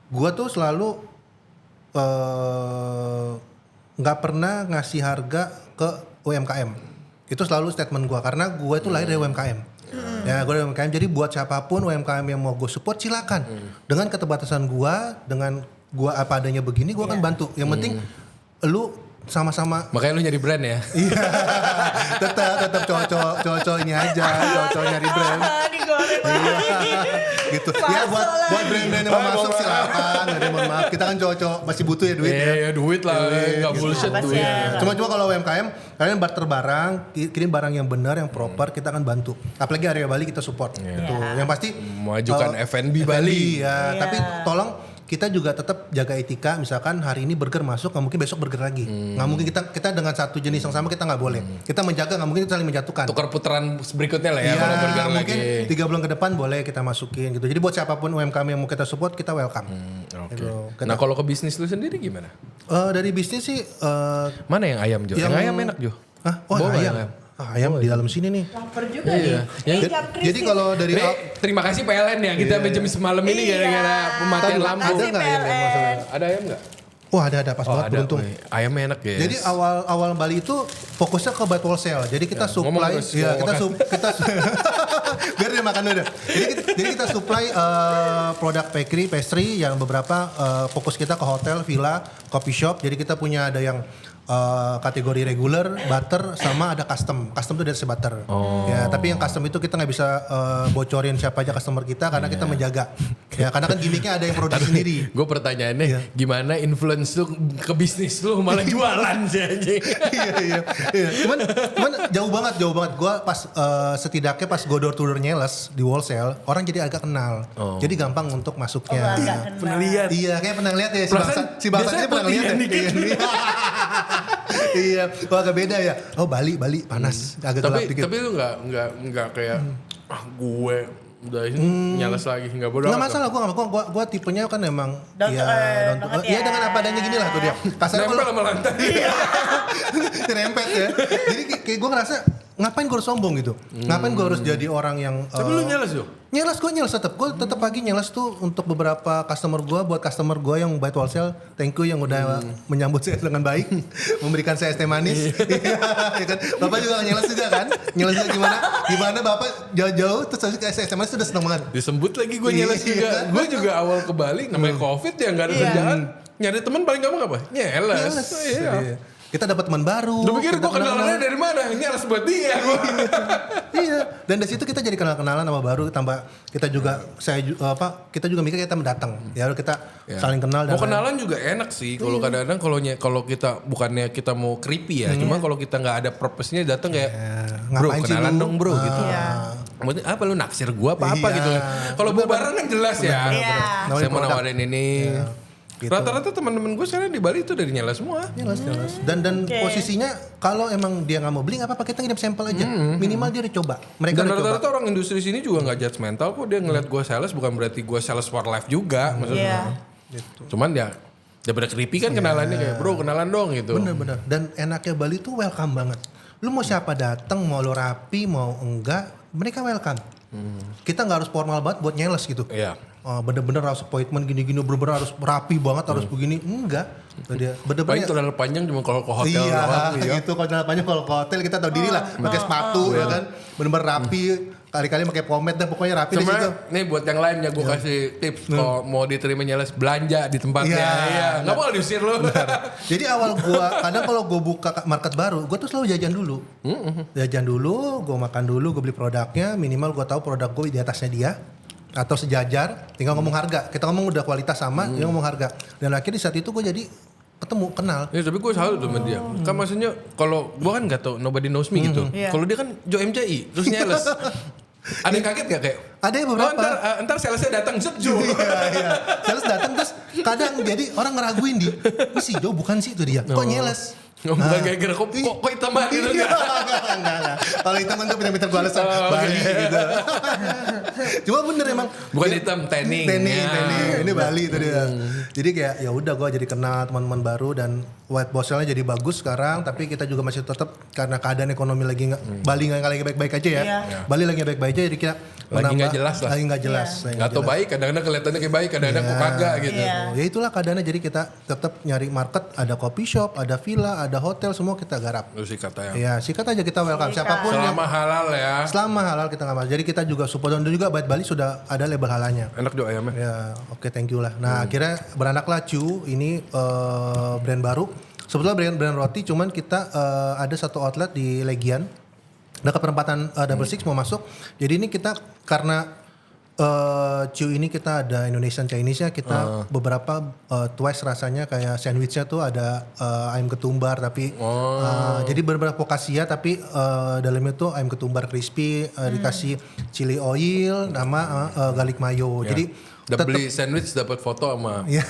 gue tuh selalu nggak pernah ngasih harga ke UMKM. Itu selalu statement gue karena gue itu lahir dari UMKM. Ya gue dari UMKM, jadi buat siapapun UMKM yang mau gue support silakan. Dengan keterbatasan gue, dengan gue apa adanya begini, gue akan bantu. Yang penting lu sama-sama.
Makanya lu nyari brand ya.
Iya, tetap cowok-cowok ini aja, cowok-cowok nyari brand.
Digoreng
Gitu. Ya buat brand-brand yang mau masuk silakan. Jadi mohon maaf, kita kan cowok-cowok masih butuh ya duit ya.
Iya duit lah, nggak bullshit
Apa sih
duit.
ya?
Cuma kalau UMKM, kalian barter barang, kirim barang yang benar, yang proper, kita akan bantu. Apalagi area Bali kita support. Gitu. Yang pasti
Memajukan F&B Bali.
Ya,
Iya.
tapi tolong kita juga tetap jaga etika. Misalkan hari ini burger masuk, nggak mungkin besok burger lagi. Nggak mungkin kita dengan satu jenis yang sama kita nggak boleh. Kita menjaga, nggak mungkin kita saling menjatuhkan.
Tukar putaran berikutnya lah ya
Iya,
kalau burger
mungkin
lagi.
3 bulan ke depan boleh kita masukin gitu. Jadi buat siapapun UMKM yang mau kita support, kita welcome.
Oke.
Gitu.
Nah kalau ke bisnis lu sendiri gimana?
Dari bisnis sih,
Mana yang ayam Jo? Yang ayam enak Jo?
ah, oh
Bawa
ayam.
ayam.
Ayam di dalam sini nih.
Lapar juga
Iya.
nih.
Jadi kalau dari
Terima kasih PLN ya kita jam semalam ini
Iya.
gara-gara pematian
Terima
lampu.
kasih,
Ada nggak ayam yang
PLN.
masalah?
Ada ayam nggak?
Wah ada pas banget beruntung.
Wih, ayamnya enak ya.
Jadi awal Bali itu fokusnya ke buat wholesale. Jadi kita
ngomong
supply,
terus,
ya
ngomong
kita Biar dia makan dulu. Jadi kita supply produk bakery, pastry yang beberapa fokus kita ke hotel, villa, coffee shop. Jadi kita punya ada yang kategori regular, butter, sama ada custom. Custom itu dari butter. Ya, tapi yang custom itu kita nggak bisa bocorin siapa aja customer kita karena kita menjaga. Ya, karena kan gimmicknya ada yang produksi sendiri.
Gue pertanyaannya gimana influence lu ke bisnis lu malah jualan sih anjing.
Iya. Cuman jauh banget. Gue pas setidaknya pas gue door to door nyales di wholesale, orang jadi agak kenal. Jadi gampang untuk masuknya.
agak kenal.
Pernah lihat.
Iya, kayak pernah lihat ya si
Perasaan
bangsa ini pernah lihat ya.
putihan dikit.
Iya, agak beda ya. Oh Bali panas, agak gelap dikit.
Tapi lu nggak kayak gue udah ini nyales lagi nggak bodoh.
Nggak masalah, gue tipenya kan emang
Down to earth banget ya.
dengan apa adanya gini lah tuh dia. Kasarnya
Nempel sama lantai.
Dirempet ya. Jadi kayak gue ngerasa ngapain gue harus sombong gitu? Ngapain gue harus jadi orang yang
Tapi lu nyales yuk?
Nyeles tetap. Gue tetap pagi nyeles tuh untuk beberapa customer gue, buat customer gue yang buy wholesale, thank you yang udah menyambut saya dengan baik, memberikan saya es teh manis. Ya kan? Bapak juga nyeles juga kan? Nyeles juga gimana Bapak jauh-jauh terus kasih es teh manis udah seneng banget.
Disebut lagi gue nyeles juga.
Iya.
Gue juga awal ke Bali namanya Covid ya nggak ada kerjaan. Nyari teman paling gampang apa? Nyeles. Iya.
Kita dapat teman baru.
Lu pikir
kita
gue kenalannya dari mana? Nyeles buat dia.
Iya. Dan dari situ kita jadi kenal-kenalan sama baru, tambah kita juga kita juga mikir kita mendatang. Ya kita saling kenal dan
Mau kenalan juga enak sih. Kalau kadang-kadang kalau kita bukannya kita mau creepy ya, cuma kalau kita nggak ada purpose-nya datang kayak bro
ngapain sih
kenalan
lu?
dong bro gitu.
Iya.
Maksudnya apa lu naksir gua apa
Iya.
gitu kan. Kalau bubaran kan jelas ya.
Iya.
Saya mau
Nawarin
nawarin ini.
Gitu.
Rata-rata teman-teman gue sekarang di Bali itu dari nyala semua.
Jelas. Dan posisinya kalau emang dia nggak mau beli nggak apa-apa, kita ngirim sampel aja. Minimal dia udah coba. Mereka
Dan
udah coba.
rata-rata orang industri sini juga nggak judgmental kok. Dia ngeliat gue sales bukan berarti gue sales for life juga. Maksudnya.
Iya.
Cuman ya daripada creepy kan kenalannya kayak bro kenalan dong gitu.
Bener. Dan enaknya Bali tuh welcome banget. Lu mau siapa datang, mau lu rapi, mau enggak, mereka welcome. Kita nggak harus formal banget buat nyeles gitu.
Iya.
Bener-bener harus appointment gini-gini, bener-bener harus rapi banget, harus begini. Enggak. Dia
Paling
bener-bener
terlalu panjang cuma kalau ke hotel
iya,
doang gitu.
gitu. Kalau jalan kalau ke hotel kita tahu diri lah, pakai sepatu ya kan, bener-bener rapi. Kali-kali pakai pomade dah, pokoknya rapi di situ.
Sebenarnya nih buat yang lain ya gue kasih tips kalau mau diterima nyales belanja di tempatnya. Iya. Nggak boleh diusir lo.
Jadi awal kadang kalau gue buka market baru, gue tuh selalu jajan dulu. Jajan dulu, gue makan dulu, gue beli produknya, minimal gue tahu produk gue di atasnya dia atau sejajar, tinggal ngomong harga. Kita ngomong udah kualitas sama, dia ngomong harga. Dan akhirnya di saat itu gue jadi ketemu, kenal.
Ya tapi gue salut sama dia. Kan maksudnya kalau gue kan nggak tahu nobody knows me gitu.
Iya.
Kalau dia kan Joe MCI terus nyales. Ada yang kaget gak kayak?
Ada yang beberapa.
Ntar salesnya datang sejo.
Iya. Sales datang terus kadang jadi orang ngeraguin di, ini si Joe bukan sih itu dia. Kok nyeles?
Bukan gara-gara kok hitam banget gitu
Iya,
enggak?
enggak. Kalau hitam kan tuh pinter-pinter gue alasan Bali gitu. Cuma bener emang.
Bukan hitam, tanning.
Tanning.
Ya.
Ini Bali itu dia. Jadi kayak ya udah gue jadi kenal teman-teman baru dan white bottle-nya jadi bagus sekarang. Tapi kita juga masih tetap karena keadaan ekonomi lagi Bali nggak lagi baik-baik aja ya.
Iya.
Bali lagi baik-baik aja jadi kita
Lagi nggak jelas lah.
Lagi nggak jelas.
Nggak tau baik, kadang-kadang kelihatannya kayak baik, kadang-kadang kok kagak gitu.
Iya.
Ya itulah keadaannya, jadi kita tetap nyari market, ada coffee shop, ada villa, ada hotel, semua kita garap.
Lu sikat ya.
Ya sikat aja kita welcome
Sikat.
siapapun yang
Selama halal ya.
selama halal kita nggak masalah. Jadi kita juga support dan juga Bait Bali sudah ada label halalnya.
Enak Jo ayamnya.
Ya oke, thank you lah. Nah akhirnya beranaklah Cu, ini brand baru. Sebetulnya brand roti, cuman kita ada satu outlet di Legian, dekat perempatan Double Six mau masuk. Jadi ini kita karena Cu ini kita ada Indonesian Chinese-nya, kita beberapa twice rasanya kayak sandwichnya tuh ada ayam ketumbar tapi jadi beberapa pokasia tapi dalamnya tuh ayam ketumbar crispy, dikasih chili oil sama garlic mayo. Jadi
Udah beli sandwich dapat foto sama
ya.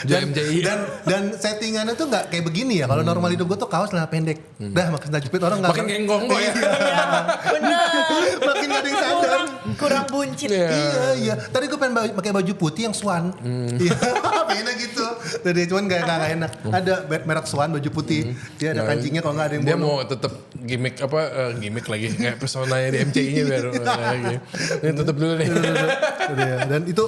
JMJI.
dan settingannya tuh nggak kayak begini ya. Kalau normal hidup gue tuh kaos celana pendek. Dah makin jepit orang nggak.
Makin genggong kok ya.
Bener.
Makin gak ada yang sadar.
Kurang buncit.
Iya. Tadi gue pengen pakai baju putih yang Swan. Iya. Pengennya gitu. Tadi cuman nggak enak. Ada merek Swan baju putih. Dia ada kancingnya kalau nggak ada yang
Dia
bolong.
mau tetap gimmick lagi kayak personanya di MCI-nya biar lagi. Ini tutup dulu nih.
Dan itu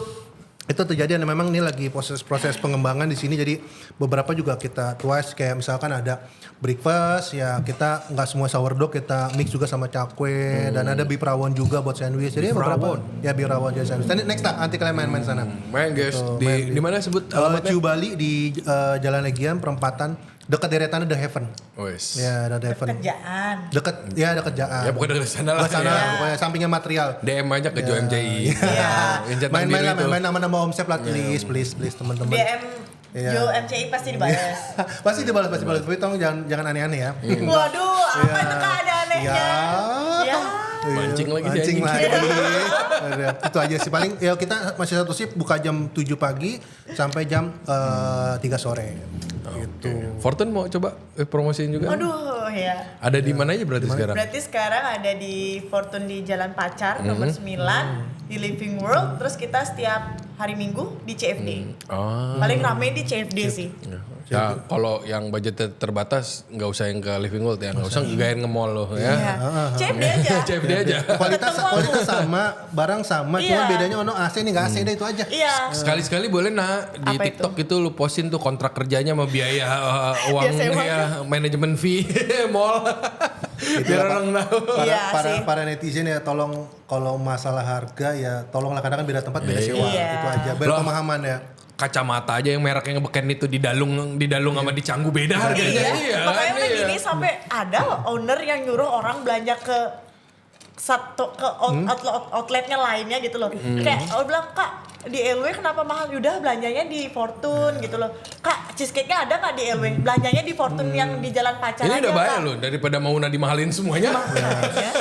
Itu terjadi dan memang ini lagi proses pengembangan di sini, jadi beberapa juga kita twice, kayak misalkan ada breakfast ya kita nggak semua sourdough, kita mix juga sama cakwe dan ada beef rawon juga buat sandwich. Jadi beberapa ya beef rawon jadi sandwich. Next lah, nanti kalian main-main sana.
Main guys,
Gitu,
di mana sebut
Ciu Bali di Jalan Legian perempatan dekat deretan The Heaven.
Wes.
Ya, ada The Heaven.
Kerjaan.
Dekat Jaan.
Ya pokoknya dari sana lah.
Ke sana,
Ya.
pokoknya sampingnya material.
DM aja ke Jo MCI.
Iya.
Yang centang
Main-main
biru
lah,
itu.
main-main nama-nama omset lah, please teman-teman.
DM
Iya.
Jo MCI pasti dibalas.
pasti dibalas. Tapi tolong jangan aneh-aneh ya.
Waduh, apa itu kan ada anehnya?
Ya.
Ya.
Mancing lagi si
Mancing
anjing.
lagi. Udah, itu aja sih paling ya, kita masih satu shift, buka jam 7 pagi sampai jam 3 sore. Gitu.
Fortune mau coba promosiin juga?
Aduh ya.
Ada di mana aja berarti sekarang?
Berarti sekarang ada di Fortune di Jalan Pacar nomor 9 di Living World. Terus kita setiap hari Minggu di CFD.
Oh.
Paling rame di CFD sih.
Ya kalau yang budgetnya terbatas nggak usah yang ke Living World ya, nggak usah gayain nge-mall loh ya.
Iya. CFD aja.
CFD aja.
Kualitas sama, barang sama, cuma
Iya.
bedanya ono AC nih, nggak AC deh, itu aja.
Iya.
Sekali-sekali boleh nah di
Apa
TikTok itu lu postin tuh kontrak kerjanya sama biaya uang
Biasa uang.
ya manajemen fee mall. Biar orang tahu.
Iya sih.
Para netizen ya, tolong kalau masalah harga ya tolonglah, kadang kan beda tempat beda sewa,
Iya.
itu aja biar
Loh.
pemahaman ya.
Kacamata aja yang mereknya ngebeken itu di dalung sama di Canggu beda harganya.
Iya. Makanya udah gini sampai ada loh owner yang nyuruh orang belanja ke outletnya lainnya gitu loh. Kayak orang bilang, "Kak, di LW kenapa mahal?" Udah belanjanya di Fortune gitu loh. "Kak, cheesecake-nya ada nggak di LW?" Belanjanya di Fortune yang di Jalan Pacar
Ini
aja,
udah bahaya
Kak.
loh daripada mau dimahalin semuanya.
Makanya.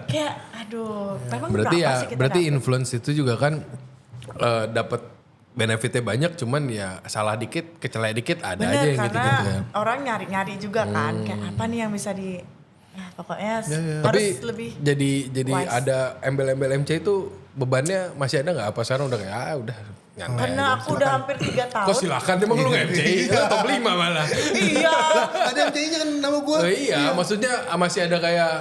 Kayak aduh, memang
Berarti
berapa
ya,
sih kita
berarti
dapet?
influence itu juga kan dapat benefitnya banyak, cuman ya salah dikit, kecelek dikit ada
Bener,
aja yang
karena
gitu-gitu ya.
orang nyari-nyari juga kan. Kayak apa nih yang bisa di ya, pokoknya harus
Tapi
lebih
jadi
wise.
ada embel-embel MC itu bebannya masih ada nggak? Apa sekarang udah kayak udah nyantai
karena
aja.
aku udah hampir 3 tahun.
Kok silakan emang lu nggak MC? Top 5 malah.
Iya.
Ada MCI-nya kan nama gue.
Oh, iya, maksudnya masih ada kayak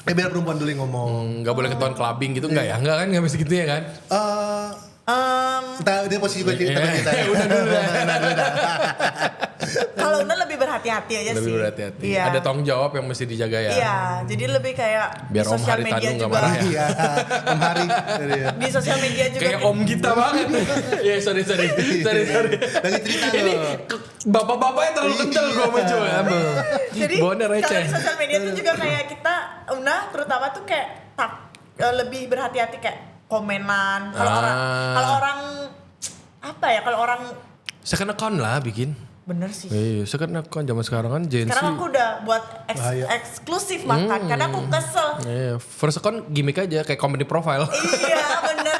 Biar perempuan dulu yang ngomong.
nggak boleh ketahuan clubbing gitu nggak ya? Nggak kan, nggak bisa gitu ya kan?
Dia posisi gue cerita.
Udah dulu dah.
Kalau udah lebih berhati-hati aja
Lebih
sih.
berhati-hati.
Iya.
Ada tanggung jawab yang mesti dijaga ya.
Iya, jadi lebih kayak
Biar
di
Om
sosial
Hari
media
Tanu nggak
juga.
marah ya.
Iya, Om Hari.
Di sosial media juga.
Kayak om kita banget. Ya sorry.
Lagi cerita
Ini
loh.
bapak-bapaknya terlalu kental gue sama Jo.
Jadi
Bawaannya
kalau
receh.
di sosial media tuh juga kayak kita terutama tuh kayak lebih berhati-hati kayak komenan. Kalau orang apa ya, kalau orang
Second account lah bikin.
bener sih.
Iya, second account zaman sekarang kan Gen Z.
Sekarang aku udah buat
Bahaya.
eksklusif makan karena aku kesel.
Iya, first account gimmick aja kayak company profile.
Iya bener.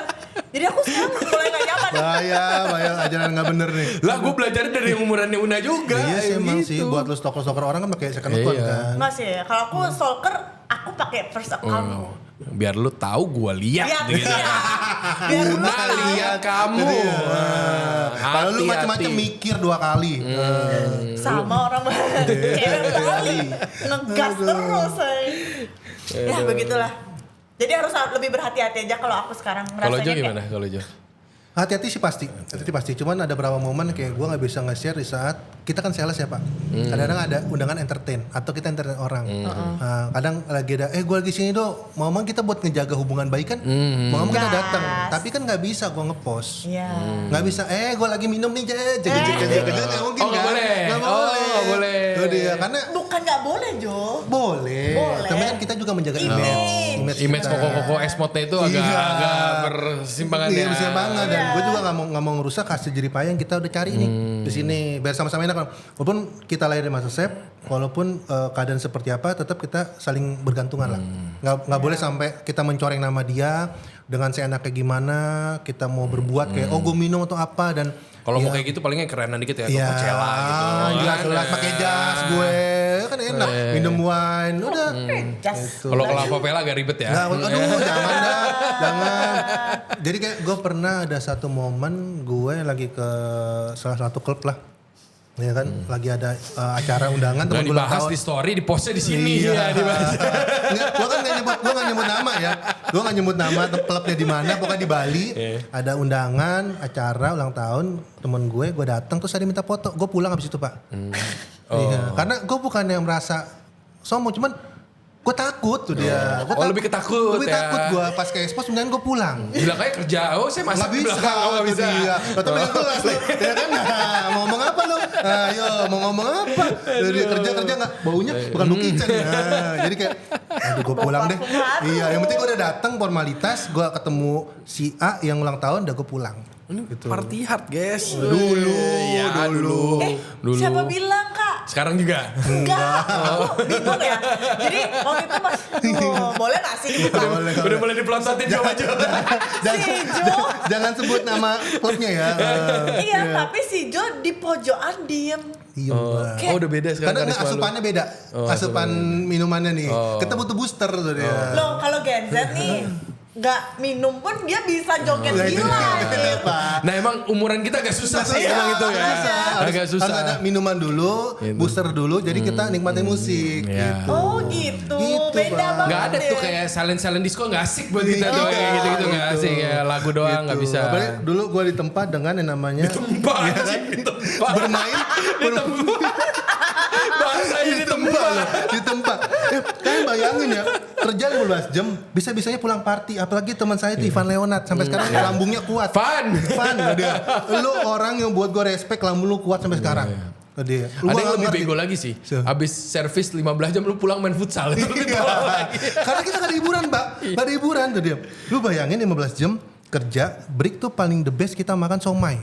Jadi aku sekarang mulai gak nyaman.
Bahaya, ajaran nggak bener nih.
Lah gue belajar dari umurannya Una juga.
Iya sih emang
gitu.
sih, buat lu stalker orang kan pakai second account
Iya.
kan.
Enggak sih, kalau aku stalker aku pakai first account.
Biar lu tahu gue lihat
Lihat,
gitu.
iya. Biar lu
Una
tahu.
lihat kamu.
Kalau lu
Hati-hati.
macam-macam mikir 2 kali.
Sama orang cewek kali ngegas terus say. Ya begitulah. Jadi harus lebih berhati-hati aja kalau aku sekarang
Kalau
ngerasanya
Jo
kayak
gimana? Kalau Jo?
Hati-hati sih pasti. Cuman ada beberapa momen kayak gue nggak bisa nge-share di saat kita kan sales ya Pak. Kadang-kadang ada undangan entertain atau kita entertain orang. Nah, kadang lagi ada, gue lagi sini dong. Momen kita buat ngejaga hubungan baik kan. Momen kita
Gas.
datang. Tapi kan nggak bisa gue ngepost.
Iya.
Nggak bisa, gue lagi minum nih, nggak mungkin
Oh, nggak
kan?
boleh.
Nggak
Oh,
boleh.
nggak boleh.
Itu dia, karena
Bukan nggak boleh Jo.
boleh.
Boleh.
Tapi kan kita juga menjaga
Image.
Image
kita.
koko-koko esmotnya itu agak bersimpangan
Iya,
ya.
bersimpangan. Dan gue juga nggak mau ngerusak hasil jeripaya yang kita udah cari nih di sini. Biar sama-sama enak. Walaupun kita lahir dari masa sep, walaupun keadaan seperti apa, tetap kita saling bergantungan lah. Nggak boleh sampai kita mencoreng nama dia dengan seenaknya gimana. Kita mau berbuat kayak gue minum atau apa dan
Kalau mau kayak gitu palingnya kerenan dikit ya,
iya,
Coachella gitu.
jelas pakai jas gue kan enak minum wine udah.
Just.
Kalau ke Lava Vela agak ribet ya.
Nggak, aduh jangan dah, jangan. Jadi kayak gue pernah ada satu momen gue lagi ke salah satu klub lah. Ya kan, lagi ada acara undangan
Nggak
teman ulang
dibahas
tahun.
di story, di postnya di sini. Iya, dibahas.
Gue kan nggak nyebut nama ya. Gue nggak nyebut nama klubnya di mana. Pokoknya di Bali ada undangan acara ulang tahun temen gue datang terus ada minta foto. Gue pulang habis itu Pak. Iya, karena gue bukan yang merasa sombong, cuman gue takut tuh dia.
Lebih ketakut
Lebih
ya.
takut gue pas ke expose kemudian gue pulang.
Bilang kayak kerja, saya masak
Nggak
di
bisa,
belakang. Nggak bisa.
Iya. Tapi yang kelas lu, ya kan? Nah, mau ngomong apa lu? Ayo, mau ngomong apa? Dari kerja nggak baunya bukan bau kitchen. Nah, jadi kayak, aduh gue pulang deh. Iya, yang penting gue udah datang formalitas, gue ketemu si A yang ulang tahun, udah gue pulang.
Gitu. Party hard guys.
Dulu.
Siapa bilang Kak?
Sekarang juga.
Enggak, aku bingung ya. Jadi waktu itu Mas, boleh gak sih dibuka?
Udah boleh dipelontotin coba.
Si Jo.
Jangan sebut nama klubnya ya.
Iya, tapi si Jo di pojokan diem.
Iya, Mbak.
Oh udah beda sekarang.
Karena asupannya beda. Asupan minumannya nih. Kita butuh booster tuh dia.
Loh, kalau Gen Z nih nggak minum pun dia bisa joget
Nah, itu
gila.
dia, Pak.
Nah emang umuran kita agak susah sih
Iya,
emang itu ya. Agak susah.
Harus ada minuman dulu, booster dulu, jadi kita nikmatin musik.
Iya.
Gitu.
Oh gitu,
Gitu,
beda
Bang.
banget.
Nggak ada tuh
ya.
kayak silent disco nggak asik buat kita
Iya,
tuh kayak gitu-gitu nggak
gitu.
asik ya lagu doang nggak
Gitu.
bisa.
Apalagi dulu gue di tempat dengan yang namanya bermain
Bahasanya di tempat.
di tempat. Kalian bayangin ya, kerja 15 jam, bisa-bisanya pulang party. Apalagi teman saya itu Ivan Leonard, sampai sekarang lambungnya kuat.
Fun.
Dia. Lu orang yang buat gue respect, lambung lu kuat sampai sekarang. Dia. Lu
Ada yang
nggak
lebih
ngerti.
bego lagi sih.
So.
Abis servis 15 jam lu pulang main futsal. Itu lebih
Iya.
tolol lagi.
Karena kita gak ada hiburan, Mbak. Gak ada hiburan tuh dia. Lu bayangin 15 jam kerja, break tuh paling the best kita makan somai.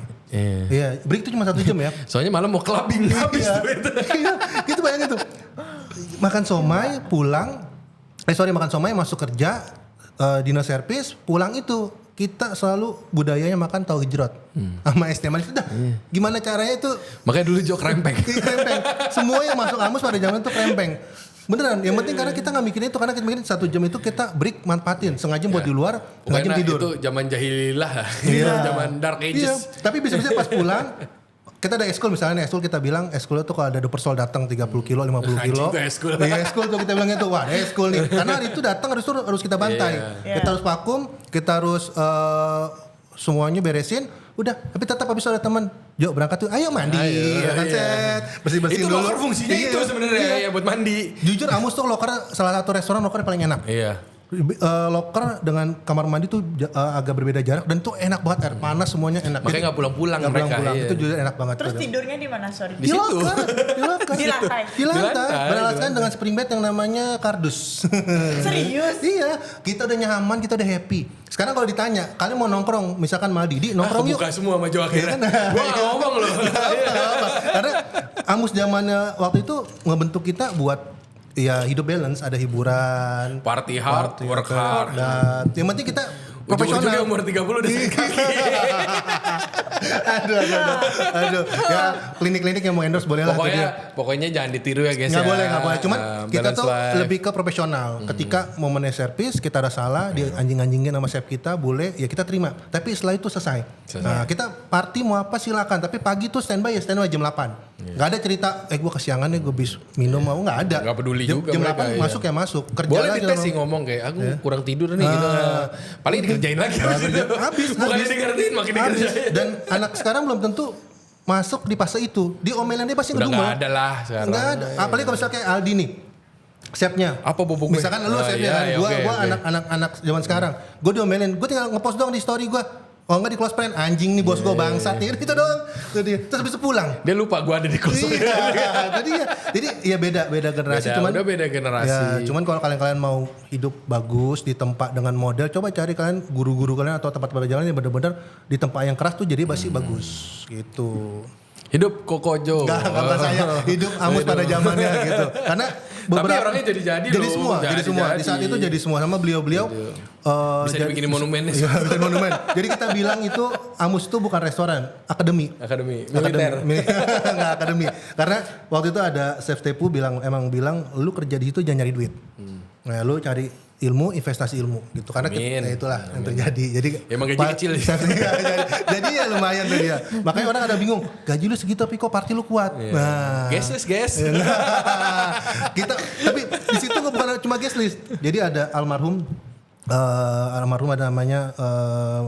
Iya, break tuh cuma 1 jam ya.
Soalnya malam mau clubbing habis
Iya.
tuh itu.
Iya, gitu bayangin tuh. Makan somai, pulang. Makan somai, masuk kerja, dinner service, pulang itu kita selalu budayanya makan tahu gejrot sama es teh manis. Udah, gimana caranya itu?
Makanya dulu jok rempeng.
Krempeng. Semua yang masuk kamus pada zaman itu krempeng. Beneran, yang penting karena kita nggak mikirin itu, karena kita mikirin 1 jam itu kita break manfaatin, sengaja buat di luar, sengaja
Pokoknya
tidur.
itu zaman jahiliyah.
Iya.
Zaman dark
Iya,
ages.
tapi bisa-bisa pas pulang kita ada eskul misalnya, eskul kita bilang eskul itu kalau ada Dupersol datang 30 kilo, 50 kilo.
Anjing tuh eskul.
Iya, eskul tuh kita bilangnya tuh, wah ada eskul nih. Karena hari itu datang harus kita bantai.
Iya.
Kita harus vakum, kita harus semuanya beresin. Udah, tapi tetap habis ada teman, yuk berangkat tuh, ayo mandi, ya kan set, bersih-bersihin
Itu
dulu.
loker fungsinya
Iya,
itu sebenarnya
iya.
ya buat mandi.
Jujur Amus tuh loker salah satu restoran loker paling enak.
Iya.
Loker dengan kamar mandi tuh agak berbeda jarak dan tuh enak banget, air panas semuanya enak.
Makanya nggak pulang-pulang
Nggak
mereka.
pulang-pulang.
Iya.
Itu juga enak banget.
Terus
tuh.
tidurnya di mana, sorry?
Di situ.
Di loker.
Di lantai.
Di lantai.
lantai,
Beralaskan
di
dengan spring bed yang namanya kardus.
Serius?
Iya, kita udah nyaman, kita udah happy. Sekarang kalau ditanya, kalian mau nongkrong, misalkan Maldi, nongkrong yuk.
Buka semua sama Jo akhirnya.
Iya kan?
Gua nggak ngomong loh.
Apa-apa. Karena Amus zamannya waktu itu ngebentuk kita buat ya hidup balance, ada hiburan,
Party hard, work hard.
dan yang penting kita
Ujung-ujungnya
profesional.
umur 30 udah sakit kaki.
aduh. Ya klinik-klinik yang mau endorse boleh lah.
Pokoknya jangan ditiru ya guys.
Nggak
ya.
boleh, nggak boleh. Cuman kita
Balance
tuh
life.
lebih ke profesional. Ketika momennya servis, kita ada salah, dia anjing-anjingin sama chef kita, boleh, ya kita terima. Tapi setelah itu selesai. Nah, kita party mau apa silakan. Tapi pagi tuh standby jam 8. Nggak ada cerita, gue kesiangan nih, gue bis minum mau, nggak ada.
Nggak peduli
jam,
juga
Jam
mereka,
8
iya.
masuk ya masuk. Kerja
Boleh
aja
dites
sama-
sih ngomong kayak aku kurang tidur nih gitu. Paling dikerjain lagi.
Habis.
Bukannya dikerjain makin
Habis.
dikerjain.
Dan anak sekarang belum tentu masuk di fase itu. Di omelan dia pasti
Udah
ngedumel.
nggak ada lah sekarang.
Nggak ada. Apalagi kalau misalnya kayak Aldi nih. Chefnya.
Apa bobo gue?
Misalkan lu chefnya kan.
iya,
Gua
oke.
anak-anak zaman sekarang. Gue diomelin. Gue tinggal ngepost doang di story gue. Oh enggak di close friend. Anjing nih bos gue bangsat nih. Itu doang. Tuh dia. Terus habis itu pulang.
Dia lupa gue ada di kos.
Jadi ya beda generasi.
Udah beda generasi.
Ya, cuman kalau kalian mau hidup bagus di tempat dengan model, coba cari kalian guru-guru kalian atau tempat-tempat jalan yang benar-benar di tempat yang keras tuh jadi pasti bagus gitu.
Hidup Kokojo.
Enggak saya hidup Amus pada zamannya gitu. Karena
Tapi orangnya jadi loh.
semua. Di saat itu jadi semua sama beliau-beliau.
Bisa dibikin monumen.
Iya, bisa monumen. Jadi kita bilang itu Amus itu bukan restoran, akademi.
Akademi militer.
Enggak akademi. Karena waktu itu ada chef Tepu bilang lu kerja di situ jangan nyari duit. Nah, lu cari ilmu, investasi ilmu gitu. Karena
Amin.
itulah yang terjadi. Jadi
Emang gaji kecil ya?
jadi ya lumayan tuh dia. Makanya orang ada bingung, gaji lu segitu tapi kok party lu kuat. Nah,
Guest list, guys.
kita tapi di situ bukan cuma guest list. Jadi ada almarhum ada namanya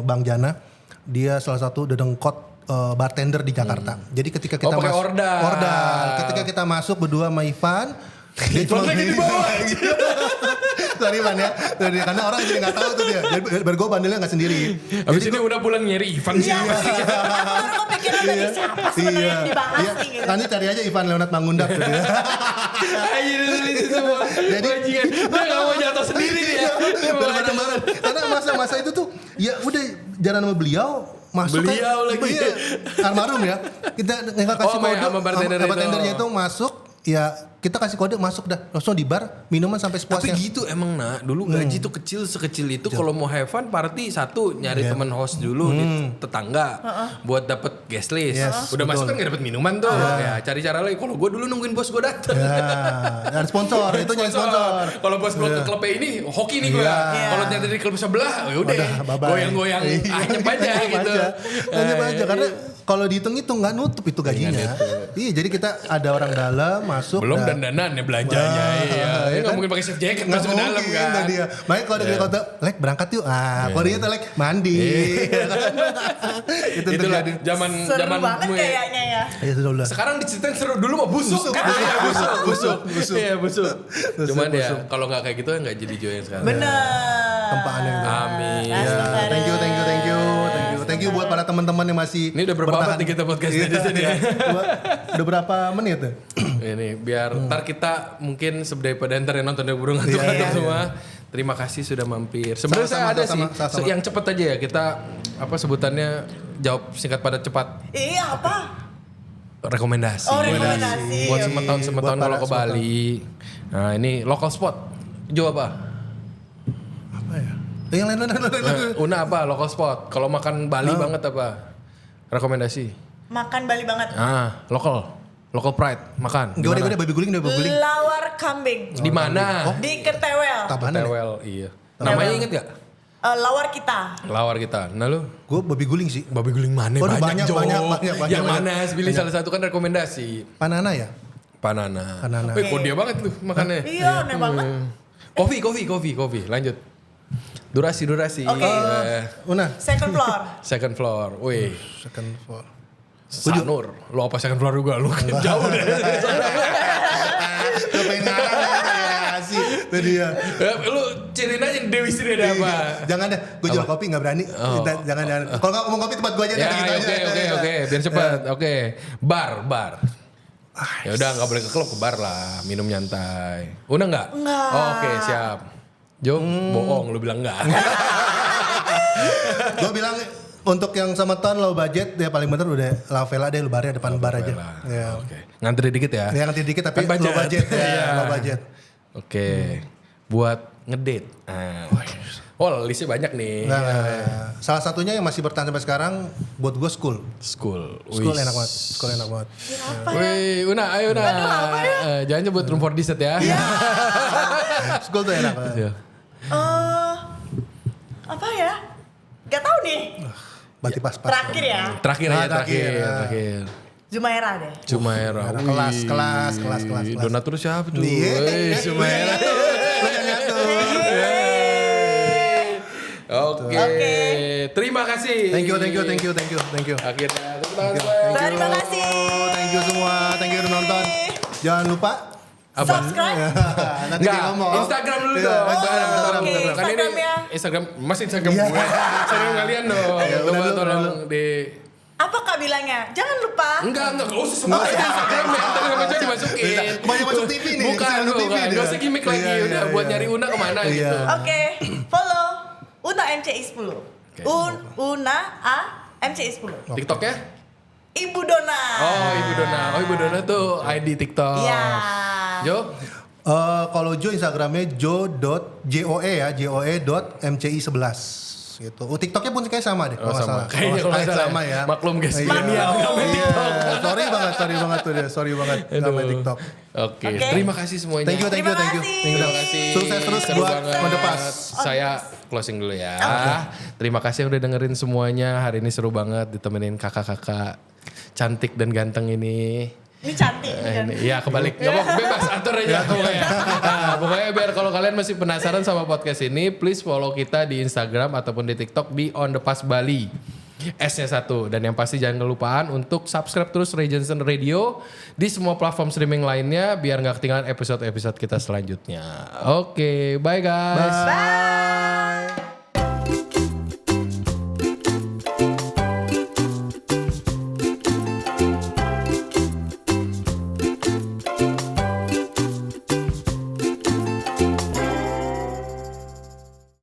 Bang Jana. Dia salah satu dedengkot bartender di Jakarta. Jadi ketika kita
pakai
masuk
ordal.
ketika kita masuk berdua sama Ivan, dia
Ivan lagi di bawah.
Sorry Ivan ya. Karena orang jadi nggak tahu tuh dia. Jadi gue bandelnya nggak sendiri.
Abis ini udah pulang nyari Ivan sih.
Iya, aku kepikiran tadi siapa sebenarnya yang dibahas nih gitu.
Nanti cari aja Ivan Leonard Mangundap tuh dia.
Ayo tulis semua.
Jadi
Bajingan. Dia nggak mau jatuh sendiri dia. Dia mau
bareng-bareng. Karena masa-masa itu tuh ya udah jalan sama beliau masuk
Beliau lagi.
Iya, almarhum ya. Kita nggak kasih kode
sama bartendernya
itu masuk. Ya kita kasih kode masuk dah langsung di bar minuman sampai
Tapi
sepuasnya.
gitu emang dulu gaji tuh kecil sekecil itu kalau mau have fun party satu nyari temen host dulu di tetangga buat dapet guest list.
Yes,
Udah masuk kan gak dapet minuman tuh. Ya cari cara lain. Kalau gue dulu nungguin bos gue dateng.
Ya, ada sponsor itu nyari sponsor.
Kalau bos gue ke klubnya ini hoki nih gue.
Iya.
Kalau nyari di klub sebelah ya udah
bye-bye.
goyang-goyang anyep aja gitu.
Anyep aja karena kalau dihitung-hitung nggak nutup itu gajinya. Iya jadi kita ada orang dalam masuk.
Belum dandanan ya belanjanya. Iya. Nggak mungkin pakai chef jacket masuk ke dalam kan.
Dia. Makanya kalau dia kata, Lek berangkat yuk. Kalau dia tuh Lek mandi. Itu
Itulah
terjadi.
zaman
Seru banget kayaknya ya.
Ya sudah udah.
Sekarang diceritain seru dulu mah busuk. Busuk. Iya busuk. Cuman ya kalau nggak kayak gitu nggak jadi Joy yang sekarang.
Bener.
Tempaannya gitu.
Amin.
Ya, thank you buat para teman-teman yang masih
Ini udah berapa
bertahan.
abad nih kita podcastnya di sini ya?
Udah berapa menit tuh?
Ini biar ntar kita mungkin daripada ntar yang nonton dari burung ngantuk semua. Terima kasih sudah mampir. Sebenarnya saya ada sih
sama.
yang cepet aja ya kita apa sebutannya jawab singkat padat cepat.
Iya apa?
Rekomendasi.
Oh rekomendasi.
Buat
Oke.
semetahun
Buat
kalau
para
ke Bali. Nah ini local spot. Jo apa?
Apa ya? Yang lain.
Una apa local spot? Kalau makan Bali banget apa? Rekomendasi.
Makan Bali banget.
Local pride makan.
Gue udah baby guling.
Lawar kambing.
Di mana?
Di Ketewel.
Tabanan ya?
Tewel, iya. Namanya inget gak?
Lawar kita.
Lawar kita. Nah lu?
Gue baby guling sih.
Babi guling mana?
Waduh, banyak.
Yang mana? Pilih salah satu kan rekomendasi.
Panana ya?
Panana.
Panana.
Kok dia banget tuh makannya.
Iya aneh banget.
Kopi. Lanjut. Durasi.
Oke.
Una.
Second floor.
Second floor. Wih.
Second floor.
Sanur. Lo apa second floor juga? Lo kan jauh deh.
Lo pengen ngarang ya? Asik. Itu dia.
Lu ceriin aja Dewi Sri ada apa?
Jangan deh, gue jual kopi gak berani. Jangan. Kalau gak ngomong kopi tempat gue aja.
Ya,
gitu aja.
oke. Biar cepet. Oke. Bar. Ya udah nggak boleh ke klub, ke bar lah, minum nyantai. Udah nggak?
Nggak.
Oke, siap. Jo, bohong, lu bilang nggak.
Gue bilang untuk yang sama tahun low budget dia paling bener udah La Vela deh, lu barnya depan bar aja. Ya.
Oke. Ngantri dikit ya.
Ya nanti dikit tapi
Kan budget.
low budget ya,
Iya.
low budget.
Oke. Buat ngedate. Oh, listnya banyak nih.
Nah, salah satunya yang masih bertahan sampai sekarang buat gue school.
School.
School enak banget. School enak banget.
Apa ya?
Wih, ayo Una. Jangan nyebut room for dessert ya.
School tuh enak banget.
Iya.
Apa ya? Gak tahu nih.
Berarti pas-pas.
Terakhir ya.
Terakhir.
Jumaira deh.
Jumaira.
Kelas.
Donatur siapa tuh?
Iya.
Wih, Jumaira. Oke. Terima kasih.
Thank you.
Akhirnya tepuk tangan semua.
Terima kasih.
Thank you semua. Thank you udah nonton. Jangan lupa
Subscribe.
nanti
Enggak,
dia ngomong.
Instagram dulu
Iya,
dong.
Instagram.
Kan ini
Instagramnya.
Instagram, masih Instagram gue. Instagram kalian dong. Coba tolong di...
Apa kak bilangnya? Jangan lupa.
Enggak usah semua aja Instagramnya. Instagram aja dimasukin.
Banyak masuk TV nih.
Bukan. Gak usah gimmick lagi.
Iya,
Udah buat nyari Una kemana
Iya.
gitu.
Oke, follow Una MCI 10. Una A MCI 10.
TikToknya?
Ibu Dona.
Ibu Dona tuh ID TikTok.
Iya.
Jo?
Kalau Jo Instagramnya joe.mci11 gitu. TikToknya pun kayaknya sama deh. Kalau nggak salah.
Kayaknya kalau nggak salah
sama ya.
Maklum guys.
Iya.
Milenial nggak main TikTok.
Sorry banget tuh dia. Sorry banget nggak main TikTok.
Oke.
Oke.
Terima kasih semuanya.
Thank you.
Terima kasih.
Sukses terus.
seru
buat
banget.
On The Pass.
Saya closing dulu ya. Terima kasih udah dengerin semuanya. Hari ini seru banget ditemenin kakak-kakak cantik dan ganteng ini.
Ini cantik kan?
Iya kebalik, nggak mau bebas atur aja pokoknya. Nah, pokoknya biar kalau kalian masih penasaran sama podcast ini, please follow kita di Instagram ataupun di TikTok di On The Pass Bali. S-nya 1. Dan yang pasti jangan kelupaan untuk subscribe terus Ray Jensen Radio di semua platform streaming lainnya biar nggak ketinggalan episode-episode kita selanjutnya. Oke, bye guys.
Bye.